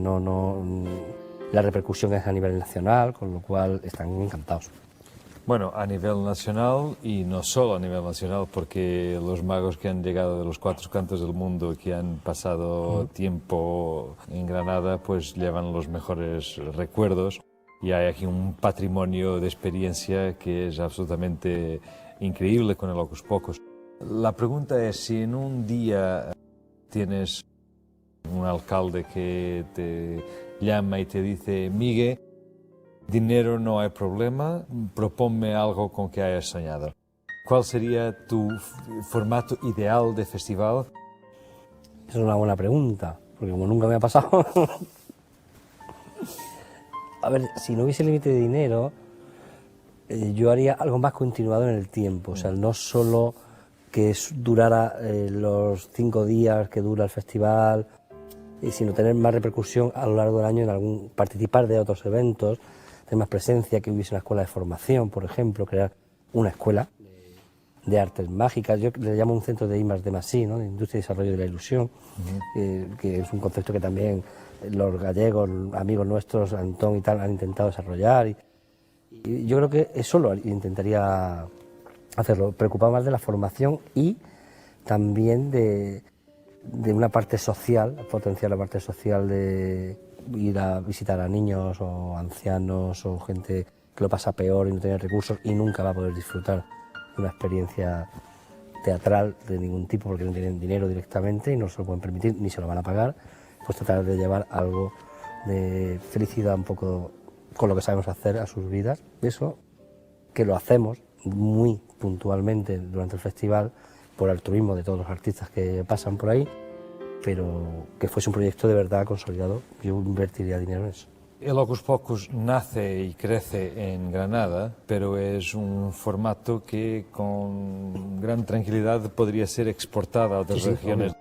[SPEAKER 2] la repercusión es a nivel nacional, con lo cual están encantados.
[SPEAKER 4] Bueno, a nivel nacional y no solo a nivel nacional, porque los magos que han llegado de los 4 cantos del mundo, que han pasado tiempo en Granada, pues llevan los mejores recuerdos, y hay aquí un patrimonio de experiencia que es absolutamente increíble con el Hocus Pocus. La pregunta es, si en un día tienes un alcalde que te llama y te dice: Migue, dinero no hay problema, proponme algo con que hayas soñado. ¿Cuál sería tu formato ideal de festival?
[SPEAKER 2] Esa es una buena pregunta, porque como nunca me ha pasado... A ver, si no hubiese límite de dinero, yo haría algo más continuado en el tiempo. O sea, no solo que durara los 5 días que dura el festival, sino tener más repercusión a lo largo del año en participar de otros eventos, tener más presencia, que hubiese una escuela de formación, por ejemplo, crear una escuela de artes mágicas. Yo le llamo un centro de I+D+I, ¿no? De Industria y Desarrollo de la Ilusión, que es un concepto que también los gallegos, amigos nuestros, Antón y tal, han intentado desarrollar. Y yo creo que eso lo intentaría hacerlo, preocupado más de la formación y también de una parte social, potenciar la parte social de ir a visitar a niños o ancianos o gente que lo pasa peor y no tiene recursos y nunca va a poder disfrutar de una experiencia teatral de ningún tipo porque no tienen dinero directamente y no se lo pueden permitir ni se lo van a pagar. Pues tratar de llevar algo de felicidad un poco con lo que sabemos hacer a sus vidas. Eso, que lo hacemos muy puntualmente durante el festival, por altruismo de todos los artistas que pasan por ahí, pero que fuese un proyecto de verdad consolidado, yo invertiría dinero en eso.
[SPEAKER 4] El Hocus Pocus nace y crece en Granada, pero es un formato que con gran tranquilidad podría ser exportada a otras regiones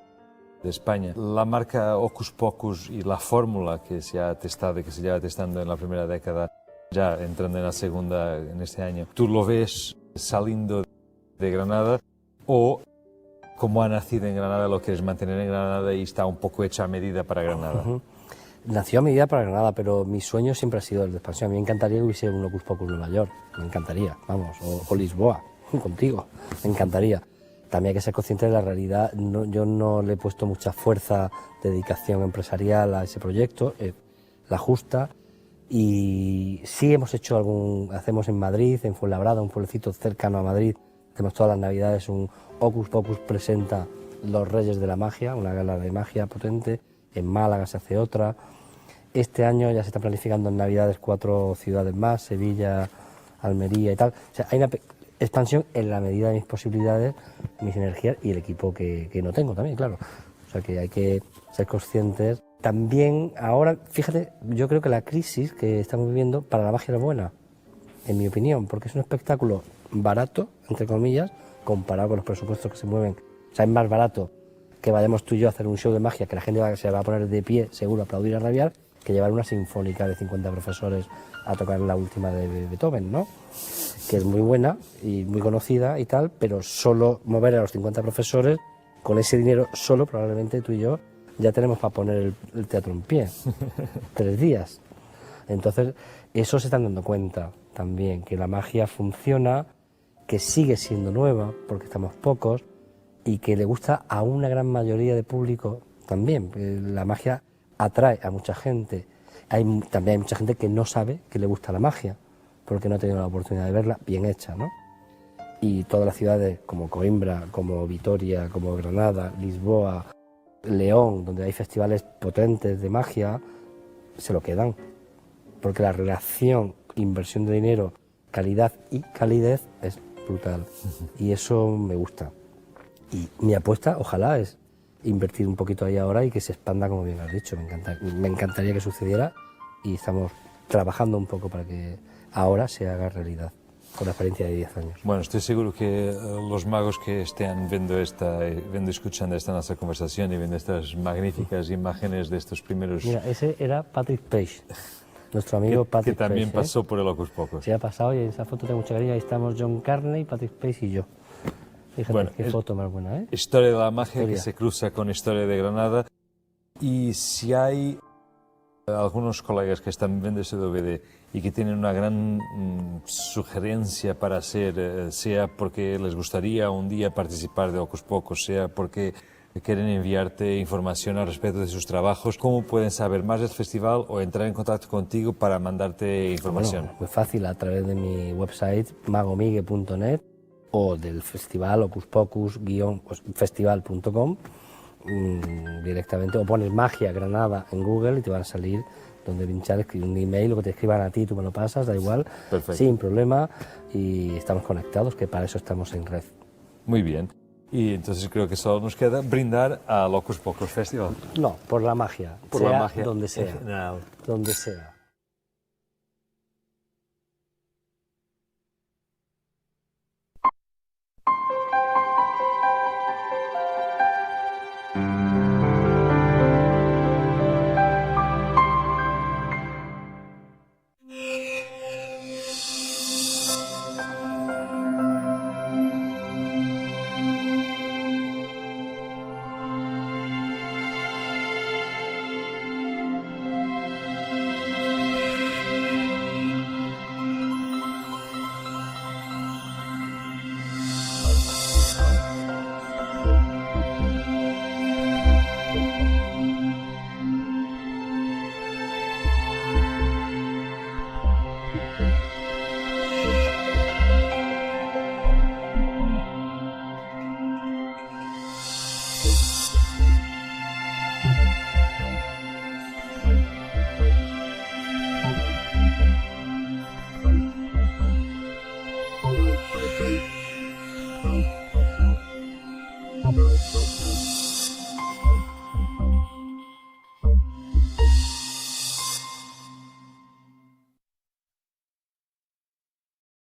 [SPEAKER 4] de España. La marca Hocus Pocus y la fórmula que se ha testado y que se lleva testando en la primera década, ya entrando en la segunda en este año, ¿tú lo ves saliendo de Granada o como ha nacido en Granada lo quieres mantener en Granada y está un poco hecha a medida para Granada?
[SPEAKER 2] Nació a medida para Granada, pero mi sueño siempre ha sido el de expansión. A mí me encantaría que hubiese un Hocus Pocus Nueva York, me encantaría, vamos, o Lisboa, contigo, me encantaría. También hay que ser consciente de la realidad. Yo no le he puesto mucha fuerza, dedicación empresarial a ese proyecto, la justa. Y sí hemos hecho hacemos en Madrid, en Fuenlabrada, un pueblecito cercano a Madrid, hacemos todas las navidades un Hocus Pocus presenta Los Reyes de la Magia, una gala de magia potente. En Málaga se hace otra. Este año ya se está planificando en navidades 4 ciudades más, Sevilla, Almería y tal. O sea, hay una expansión en la medida de mis posibilidades, mis energías y el equipo que no tengo también, claro. O sea que hay que ser conscientes. También ahora, fíjate, yo creo que la crisis que estamos viviendo para la magia es buena, en mi opinión, porque es un espectáculo barato, entre comillas, comparado con los presupuestos que se mueven. O sea, es más barato que vayamos tú y yo a hacer un show de magia, que la gente se va a poner de pie, seguro, a aplaudir, a rabiar, que llevar una sinfónica de 50 profesores a tocar la última de Beethoven, ¿no? Que es muy buena y muy conocida y tal, pero solo mover a los 50 profesores, con ese dinero solo, probablemente tú y yo ya tenemos para poner el teatro en pie. 3 días. Entonces, eso se están dando cuenta también, que la magia funciona, que sigue siendo nueva, porque estamos pocos, y que le gusta a una gran mayoría de público también. La magia atrae a mucha gente. También hay mucha gente que no sabe que le gusta la magia, porque no ha tenido la oportunidad de verla bien hecha, ¿no? Y todas las ciudades como Coimbra, como Vitoria, como Granada, Lisboa, León, donde hay festivales potentes de magia, se lo quedan, porque la relación inversión de dinero, calidad y calidez es brutal, y eso me gusta. Y mi apuesta, ojalá, es invertir un poquito ahí ahora y que se expanda, como bien has dicho. Me encantaría que sucediera y estamos trabajando un poco para que ahora se haga realidad, con la experiencia de 10 años.
[SPEAKER 4] Bueno, estoy seguro que los magos que estén viendo escuchando esta nuestra conversación y viendo estas magníficas imágenes de estos primeros...
[SPEAKER 2] Mira, ese era Patrick Page, nuestro amigo Patrick Page.
[SPEAKER 4] Que también pasó por el Hocus Pocus.
[SPEAKER 2] Sí, ha pasado y en esa foto tengo mucha cariño. Ahí estamos John Carney, Patrick Page y yo. Fíjate, bueno, qué foto más buena, ¿eh?
[SPEAKER 4] Historia de la magia que se cruza con historia de Granada. Y si hay algunos colegas que están viendo ese DVD y que tienen una gran sugerencia para hacer, sea porque les gustaría un día participar de Hocus Pocus, sea porque quieren enviarte información al respecto de sus trabajos, ¿cómo pueden saber más del festival o entrar en contacto contigo para mandarte información?
[SPEAKER 2] Bueno, muy fácil, a través de mi website magomigue.net o del festival hocuspocus-festival.com directamente, o pones Magia Granada en Google y te van a salir donde pinchar, escribir un email, lo que te escriban a ti, tú me lo pasas, da igual.
[SPEAKER 4] Perfecto.
[SPEAKER 2] Sin problema, y estamos conectados, que para eso estamos en red.
[SPEAKER 4] Muy bien. Y entonces creo que solo nos queda brindar al Hocus Pocus Festival.
[SPEAKER 2] No, por la magia.
[SPEAKER 4] Por
[SPEAKER 2] sea
[SPEAKER 4] la magia.
[SPEAKER 2] Donde sea.
[SPEAKER 4] No.
[SPEAKER 2] Donde sea.